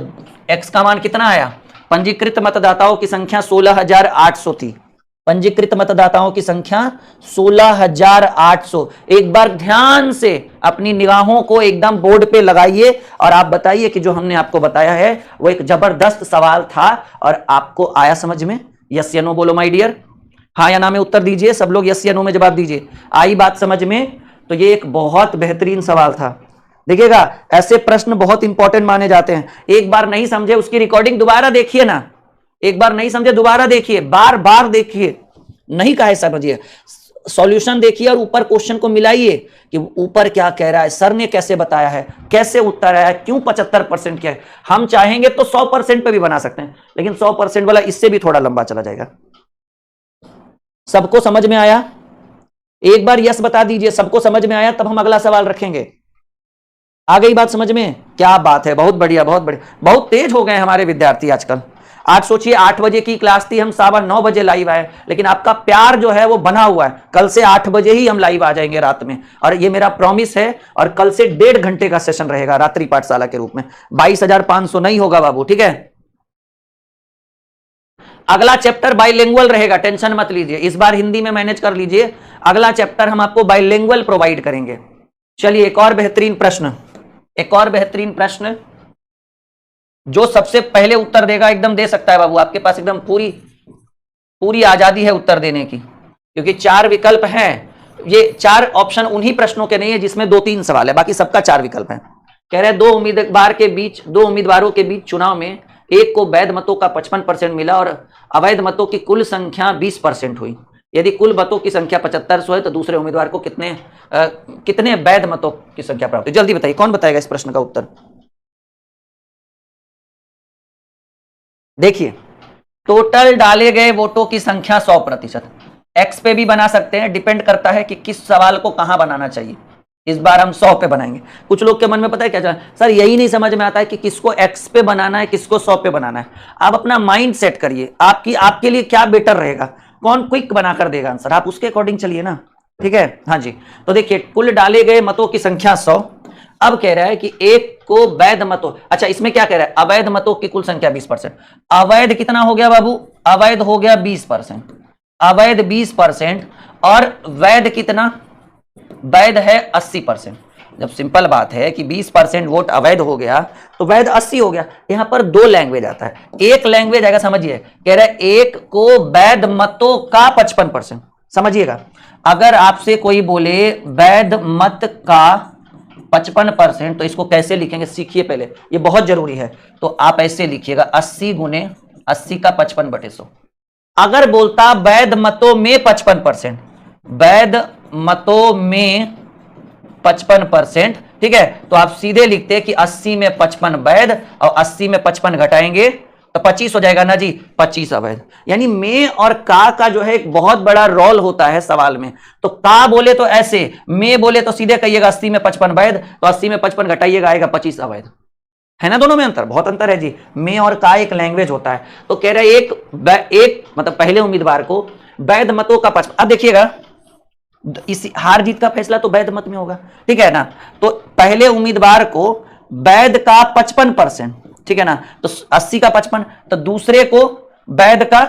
x का मान कितना आया, पंजीकृत मतदाताओं की संख्या 16800 थी, पंजीकृत मतदाताओं की संख्या 16800। एक बार ध्यान से अपनी निगाहों को एकदम बोर्ड पे लगाइए और आप बताइए कि जो हमने आपको बताया है वो एक जबरदस्त सवाल था और आपको आया समझ में। यस या नो बोलो माय डियर, हाँ या ना में उत्तर दीजिए, सब लोग यस या नो में जवाब दीजिए। आई बात समझ में? तो ये एक बहुत बेहतरीन सवाल था। देखिएगा ऐसे प्रश्न बहुत इंपॉर्टेंट माने जाते हैं। एक बार नहीं समझे उसकी रिकॉर्डिंग दोबारा देखिए ना, एक बार नहीं समझे दोबारा देखिए, बार बार देखिए, नहीं कहे समझिए, सॉल्यूशन देखिए और ऊपर क्वेश्चन को मिलाइए कि ऊपर क्या कह रहा है, सर ने कैसे बताया है, कैसे उत्तर आया है, क्यों 75% क्या है। हम चाहेंगे तो 100% पे भी बना सकते हैं, लेकिन 100% वाला इससे भी थोड़ा लंबा चला जाएगा। सबको समझ में आया? एक बार यस बता दीजिए, सबको समझ में आया, तब हम अगला सवाल रखेंगे। आ गई बात समझ में? क्या बात है, बहुत बढ़िया बहुत बढ़िया। बहुत तेज हो गए हमारे विद्यार्थी आजकल। आज सोचिए 8 बजे की क्लास थी, हम 9:15 लाइव आए, लेकिन आपका प्यार जो है वो बना हुआ है। कल से 8 बजे ही हम लाइव आ जाएंगे रात में, और ये मेरा प्रॉमिस है। और कल से 1.5 घंटे का सेशन रहेगा रात्रि पाठशाला के रूप में। 22,500 नहीं होगा बाबू, ठीक है। अगला चैप्टर बाइलिंगुअल रहेगा, टेंशन मत लीजिए, इस बार हिंदी में मैनेज कर लीजिए। अगला चैप्टर हम आपको बाइलिंगुअल प्रोवाइड करेंगे। चलिए एक और बेहतरीन प्रश्न, एक और बेहतरीन प्रश्न। जो सबसे पहले उत्तर देगा एकदम दे सकता है बाबू, आपके पास एकदम पूरी आजादी है उत्तर देने की, क्योंकि 4 विकल्प हैं। ये 4 ऑप्शन उन्हीं प्रश्नों के नहीं है जिसमें 2-3 सवाल है, बाकी सबका 4 विकल्प है। कह रहे हैं दो उम्मीदवारों के बीच चुनाव में एक को वैध मतों का 55% मिला और अवैध मतों की कुल संख्या 20% हुई। यदि कुल मतों की संख्या 7500 है तो दूसरे उम्मीदवार को कितने वैध मतों की संख्या प्राप्त हुई? जल्दी बताइए, कौन बताएगा इस प्रश्न का उत्तर? देखिए, टोटल डाले गए वोटों की संख्या 100%। एक्स पे भी बना सकते हैं, डिपेंड करता है कि किस सवाल को कहां बनाना चाहिए। इस बार हम 100 पे बनाएंगे। कुछ लोग के मन में पता है क्या चला, सर यही नहीं समझ में आता है कि किसको एक्स पे बनाना है, किसको 100 पे बनाना है। आप अपना माइंड सेट करिए, आपके लिए क्या बेटर रहेगा, कौन क्विक बनाकर देगा आंसर, आप उसके अकॉर्डिंग चलिए ना, ठीक है। हाँ जी, तो देखिए कुल डाले गए मतों की संख्या 100। अब कह रहा है कि एक को वैध मतों, अच्छा इसमें क्या कह रहा है, अवैध मतों की कुल संख्या 20%। अवैध कितना हो गया बाबू? अवैध हो गया 20%, अवैध 20%, और वैध कितना? वैध है 80%। जब सिंपल बात है कि 20% वोट अवैध हो गया तो वैध 80 हो गया। यहां पर 2 लैंग्वेज आता है, एक लैंग्वेज आएगा, समझिए, कह रहा है एक को वैध मतों का 55%। समझिएगा, अगर आपसे कोई बोले वैध मत का 55%, तो इसको कैसे लिखेंगे सीखिए पहले, ये बहुत जरूरी है। तो आप ऐसे लिखिएगा 80 गुने 80 का 55/100। अगर बोलता वैध मतों में 55%, वैध मतों में 55%, ठीक है, तो आप सीधे लिखते हैं कि 80 में 55 वैध और 80 में 55 घटाएंगे तो 25 हो जाएगा ना जी, 25 अवैध। यानी में और का जो है एक बहुत बड़ा रोल होता है सवाल में। तो का बोले तो ऐसे, में बोले तो सीधे कहिएगा 80 में 55 वैध, तो 80 में 55 घटाइएगा आएगा 25 अवैध। है ना, दोनों में अंतर, बहुत अंतर है जी। में और का एक लैंग्वेज होता है। तो कह रहे एक मतलब पहले उम्मीदवार को वैध मतों का 55। अब देखिएगा, इस हार जीत का फैसला तो वैध मत में होगा, ठीक है ना। तो पहले उम्मीदवार को वैध का 55%, ठीक है ना, तो 80 का 55, तो दूसरे को वैध का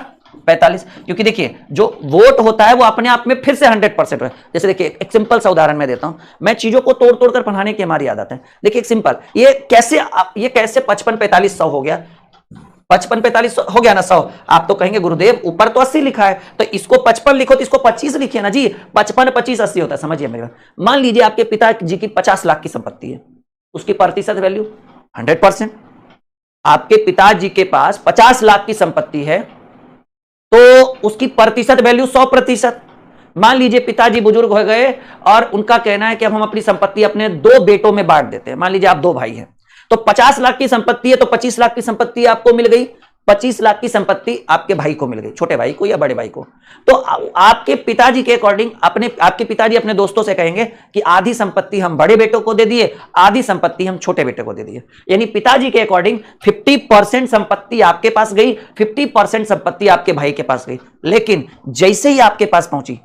45। क्योंकि देखिए जो वोट होता है वो अपने आप में फिर से 100% है। जैसे देखिए एक सिंपल सा उदाहरण मैं देता हूं, मैं चीजों को तोड़ तोड़ कर पढ़ाने की हमारी आदत है। देखिए एक सिंपल, ये कैसे 55-45-100 हो गया, 55-45 हो गया ना 100। आप तो कहेंगे गुरुदेव ऊपर तो 80 लिखा है, तो इसको 55 लिखो तो इसको 25 लिखिए ना जी। 55-25-80 होता है, समझिए मेरा। मान लीजिए आपके पिताजी की 50 लाख की संपत्ति है, उसकी प्रतिशत वैल्यू 100%। आपके पिताजी के पास 50 लाख की संपत्ति है तो उसकी प्रतिशत वैल्यू 100%। मान लीजिए पिताजी बुजुर्ग हो गए और उनका कहना है कि अब हम अपनी संपत्ति अपने 2 बेटों में बांट देते हैं। मान लीजिए आप 2 भाई हैं, तो 50 लाख की संपत्ति है तो 25 लाख की संपत्ति आपको मिल गई, 25 लाख की संपत्ति आपके भाई को मिल गई, छोटे भाई को या बड़े भाई को। तो आपके पिताजी के अकॉर्डिंग आपके पिताजी अपने दोस्तों से कहेंगे कि आधी संपत्ति हम बड़े बेटों को दे दिए, आधी संपत्ति हम छोटे बेटे को दे दिए। यानी पिताजी के अकॉर्डिंग 50% संपत्ति आपके पास गई, 50% संपत्ति आपके भाई के पास गई। लेकिन जैसे ही आपके पास पहुंची,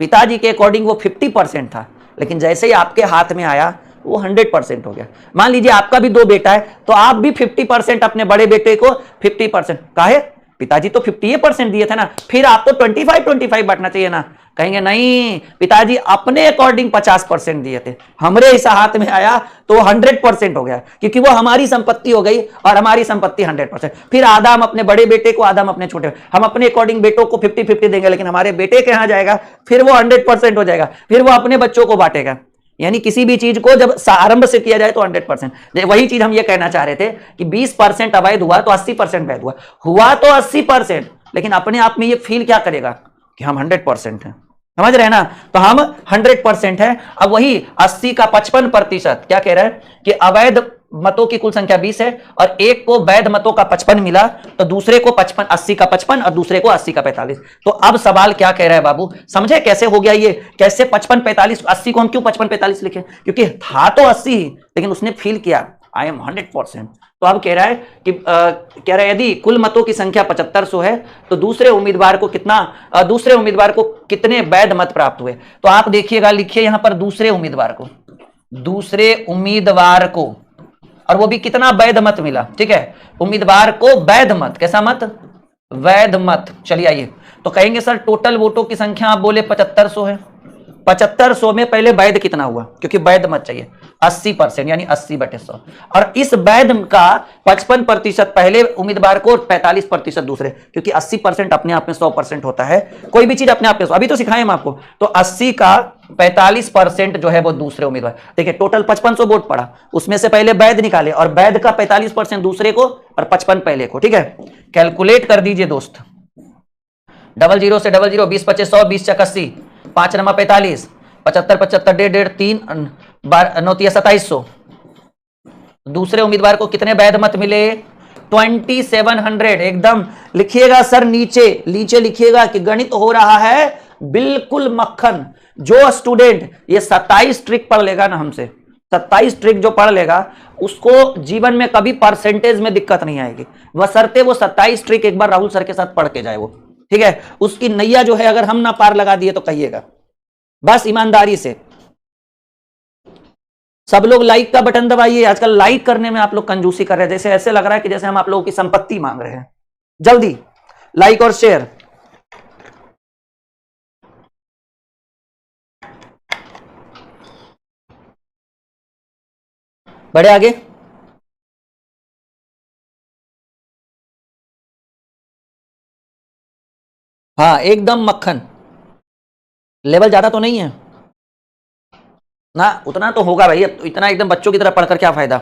पिताजी के अकॉर्डिंग वो 50% था, लेकिन जैसे ही आपके हाथ में आया वो 100% हो गया। मान लीजिए आपका भी 2 बेटा है, तो आप भी 50% अपने बड़े बेटे को 50%, काहे, पिताजी तो 50% दिए थे ना, फिर आपको 25-25 बांटना चाहिए ना। कहेंगे नहीं, पिताजी अपने अकॉर्डिंग 50% दिए थे, हमरे हिस्सा हाथ में आया तो 100% हो गया, क्योंकि वो हमारी संपत्ति हो गई और हमारी संपत्ति 100%। फिर आधा हम अपने बड़े बेटे को, आधा हम अपने छोटे, हम अपने अकॉर्डिंग बेटों को 50-50 देंगे, लेकिन हमारे बेटे के यहां जाएगा फिर वो 100% हो जाएगा, फिर वो अपने बच्चों को बांटेगा। यानी किसी भी चीज को जब आरंभ से किया जाए तो 100%। वही चीज हम ये कहना चाह रहे थे कि 20% अवैध हुआ तो 80% वैध हुआ तो 80%, लेकिन अपने आप में ये फील क्या करेगा कि हम 100% हैं। समझ रहे हैं ना, तो हम 100% है। अब वही 80 का 55% क्या कह रहा है कि अवैध मतों की कुल संख्या 20 है और एक को वैध मतों का 55 मिला, तो दूसरे को 80 का 55 और दूसरे को 80 का 45। तो अब सवाल क्या कह रहा है बाबू, समझे कैसे हो गया ये, कैसे 55-45, 80 को हम क्यों 55-45 लिखे, क्योंकि था तो 80 ही, लेकिन उसने फील किया आई एम 100%। तो अब कह रहा है कि कह रहा है यदि कुल मतों की संख्या 7500 है तो दूसरे उम्मीदवार को कितने वैध मत प्राप्त हुए। तो आप देखिएगा, लिखिए यहां पर दूसरे उम्मीदवार को, और वो भी कितना वैध मत मिला। ठीक है, उम्मीदवार को वैध मत, कैसा मत, वैध मत। चलिए आइए, तो कहेंगे सर टोटल वोटों की संख्या आप बोले 7500 है, 7500 में पहले वैध कितना हुआ, क्योंकि वैध मत चाहिए 80%, यानी 80/100, और इस वैध का 55% पहले उम्मीदवार को, 45% दूसरे, क्योंकि 80% अपने आप में 100% होता है, कोई भी चीज अपने आप में, अभी तो सिखाएं हम आपको। तो 80 का 45% जो है वो दूसरे उम्मीदवार। देखिए टोटल 5500 वोट पड़ा, उसमें से पहले वैध निकाले, और वैध का 45% दूसरे को और 55 पहले को। ठीक है, कैलकुलेट कर दीजिए दोस्त, 00 से 00, 20 25 100, 20 चक 80, 5 नमा 45, 75 75 1.5 3 9 2700। दूसरे उम्मीदवार को कितने वैध मत मिले, 2700। एकदम लिखिएगा सर, नीचे लिखिएगा कि गणित हो रहा है बिल्कुल मक्खन। जो स्टूडेंट ये 27 ट्रिक पढ़ लेगा ना हमसे, 27 ट्रिक जो पढ़ लेगा, उसको जीवन में कभी परसेंटेज में दिक्कत नहीं आएगी, बशर्ते वो 27 ट्रिक एक बार राहुल सर के साथ पढ़ के जाए वो। ठीक है, उसकी नैया जो है अगर हम ना पार लगा दिए तो कहिएगा, बस ईमानदारी से। सब लोग लाइक का बटन दबाइए, आजकल लाइक करने में आप लोग कंजूसी कर रहे हैं, जैसे ऐसे लग रहा है कि जैसे हम आप लोगों की संपत्ति मांग रहे हैं। जल्दी लाइक और शेयर। बढ़े आगे। हाँ एकदम मक्खन, लेवल ज्यादा तो नहीं है ना, उतना तो होगा भाई, तो इतना एकदम बच्चों की तरह पढ़कर क्या फायदा।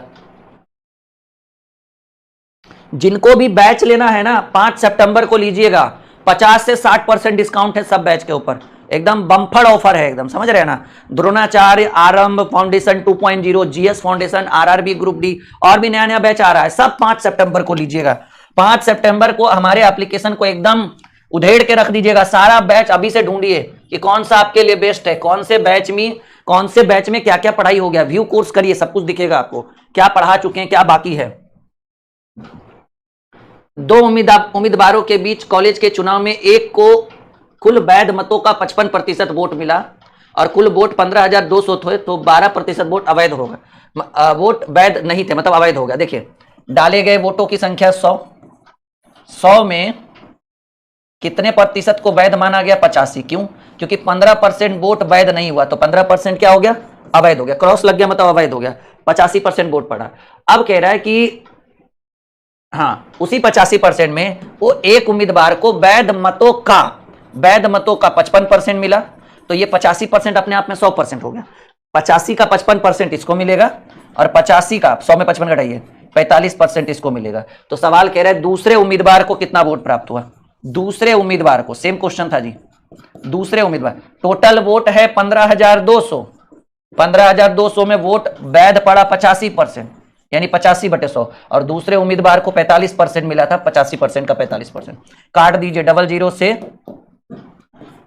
जिनको भी बैच लेना है ना 5 सितंबर को लीजिएगा, 50 से 60% डिस्काउंट है सब बैच के ऊपर, एकदम बम्फर ऑफर है एकदम, समझ रहे हैं ना। द्रोणाचार्य, आरंभ, foundation 2.0, GS foundation, RRB group D, और भी नया नया बैच आ रहा है, सब 5 सितंबर को लीजिएगा। 5 सितंबर को हमारे एप्लीकेशन को एकदम उधेड़ के रख दीजिएगा, सारा बैच अभी से ढूंढिए कि कौन सा आपके लिए बेस्ट है, कौन से बैच में क्या क्या पढ़ाई हो गया, व्यू कोर्स करिए, सब कुछ दिखेगा आपको, क्या पढ़ा चुके हैं, क्या बाकी है। 2 उम्मीदवारों के बीच कॉलेज के चुनाव में एक को कुल वैध मतों का 55% वोट मिला और कुल वोट 15,200 थे, तो 12% वोट अवैध हो गए, वोट वैध नहीं थे, मतलब अवैध हो गया। देखिए डाले गए वोटों की संख्या 100 में कितने प्रतिशत को वैध माना गया, 85। क्यों, क्योंकि 15% वोट वैध नहीं हुआ, तो 15% क्या हो गया, अवैध हो गया, क्रॉस लग गया, मतलब अवैध हो गया, 85% वोट पड़ा। अब कह रहा है कि हाँ, उसी 85% में वो एक उम्मीदवार को वैध मतों का 55% मिला, तो ये 85% अपने आप में 100% हो गया। 85 का 55% इसको मिलेगा, और 85 का 100 में 55 घटाइए, 45% इसको मिलेगा। तो सवाल कह रहा है दूसरे उम्मीदवार को कितना वोट प्राप्त हुआ, दूसरे उम्मीदवार को, सेम क्वेश्चन था जी, दूसरे उम्मीदवार, टोटल वोट है 15,200, 15,200 में वोट वैध पड़ा 85%, यानी 85/100, और दूसरे उम्मीदवार को 45% मिला था, 85% का 45%। काट दीजिए, 00 से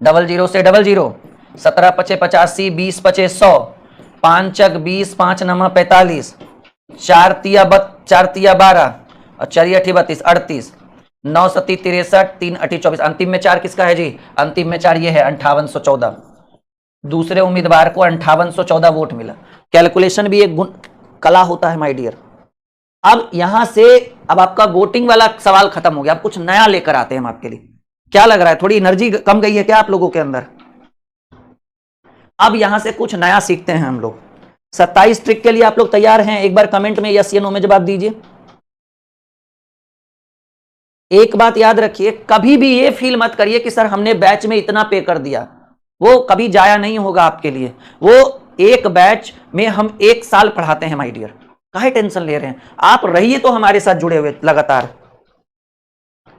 00, 17 पचे 85, 20 पचे 100, 5 चक 20, 5 नमा 45, 4 तिया 12, और 4 अठी 32, 38, 9 सती 63, 3 अठी 24, अंतिम में 4 किसका है जी, अंतिम में 4 ये है 5814। दूसरे उम्मीदवार को 5814 वोट मिला। कैलकुलेशन भी एक कला होता है माय डियर। अब यहां से अब आपका वोटिंग वाला सवाल खत्म हो गया, अब कुछ नया लेकर आते हैं हम आपके लिए। क्या लग रहा है, थोड़ी एनर्जी कम गई है क्या आप लोगों के अंदर? अब यहां से कुछ नया सीखते हैं हम लोग। 27 ट्रिक के लिए आप लोग तैयार हैं? एक बार कमेंट में यस या नो में जवाब दीजिए। एक बात याद रखिए, कभी भी ये फील मत करिए कि सर हमने बैच में इतना पे कर दिया, वो कभी जाया नहीं होगा आपके लिए। वो एक बैच में हम 1 साल पढ़ाते हैं माय डियर, काहे टेंशन ले रहे हैं आप? रहिए तो हमारे साथ जुड़े हुए लगातार।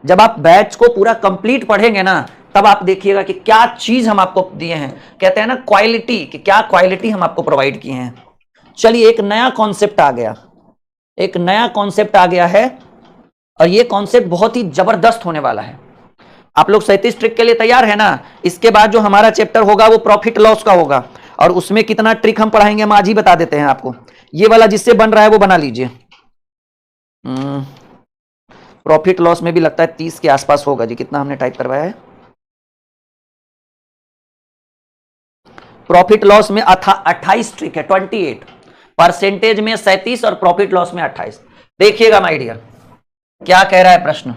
जब आप बैच को पूरा कंप्लीट पढ़ेंगे ना, तब आप देखिएगा कि क्या चीज हम आपको दिए हैं। कहते हैं ना क्वालिटी, कि क्या क्वालिटी हम आपको प्रोवाइड किए हैं। चलिए एक नया कॉन्सेप्ट आ गया, एक नया कॉन्सेप्ट आ गया है, और ये कॉन्सेप्ट बहुत ही जबरदस्त होने वाला है। आप लोग 37 ट्रिक के लिए तैयार है ना? इसके बाद जो हमारा चैप्टर होगा वो प्रॉफिट लॉस का होगा, और उसमें कितना ट्रिक हम पढ़ाएंगे हम आज ही बता देते हैं आपको। ये वाला जिससे बन रहा है वो बना लीजिए। प्रॉफिट लॉस में भी लगता है 30 के आसपास होगा जी, कितना हमने टाइप करवाया है। प्रॉफिट लॉस में 28 ट्रिक है, 28 परसेंटेज में 37 और प्रॉफिट लॉस में 28। देखिएगा माय डियर क्या कह रहा है प्रश्न।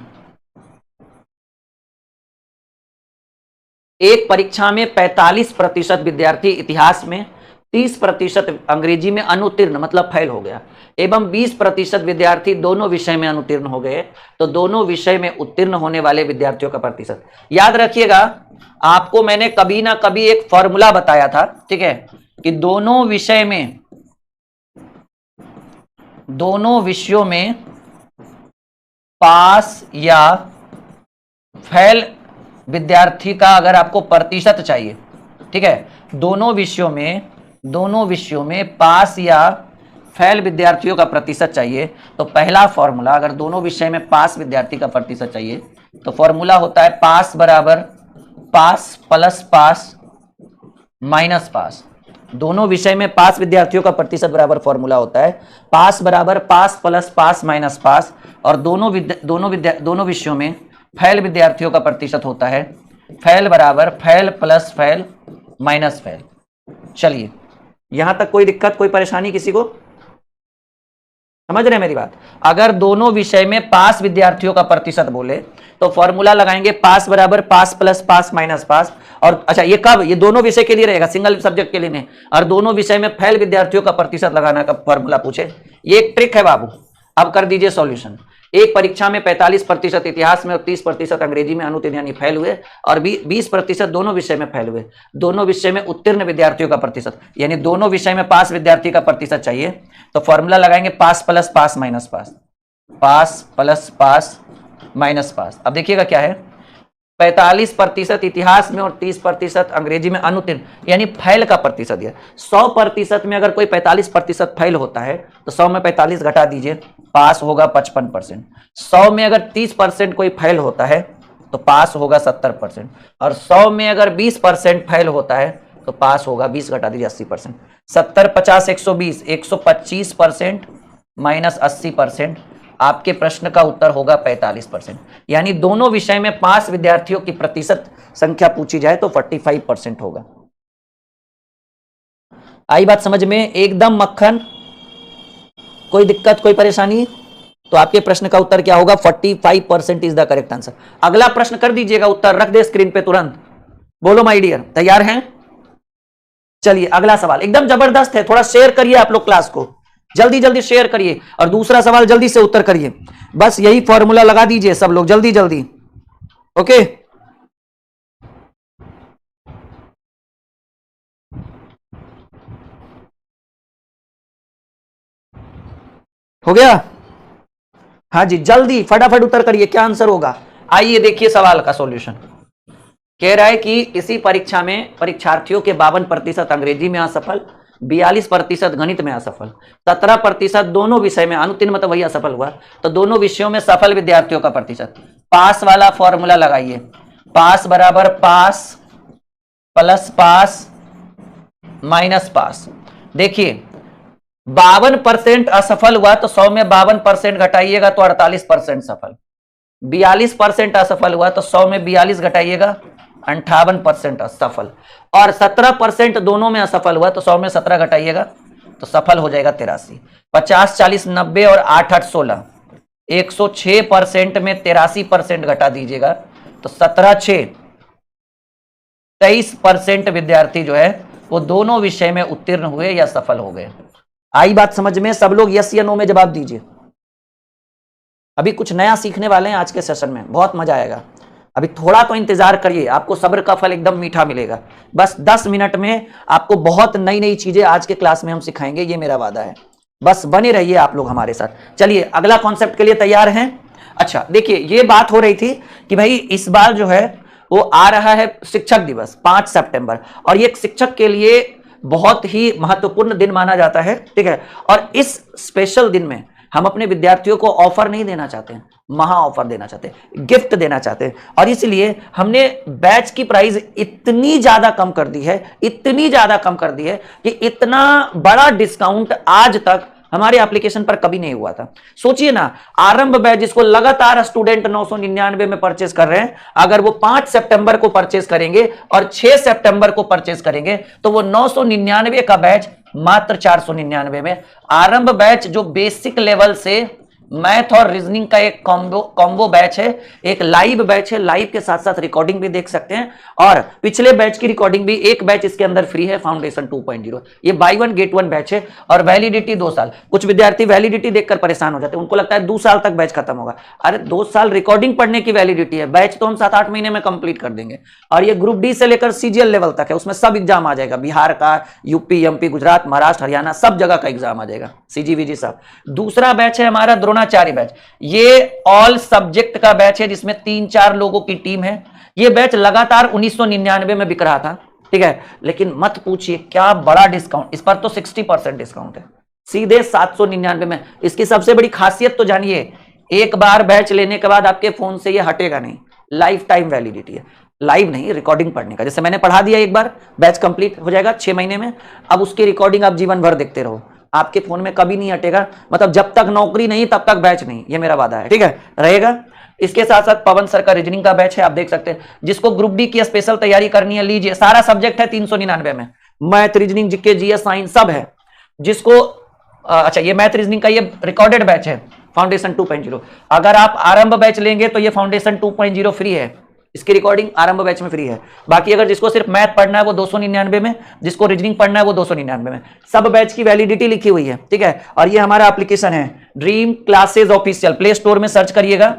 एक परीक्षा में 45% विद्यार्थी इतिहास में, 30% अंग्रेजी में अनुत्तीर्ण मतलब फेल हो गया, एवं 20% विद्यार्थी दोनों विषय में अनुत्तीर्ण हो गए, तो दोनों विषय में उत्तीर्ण होने वाले विद्यार्थियों का प्रतिशत। याद रखिएगा, आपको मैंने कभी ना कभी एक फॉर्मूला बताया था, ठीक है, कि दोनों विषयों में पास या फेल विद्यार्थी का अगर आपको प्रतिशत चाहिए, ठीक है, दोनों विषयों में पास या फेल विद्यार्थियों का प्रतिशत चाहिए, तो पहला फॉर्मूला, अगर दोनों विषय में पास विद्यार्थी का प्रतिशत चाहिए तो फॉर्मूला होता है पास बराबर पास प्लस पास माइनस पास। दोनों विषय में पास विद्यार्थियों का प्रतिशत बराबर फॉर्मूला होता है पास बराबर पास प्लस पास माइनस पास, और दोनों विषयों में फेल विद्यार्थियों का प्रतिशत होता है फेल बराबर fail plus fail minus fail. चलिए, यहां तक कोई दिक्कत, कोई परेशानी किसी को? समझ रहे हैं मेरी बात? अगर दोनों विषय में पास विद्यार्थियों का प्रतिशत बोले तो फॉर्मूला लगाएंगे पास बराबर पास प्लस पास माइनस पास। और अच्छा, ये कब? ये दोनों विषय के लिए रहेगा, सिंगल सब्जेक्ट के लिए नहीं। और दोनों विषय में फेल विद्यार्थियों का प्रतिशत लगाना का फॉर्मूला पूछे, ये एक ट्रिक है बाबू। अब कर दीजिए सॉल्यूशन। एक परीक्षा में 45% इतिहास में और 30% अंग्रेजी में अनुत्तीर्ण यानी फेल हुए, और 20% दोनों विषय में फेल हुए। दोनों विषय में उत्तीर्ण विद्यार्थियों का प्रतिशत, यानी दोनों विषय में पास विद्यार्थी का प्रतिशत चाहिए, तो फॉर्मूला लगाएंगे पास प्लस पास माइनस पास, पास प्लस पास माइनस पास। अब देखिएगा क्या है, 45% इतिहास में और 30% अंग्रेजी में अनुत्तीर्ण यानी फेल का प्रतिशत है। 100% में अगर कोई 45% फेल होता है तो 100 में 45 घटा दीजिए, पास होगा 55%। 100 में अगर 30% कोई फेल होता है तो पास होगा 70%, और 100 में अगर 20% फेल होता है तो पास होगा 20 घटा दीजिए 80%। 70 50 120 125% माइनस 80%। आपके प्रश्न का उत्तर होगा 45%। यानी दोनों विषय में पास विद्यार्थियों की प्रतिशत संख्या पूछी जाए तो 45% होगा। आई बात समझ में? एकदम मक्खन, कोई दिक्कत कोई परेशानी? तो आपके प्रश्न का उत्तर क्या होगा? 45% इज द करेक्ट आंसर। अगला प्रश्न कर दीजिएगा, उत्तर रख दे स्क्रीन पे तुरंत। बोलो माय डियर, तैयार हैं? चलिए अगला सवाल एकदम जबरदस्त है, थोड़ा शेयर करिए आप लोग क्लास को, जल्दी जल्दी शेयर करिए, और दूसरा सवाल जल्दी से उत्तर करिए। बस यही फॉर्मूला लगा दीजिए सब लोग जल्दी जल्दी। ओके, हो गया? हाँ जी, जल्दी फटाफट उत्तर करिए, क्या आंसर होगा? आइए देखिए सवाल का सॉल्यूशन। कह रहा है कि इसी परीक्षा में परीक्षार्थियों के 52% अंग्रेजी में असफल, 42% गणित में असफल, 17% दोनों विषय में अनुत्तीर्ण मतलब वही असफल हुआ, तो दोनों विषयों में सफल विद्यार्थियों का प्रतिशत। पास वाला फॉर्मूला लगाइए, पास बराबर पास प्लस पास माइनस पास। देखिए 52% असफल हुआ तो 100 में 52% घटाइएगा तो 48% सफल। 42% असफल हुआ तो 100 में 42 घटाइएगा 58% असफल, और 17% दोनों में असफल हुआ तो 100 में 17 घटाइएगा तो सफल हो जाएगा 83। 50 40 90 और 8 8 16, 106% में 83% घटा दीजिएगा तो 17 6 23% विद्यार्थी जो है वो दोनों विषय में उत्तीर्ण हुए या सफल हो गए। आई बात समझ में? सब लोग यस या नो में जवाब दीजिए। अभी कुछ नया सीखने वाले हैं आज के सेशन में, बहुत मजा आएगा। अभी थोड़ा तो इंतजार करिए, आपको सब्र का फल एकदम मीठा मिलेगा। बस 10 मिनट में आपको बहुत नई नई चीजें आज के क्लास में हम सिखाएंगे, ये मेरा वादा है। बस बने रहिए आप लोग हमारे साथ। चलिए अगला कॉन्सेप्ट के लिए तैयार हैं? अच्छा देखिए, ये बात हो रही थी कि भाई इस बार जो है वो आ रहा है शिक्षक दिवस 5 सितंबर, और ये शिक्षक के लिए बहुत ही महत्वपूर्ण दिन माना जाता है, ठीक है। और इस स्पेशल दिन में हम अपने विद्यार्थियों को ऑफर नहीं देना चाहते हैं, महा ऑफर देना चाहते हैं, गिफ्ट देना चाहते हैं। और इसलिए हमने बैच की प्राइस इतनी ज्यादा कम कर दी है, इतनी ज्यादा कम कर दी है कि इतना बड़ा डिस्काउंट आज तक हमारे एप्लीकेशन पर कभी नहीं हुआ था। सोचिए ना, आरंभ बैच जिसको लगातार स्टूडेंट 999 में परचेस कर रहे हैं, अगर वो 5 सितंबर को परचेस करेंगे और 6 सितंबर को परचेस करेंगे तो वो 999 का बैच मात्र 499 में। आरंभ बैच जो बेसिक लेवल से मैथ और रीजनिंग का एक कॉम्बो बैच है, एक लाइव बैच है, लाइव के साथ साथ रिकॉर्डिंग भी देख सकते हैं, और पिछले बैच की रिकॉर्डिंग भी एक बैच इसके अंदर फ्री है, फाउंडेशन 2.0। ये by one get one batch है और वैलिडिटी 2 साल। कुछ विद्यार्थी वैलिडिटी देखकर परेशान हो जाते हैं, उनको लगता है 2 साल तक बैच खत्म होगा। अरे 2 साल रिकॉर्डिंग पढ़ने की वैलिडिटी है, बैच तो हम 7-8 महीने में कंप्लीट कर देंगे। और ये ग्रुप डी से लेकर सीजीएल लेवल तक है, उसमें सब एग्जाम आ जाएगा, बिहार का, यूपी, एमपी, गुजरात, महाराष्ट्र, हरियाणा, सब जगह का एग्जाम आ जाएगा, सीजीवीजी सब। दूसरा बैच है हमारा द्रोणाचार्य बैच, ये ऑल सब्जेक्ट का बैच है जिसमें 3-4 लोगों की टीम है। ये बैच लगातार 1999 में बिक रहा था, ठीक है, लेकिन मत पूछिए क्या बड़ा डिस्काउंट, इस पर तो 60% डिस्काउंट है, सीधे 799 में। इसकी सबसे बड़ी खासियत तो जानिए, एक बार बैच लेने के बाद आपके फोन से ये हटेगा नहीं, लाइफ टाइम वैलिडिटी है। लाइव नहीं, रिकॉर्डिंग पढ़ने का, जैसे मैंने पढ़ा दिया एक बार, बैच कंप्लीट हो जाएगा 6 महीने में, अब उसकी रिकॉर्डिंग आप जीवन भर देखते रहो, आपके फोन में कभी नहीं हटेगा, मतलब जब तक नौकरी नहीं तब तक बैच नहीं, ये मेरा वादा है, ठीक है, रहेगा। इसके साथ साथ पवन सर का रीजनिंग का बैच है, आप देख सकते हैं। जिसको ग्रुप डी की स्पेशल तैयारी करनी है लीजिए, सारा सब्जेक्ट है 399 में, math, reasoning, GK, GS, science सब है। जिसको अच्छा, ये मैथ रीजनिंग का ये रिकॉर्डेड बैच है, फाउंडेशन 2.0। अगर आप आरंभ बैच लेंगे तो ये फाउंडेशन 2.0 फ्री है, इसकी रिकॉर्डिंग आरंभ बैच में फ्री है। बाकी अगर जिसको सिर्फ मैथ पढ़ना है वो 299 में, जिसको रीजनिंग पढ़ना है वो 299 में। सब बैच की वैलिडिटी लिखी हुई है, ठीक है। और ये हमारा एप्लीकेशन है dream classes official, play store में सर्च करिएगा,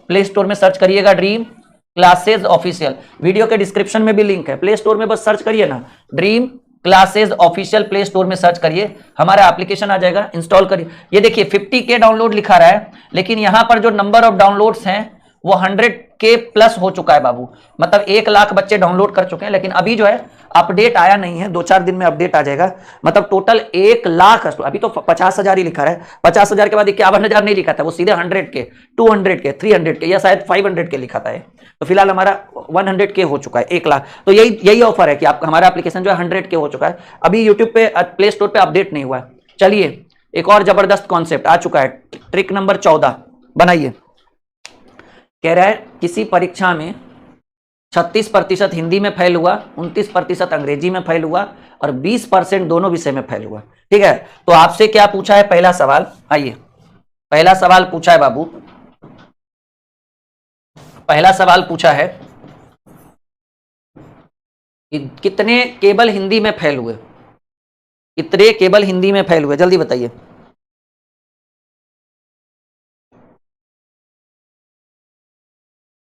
प्ले स्टोर में सर्च करिएगा ड्रीम क्लासेज ऑफिशियल, वीडियो के डिस्क्रिप्शन में भी लिंक है, प्ले स्टोर में बस सर्च करिए ना, dream classes official, play store में सर्च करिए, हमारा एप्लीकेशन आ जाएगा, इंस्टॉल करिए। ये देखिए 50K डाउनलोड लिखा रहा है, लेकिन यहां पर जो नंबर ऑफ डाउनलोड्स हैं वो 100K प्लस हो चुका है बाबू, मतलब 1 लाख बच्चे डाउनलोड कर चुके हैं। लेकिन अभी जो है अपडेट आया नहीं है, 2-4 दिन में अपडेट आ जाएगा, मतलब टोटल 1 लाख। अभी तो 50,000 ही लिखा है, 50,000 के बाद 51,000 नहीं लिखा था, वो सीधे 100K, 200K, 300K या शायद 500K लिखा था। तो फिलहाल हमारा 100K हो चुका है, 1 लाख। तो यही ऑफर है कि आप, हमारा एप्लीकेशन जो है 100K हो चुका है। अभी यूट्यूब पे, प्ले स्टोर पे अपडेट नहीं हुआ है। चलिए एक और जबरदस्त कॉन्सेप्ट आ चुका है, ट्रिक नंबर 14 बनाइए। कह रहा है किसी परीक्षा में 36% हिंदी में फेल हुआ, 29% अंग्रेजी में फेल हुआ और 20% दोनों विषय में फेल हुआ, ठीक है। तो आपसे क्या पूछा है, पहला सवाल, आइए पहला सवाल पूछा है बाबू, पहला सवाल पूछा है कि कितने केवल हिंदी में फेल हुए, कितने केवल हिंदी में फेल हुए, जल्दी बताइए।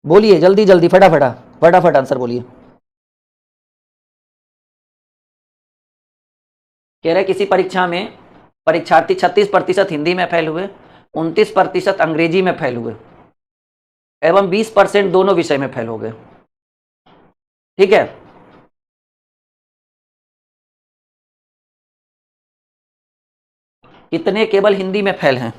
बोलिए जल्दी जल्दी, फटाफट आंसर बोलिए। कह रहे किसी परीक्षा में परीक्षार्थी 36% हिंदी में फेल हुए, 29% अंग्रेजी में फेल हुए एवं 20% दोनों विषय में फेल हो गए, ठीक है। कितने केवल हिंदी में फेल हैं?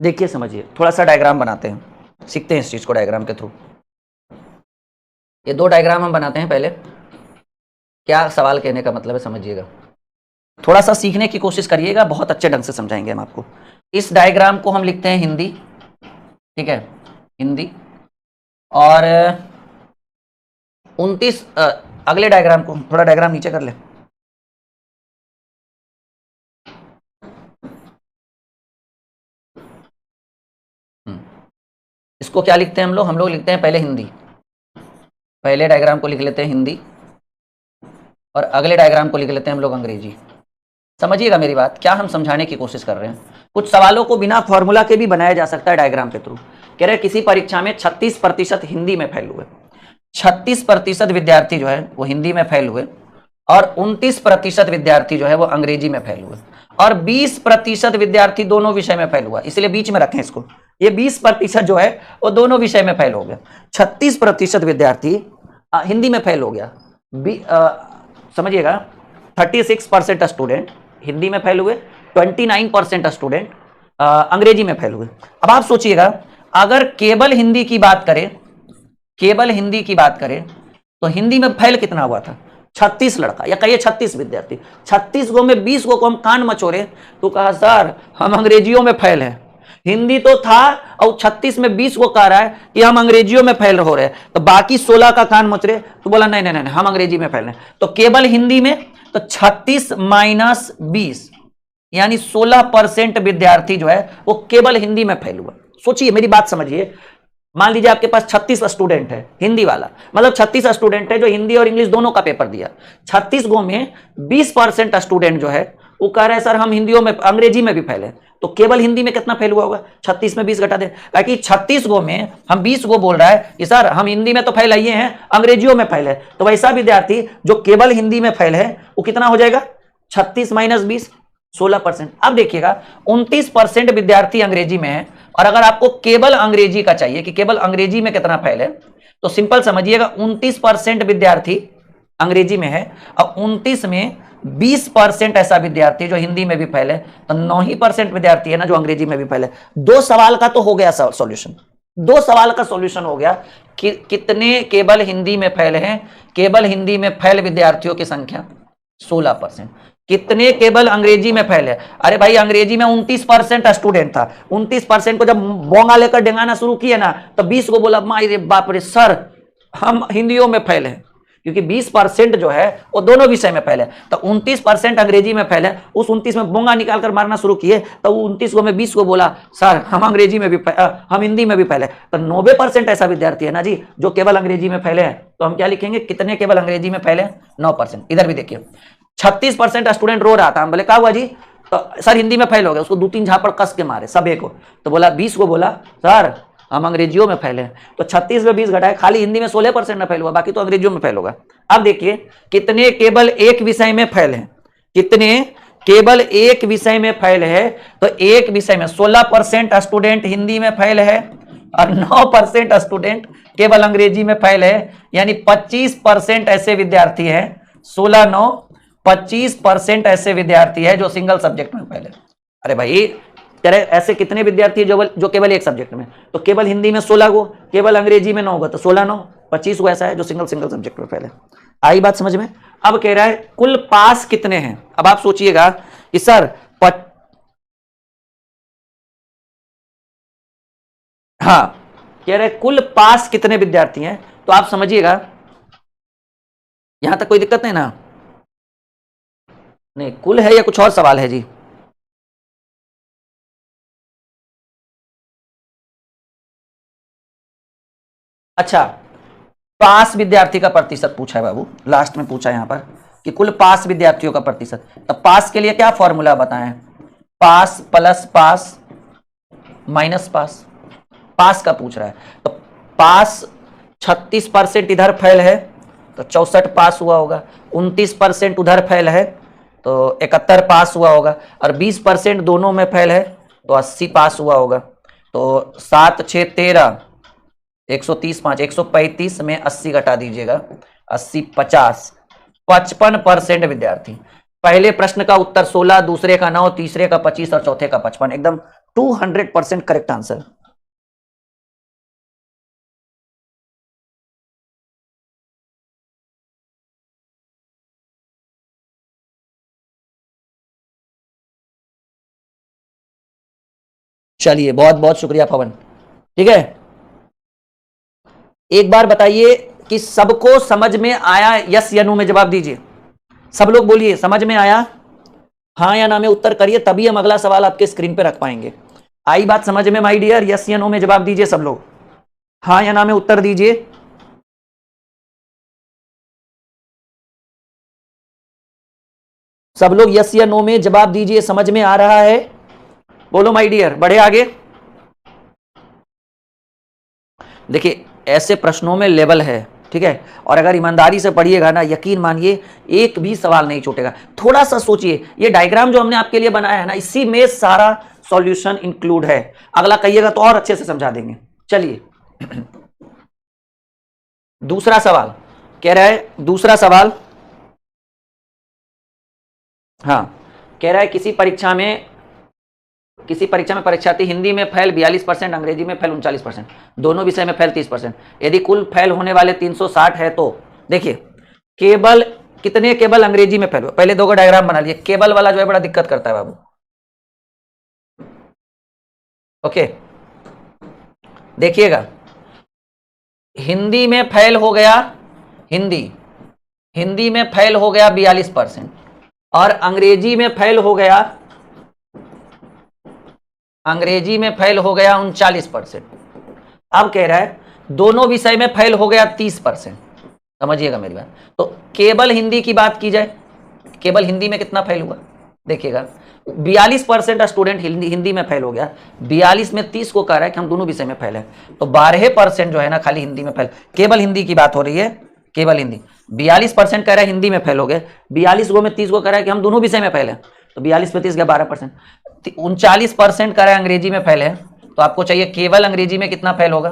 देखिए समझिए, थोड़ा सा डायग्राम बनाते हैं, सीखते हैं इस चीज को डायग्राम के थ्रू। ये 2 डायग्राम हम बनाते हैं पहले, क्या सवाल कहने का मतलब है समझिएगा, थोड़ा सा सीखने की कोशिश करिएगा, बहुत अच्छे ढंग से समझाएंगे हम आपको। इस डायग्राम को हम लिखते हैं हिंदी, ठीक है, हिंदी। और 29 अगले डायग्राम को, थोड़ा डायग्राम नीचे कर ले, इसको क्या लिखते हैं हम लोग लिखते हैं पहले हिंदी, पहले डायग्राम को लिख लेते हैं हिंदी, और अगले डायग्राम को लिख लेते हैं हम लोग अंग्रेजी। समझिएगा मेरी बात, क्या हम समझाने की कोशिश कर रहे हैं। कुछ सवालों को बिना फॉर्मूला के भी बनाया जा सकता है डायग्राम के थ्रू। कह रहे किसी परीक्षा में 36% हिंदी में फेल हुए, 36% विद्यार्थी जो है वो हिंदी में फेल हुए, और 29% विद्यार्थी जो है वो अंग्रेजी में फेल हुए, और 20% विद्यार्थी दोनों विषय में फेल हुआ। इसलिए बीच में रखें इसको, ये 20% जो है वो दोनों विषय में फेल हो गया। 36% विद्यार्थी हिंदी में फेल हो गया, समझिएगा 36% स्टूडेंट हिंदी में फेल हुए, 29% स्टूडेंट अंग्रेजी में फेल हुए। अब आप सोचिएगा, अगर केवल हिंदी की बात करें, केवल हिंदी की बात करें तो हिंदी में फेल कितना हुआ था? 36 लड़का, या कहिए 36 विद्यार्थी। 36 गो में 20 गो को हम कान मचोरे तो कहा सर हम अंग्रेजियों में फेल है। हिंदी तो था और 36 में 20 को कह रहा है कि हम अंग्रेजियों में फेल हो रहे हैं, तो बाकी 16 का कान मच रहे तो बोला नहीं नहीं नहीं हम अंग्रेजी में फेल हैं। तो केवल हिंदी में तो 36 माइनस 20 यानी 16% विद्यार्थी जो है वो केवल हिंदी में फेल हुआ। सोचिए मेरी बात समझिए, मान लीजिए आपके पास 36 स्टूडेंट है हिंदी वाला, मतलब 36 स्टूडेंट है जो हिंदी और इंग्लिश दोनों का पेपर दिया। 36 गो में 20% स्टूडेंट जो है वो कह रहे हैं सर हम हिंदियों में अंग्रेजी में भी फेल है। तो केवल हिंदी में कितना फेल हुआ होगा? 36 में 20 घटा दे, ताकि 36 गो में हम 20 गो बोल रहा है कि सर हम हिंदी में तो फेल ही हैं, अंग्रेजियों में फेल है। तो वैसा विद्यार्थी जो केवल हिंदी में फेल है वो कितना हो जाएगा? 36 माइनस 20, 16%। अब देखिएगा 29% विद्यार्थी अंग्रेजी में है, और अगर आपको केवल अंग्रेजी का चाहिए कि केवल अंग्रेजी में कितना फेल है, तो सिंपल समझिएगा 29% विद्यार्थी अंग्रेजी में है और 29 में 20% ऐसा विद्यार्थी जो हिंदी में भी फेल है, तो 9% विद्यार्थी है ना जो अंग्रेजी में भी फेल है। दो सवाल का तो हो गया सॉल्यूशन, दो सवाल का सॉल्यूशन हो गया कि कितने केवल हिंदी में फेल हैं। केवल हिंदी में फेल विद्यार्थियों की संख्या 16%। कितने केवल अंग्रेजी में फेल है? अरे भाई अंग्रेजी में 29% स्टूडेंट था, 29% को जब बोंगा लेकर डेंगाना शुरू किए ना तो 20 को बोला मारे बाप रे सर हम हिंदियों में फेल है, क्योंकि 20% जो है वो दोनों विषय में फेल है। तो 29% अंग्रेजी में फेल है, उस 29 में बोंगा निकालकर मारना शुरू किए तो 29 को में 20 को बोला सर हम अंग्रेजी में भी हम हिंदी में भी फेल है। तो 90% ऐसा विद्यार्थी है ना जी जो केवल अंग्रेजी में फेल है। तो हम क्या लिखेंगे? कितने केवल अंग्रेजी में फेल है? 9%। इधर भी देखिए 36% स्टूडेंट रो रहा था, हम बोले क्या हुआ जी? तो सर हिंदी में फेल हो गया, उसको 2-3 झापड़ कस के मारे सब को। तो बोला 20 को बोला सर हम अंग्रेजियों में फेल हैं। तो 36 में 20 घटाए, खाली हिंदी में 16% में फेल हुआ, बाकी तो अंग्रेजियों में फेल होगा। अब देखिए कितने केवल एक विषय में फेल हैं, कितने केवल एक विषय में फेल है? तो एक विषय में 16% स्टूडेंट हिंदी में फेल है और 9% स्टूडेंट केवल अंग्रेजी में फेल है, यानी 25% ऐसे विद्यार्थी हैं। 16-9 25% ऐसे विद्यार्थी है जो सिंगल सब्जेक्ट में फेल है। अरे भाई तेरे ऐसे कितने विद्यार्थी जो केवल एक सब्जेक्ट में? तो केवल हिंदी में 16 गो, केवल अंग्रेजी में 9 गो, तो 16-9 25 गो ऐसा है जो सिंगल सब्जेक्ट में फेल है। आई बात समझ में? अब कह रहा है कुल पास कितने हैं। अब आप सोचिएगा कि सर हाँ कह रहे कुल पास कितने विद्यार्थी हैं, तो आप समझिएगा यहां तक कोई दिक्कत नहीं ना? नहीं कुल है या कुछ और सवाल है जी? अच्छा पास विद्यार्थी का प्रतिशत पूछा है बाबू, लास्ट में पूछा है यहां पर कि कुल पास विद्यार्थियों का प्रतिशत। तो पास के लिए क्या फॉर्मूला बताएं? पास प्लस पास माइनस पास। पास का पूछ रहा है तो पास 36% इधर फेल है तो 64 पास हुआ होगा, 29% उधर फेल है तो 71 पास हुआ होगा, और 20% दोनों में फेल है तो 80 पास हुआ होगा। तो 7 6 13 130 5 135 में 80 घटा दीजिएगा, 80 50 55% विद्यार्थी। पहले प्रश्न का उत्तर 16, दूसरे का 9, तीसरे का 25 और चौथे का 55। एकदम 200% करेक्ट आंसर। चलिए बहुत बहुत शुक्रिया पवन। ठीक है एक बार बताइए कि सबको समझ में आया? यस या नो में जवाब दीजिए। सब लोग बोलिए समझ में आया? हाँ या ना में उत्तर करिए, तभी हम अगला सवाल आपके स्क्रीन पे रख पाएंगे। आई बात समझ में माय डियर? यस या नो में जवाब दीजिए सब लोग, हाँ या ना में उत्तर दीजिए। सब लोग यस या नो में जवाब दीजिए, समझ में आ रहा है? बोलो माय डियर, बढ़े आगे। देखिए ऐसे प्रश्नों में लेवल है, ठीक है, और अगर ईमानदारी से पढ़िएगा ना, यकीन मानिए एक भी सवाल नहीं छूटेगा। थोड़ा सा सोचिए, ये डायग्राम जो हमने आपके लिए बनाया है ना, इसी में सारा सॉल्यूशन इंक्लूड है। अगला कहिएगा तो और अच्छे से समझा देंगे। चलिए दूसरा सवाल कह रहा है, दूसरा सवाल, हाँ, कह रहा है किसी परीक्षा में परीक्षार्थी हिंदी में फेल 42%, अंग्रेजी में फेल 39%, दोनों विषय में फेल 30%। यदि कुल फेल होने वाले 360 है तो देखिए केवल कितने केवल अंग्रेजी में फेल हुए। पहले दो का डायग्राम बना लिए, केवल वाला जो है बड़ा दिक्कत करता है बाबू। ओके देखिएगा, हिंदी में फेल हो गया, हिंदी में फेल हो गया 42% और अंग्रेजी में फेल हो गया 39%। अब कह रहा है दोनों विषय में फेल हो गया 30%। समझिएगा मेरी बात। तो केवल हिंदी की बात की जाए, केवल हिंदी में कितना फेल हुआ देखिएगा, 42% स्टूडेंट हिंदी में फेल हो गया, 42 में 30 को कह रहा है कि हम दोनों विषय में फेल है, तो 12% जो है ना खाली हिंदी में फेल। केवल हिंदी की बात हो रही है, केवल हिंदी। 42% कह रहा है हिंदी में फेल हो गए, 42 गो में 30 को कह रहा है कि हम दोनों विषय में फेल है, तो 42 में 30 गया 12%। 39% कह रहा है अंग्रेजी में फेल है, तो आपको चाहिए केवल अंग्रेजी में कितना फेल होगा,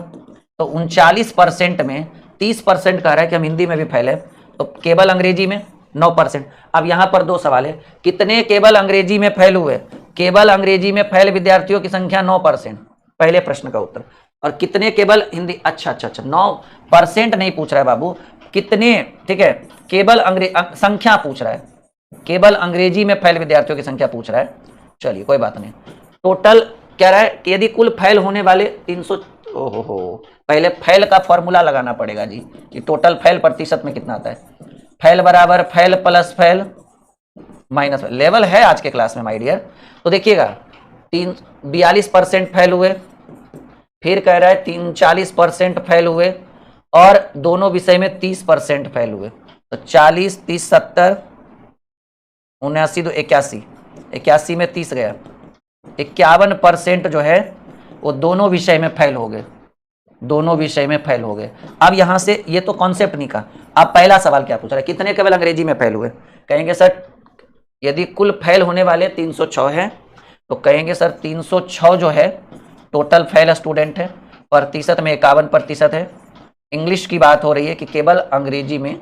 तो 39% में 30% कह रहा है कि हम हिंदी में भी फेल है, तो केवल अंग्रेजी में 9%। अब यहां पर दो सवाल है, कितने केवल अंग्रेजी में फेल हुए? केवल अंग्रेजी में फेल विद्यार्थियों की संख्या 9%, पहले प्रश्न का उत्तर। और कितने केवल हिंदी, अच्छा 9% नहीं पूछ रहा है बाबू, कितने, ठीक है, केवल संख्या पूछ रहा है, केवल अंग्रेजी में फेल विद्यार्थियों की संख्या पूछ रहा है। चलिए कोई बात नहीं, टोटल कह रहा है कि यदि कुल फेल होने वाले 300, ओहो पहले फेल का फॉर्मूला लगाना पड़ेगा जी, कि टोटल फेल प्रतिशत में कितना आता है। फेल बराबर fail plus fail minus fail, level है आज के क्लास में माय डियर। तो देखिएगा 42% फेल हुए, फिर कह रहा है 39% फेल हुए और दोनों विषय में 30% फेल हुए, तो 40 30 70 79 तो 81 में 30 गया, 51% जो है वो दोनों विषय में फेल हो गए, दोनों विषय में फेल हो गए। अब यहां से ये तो कॉन्सेप्ट नहीं का। अब पहला सवाल क्या पूछ रहा है, कितने केवल अंग्रेजी में फेल हुए? कहेंगे सर यदि कुल फेल होने वाले 306 हैं, तो कहेंगे सर 306 जो है टोटल फेल स्टूडेंट है, प्रतिशत में 51% है। इंग्लिश की बात हो रही है कि केवल अंग्रेजी में,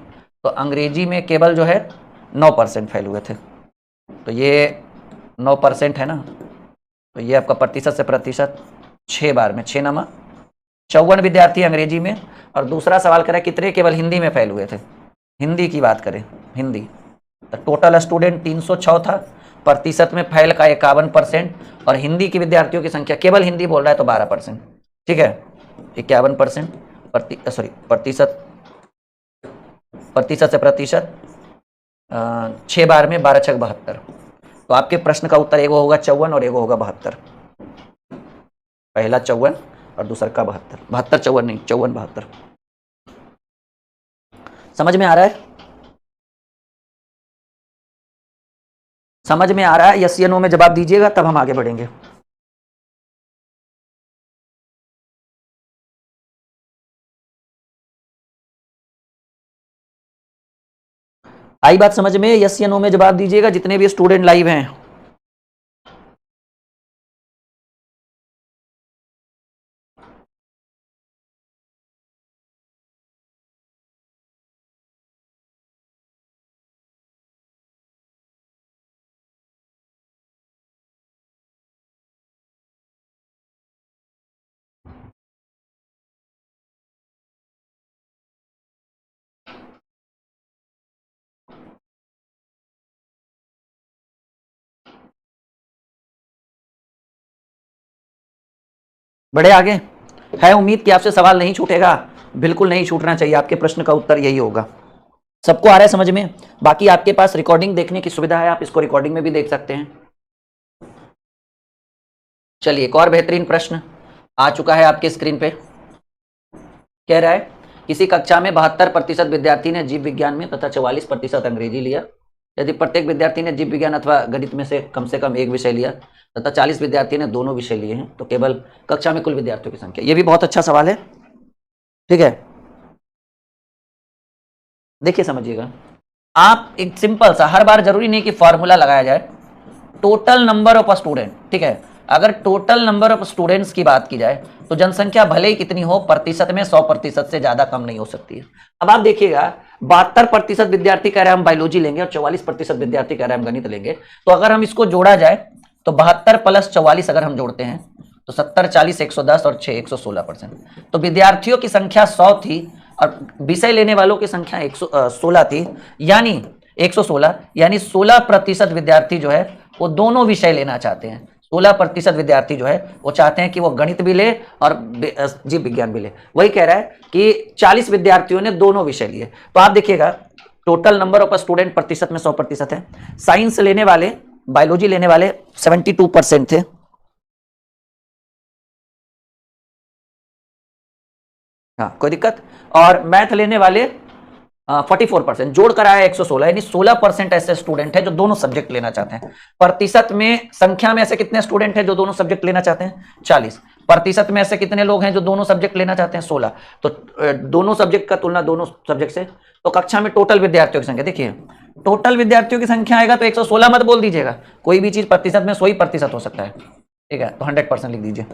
तो अंग्रेजी में केवल जो है 9% फेल हुए थे, तो ये 9% है ना, तो ये आपका प्रतिशत से प्रतिशत 6 बार में 6 नमा 54 विद्यार्थी अंग्रेजी में। और दूसरा सवाल करें कितने केवल हिंदी में फेल हुए थे, हिंदी की बात करें, हिंदी, तो टोटल स्टूडेंट 306 था, प्रतिशत में फेल का 51% और हिंदी की विद्यार्थियों की संख्या, केवल हिंदी बोल रहा है तो 12%, ठीक है, 51% प्रतिशत से प्रतिशत 6 बार में 12 छक 72। तो आपके प्रश्न का उत्तर एगो होगा 54 और एगो होगा 72, पहला 54 और दूसरा का 72, 72 54 नहीं, 54 72। समझ में आ रहा है? समझ में आ रहा है? यस या नो में जवाब दीजिएगा तब हम आगे बढ़ेंगे। आई बात समझ में? यस या नो में जवाब दीजिएगा जितने भी स्टूडेंट लाइव हैं। बड़े आगे है, उम्मीद कि आपसे सवाल नहीं छूटेगा, बिल्कुल नहीं छूटना चाहिए, आपके प्रश्न का उत्तर यही होगा। सबको आ रहा है समझ में? बाकी आपके पास रिकॉर्डिंग देखने की सुविधा है, आप इसको रिकॉर्डिंग में भी देख सकते हैं। चलिए एक और बेहतरीन प्रश्न आ चुका है आपके स्क्रीन पे। कह रहा है किसी कक्षा में 72% विद्यार्थी ने जीव विज्ञान में तथा 44% अंग्रेजी लिया, यदि प्रत्येक विद्यार्थी ने जीव विज्ञान अथवा गणित में से कम एक विषय लिया तथा 40 विद्यार्थी ने दोनों विषय लिए हैं तो केवल कक्षा में कुल विद्यार्थियों की संख्या। ये भी बहुत अच्छा सवाल है, ठीक है। देखिए समझिएगा, आप एक सिंपल सा, हर बार जरूरी नहीं कि फॉर्मूला लगाया जाए, टोटल नंबर ऑफ स्टूडेंट, ठीक है। अगर टोटल नंबर ऑफ स्टूडेंट्स की बात की जाए तो जनसंख्या भले ही कितनी हो, प्रतिशत में 100% से ज्यादा कम नहीं हो सकती है। अब आप देखिएगा 72% विद्यार्थी कह रहे हैं हम बायोलॉजी लेंगे और 44% विद्यार्थी कह रहे हैं हम गणित लेंगे, तो अगर हम इसको जोड़ा जाए तो 72 + 44 अगर हम जोड़ते हैं तो 70, 40, 110 और 6 116%। तो विद्यार्थियों की संख्या 100 थी और विषय लेने वालों की संख्या 116 थी, यानी 116, यानी 16% विद्यार्थी जो है वो दोनों विषय लेना चाहते हैं। 16% विद्यार्थी जो है वो चाहते हैं कि वो गणित भी ले और जीव विज्ञान भी ले। वही कह रहा है कि 40 विद्यार्थियों ने दोनों विषय लिए। तो आप देखिएगा टोटल नंबर ऑफ स्टूडेंट प्रतिशत में 100% है। साइंस लेने वाले, बायोलॉजी लेने वाले 72% थे, हाँ कोई दिक्कत, और मैथ लेने वाले 44%, जोड़कर आया 116, यानी 16% ऐसे स्टूडेंट हैं जो दोनों सब्जेक्ट लेना चाहते हैं। प्रतिशत में, संख्या में ऐसे कितने स्टूडेंट हैं जो दोनों सब्जेक्ट लेना चाहते हैं? 40। प्रतिशत में ऐसे कितने लोग हैं जो दोनों सब्जेक्ट लेना चाहते हैं? 16। तो दोनों सब्जेक्ट का तुलना दोनों सब्जेक्ट से, तो कक्षा में टोटल विद्यार्थियों की संख्या, देखिए टोटल विद्यार्थियों की संख्या आएगा तो 116 मत बोल दीजिएगा, कोई भी चीज प्रतिशत में 100% हो सकता है, ठीक है। तो 100% लिख दीजिए,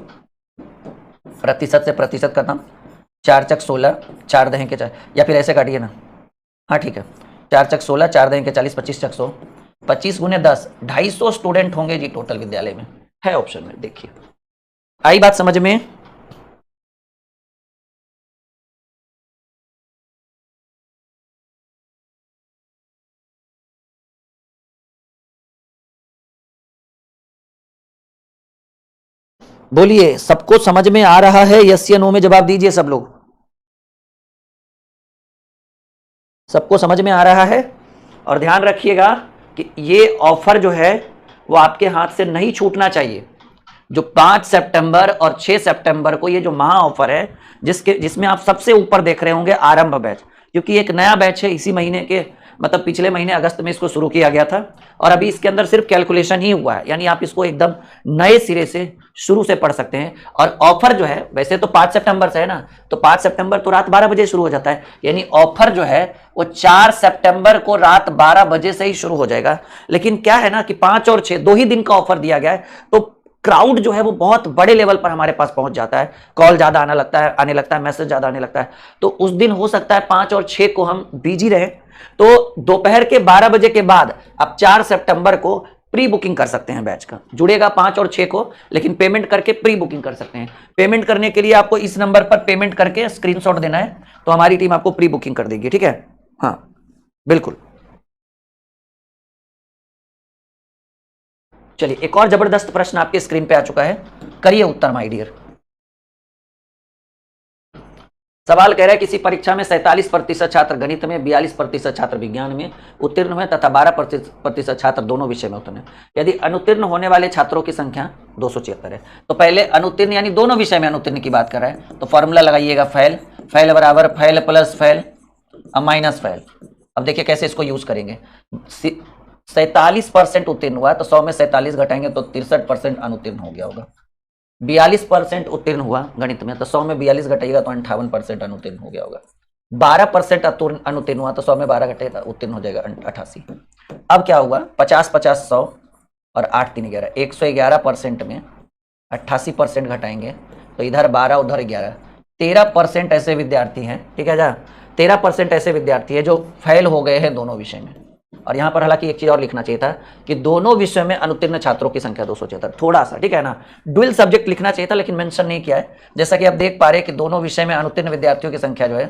प्रतिशत से प्रतिशत का नाम 4 × 16, 4 दहें के 4, या फिर ऐसे काटिए ना, हाँ ठीक है, 4 × 16, 4 दहें के 40, 25 × 100, 25 × 10, 250 स्टूडेंट होंगे जी टोटल विद्यालय में, है ऑप्शन में। देखिए आई बात समझ में? बोलिए, सबको समझ में आ रहा है? यस या नो में जवाब दीजिए सब लोग। सबको समझ में आ रहा है? और ध्यान रखिएगा कि ये ऑफर जो है वो आपके हाथ से नहीं छूटना चाहिए। जो 5 सितंबर और 6 सितंबर को ये जो महा ऑफर है, जिसमें आप सबसे ऊपर देख रहे होंगे आरंभ बैच, क्योंकि एक नया बैच है, इसी महीने के मतलब पिछले महीने अगस्त में इसको शुरू किया गया था और अभी इसके अंदर सिर्फ कैलकुलेशन ही हुआ है, यानी आप इसको एकदम नए सिरे से शुरू से पढ़ सकते हैं। और ऑफर जो है वैसे तो 5 सितंबर से है ना, तो 5 सितंबर तो रात 12 बजे शुरू हो जाता है, यानी ऑफर जो है वो 4 सितंबर को रात 12 बजे से ही शुरू हो जाएगा। लेकिन क्या है ना कि 5 और 6 2 ही दिन का ऑफर दिया गया है, तो क्राउड जो है वो बहुत बड़े लेवल पर हमारे पास पहुंच जाता है, कॉल ज्यादा आने लगता है, मैसेज ज्यादा आने लगता है। तो उस दिन हो सकता है 5 और 6 को हम बिजी रहें, तो दोपहर के 12 बजे के बाद आप 4 सितंबर को प्री बुकिंग कर सकते हैं। बैच का जुड़ेगा 5 और 6 को, लेकिन पेमेंट करके प्री बुकिंग कर सकते हैं। पेमेंट करने के लिए आपको इस नंबर पर पेमेंट करके स्क्रीनशॉट देना है, तो हमारी टीम आपको प्री बुकिंग कर देगी, ठीक है। हाँ बिल्कुल। चलिए एक और जबरदस्त प्रश्न आपके स्क्रीन पे आ चुका है, करिए उत्तर माय डियर। सवाल कह रहा है किसी परीक्षा में 47% छात्र गणित में, 42% छात्र विज्ञान में उत्तीर्ण हुए तथा 12% छात्र दोनों विषय में उत्तीर्ण। यदि अनुत्तीर्ण होने वाले छात्रों की संख्या 276 है, तो पहले अनुत्तीर्ण यानी दोनों विषय में अनुत्तीर्ण की बात कर रहा है, तो फॉर्मूला लगाइएगा फैल, फैल बराबर फैल प्लस फैल माइनस फैल। अब देखिए कैसे इसको यूज करेंगे। 47% उत्तीर्ण हुआ है तो 100 में 47 घटाएंगे तो 63% अनुत्तीर्ण हो गया होगा। 42% उत्तीर्ण हुआ गणित में तो 100 में 42 घटाइएगा तो 58% अनुत्तीर्ण हो गया होगा। 12% अनुत्तीर्ण हुआ तो 100 में 12 घटाइएगा उत्तीर्ण हो जाएगा 88। अब क्या हुआ, 50 50 100 और 8 3 11, 111% में 88% घटाएंगे तो इधर 12 उधर 11, 13% ऐसे विद्यार्थी हैं, ठीक है। 13% ऐसे विद्यार्थी है जो फेल हो गए हैं दोनों विषय में। और यहां पर हालांकि एक चीज और लिखना चाहिए था कि दोनों विषय में अनुत्तीर्ण छात्रों की संख्या 276, थोड़ा सा, ठीक है ना, ड्यूल सब्जेक्ट लिखना चाहिए था लेकिन मेंशन नहीं किया है। जैसा कि आप देख पा रहे हैं कि दोनों विषय में अनुत्तीर्ण विद्यार्थियों की संख्या जो है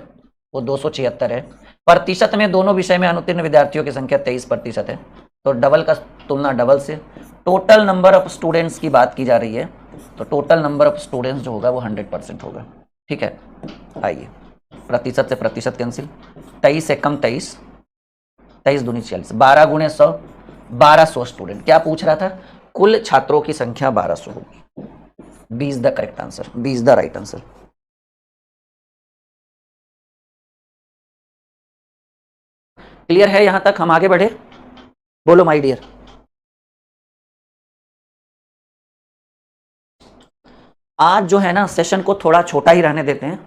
वो 276 है। प्रतिशत में दोनों विषय में अनुत्तीर्ण विद्यार्थियों की संख्या 23% है, तो डबल का तुलना डबल से। टोटल नंबर ऑफ स्टूडेंट्स की बात की जा रही है, तो टोटल नंबर ऑफ स्टूडेंट्स जो होगा वो 100% होगा, ठीक है। आइए प्रतिशत से प्रतिशत कैंसिल, 23 से कम 23, 23 दूनी 40, 12 × 100, 1200 स्टूडेंट। क्या पूछ रहा था, कुल छात्रों की संख्या 1200 होगी। B is the correct answer, B is the right answer. Clear है यहां तक, हम आगे बढ़े। बोलो माय डियर। आज जो है ना सेशन को थोड़ा छोटा ही रहने देते हैं,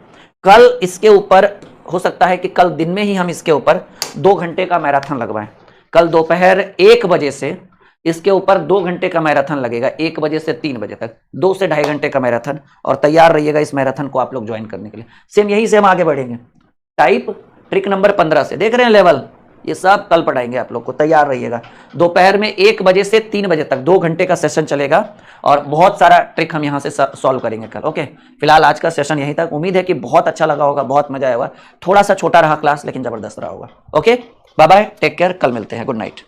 कल इसके ऊपर हो सकता है कि कल दिन में ही हम इसके ऊपर 2 घंटे का मैराथन लगवाएं। कल दोपहर 1 बजे से इसके ऊपर 2 घंटे का मैराथन लगेगा, 1 बजे से 3 बजे तक, 2 से 2.5 घंटे का मैराथन। और तैयार रहिएगा इस मैराथन को आप लोग ज्वाइन करने के लिए। सेम यही से हम आगे बढ़ेंगे। टाइप ट्रिक नंबर 15 से देख रहे हैं लेवल, ये सब कल पढ़ाएंगे आप लोग को, तैयार रहिएगा। दोपहर में 1 बजे से 3 बजे तक 2 घंटे का सेशन चलेगा और बहुत सारा ट्रिक हम यहां से सॉल्व करेंगे कल। ओके, फिलहाल आज का सेशन यहीं तक। उम्मीद है कि बहुत अच्छा लगा होगा, बहुत मजा आया होगा। थोड़ा सा छोटा रहा क्लास लेकिन जबरदस्त रहा होगा। Okay, bye bye, take care, कल मिलते हैं, गुड नाइट।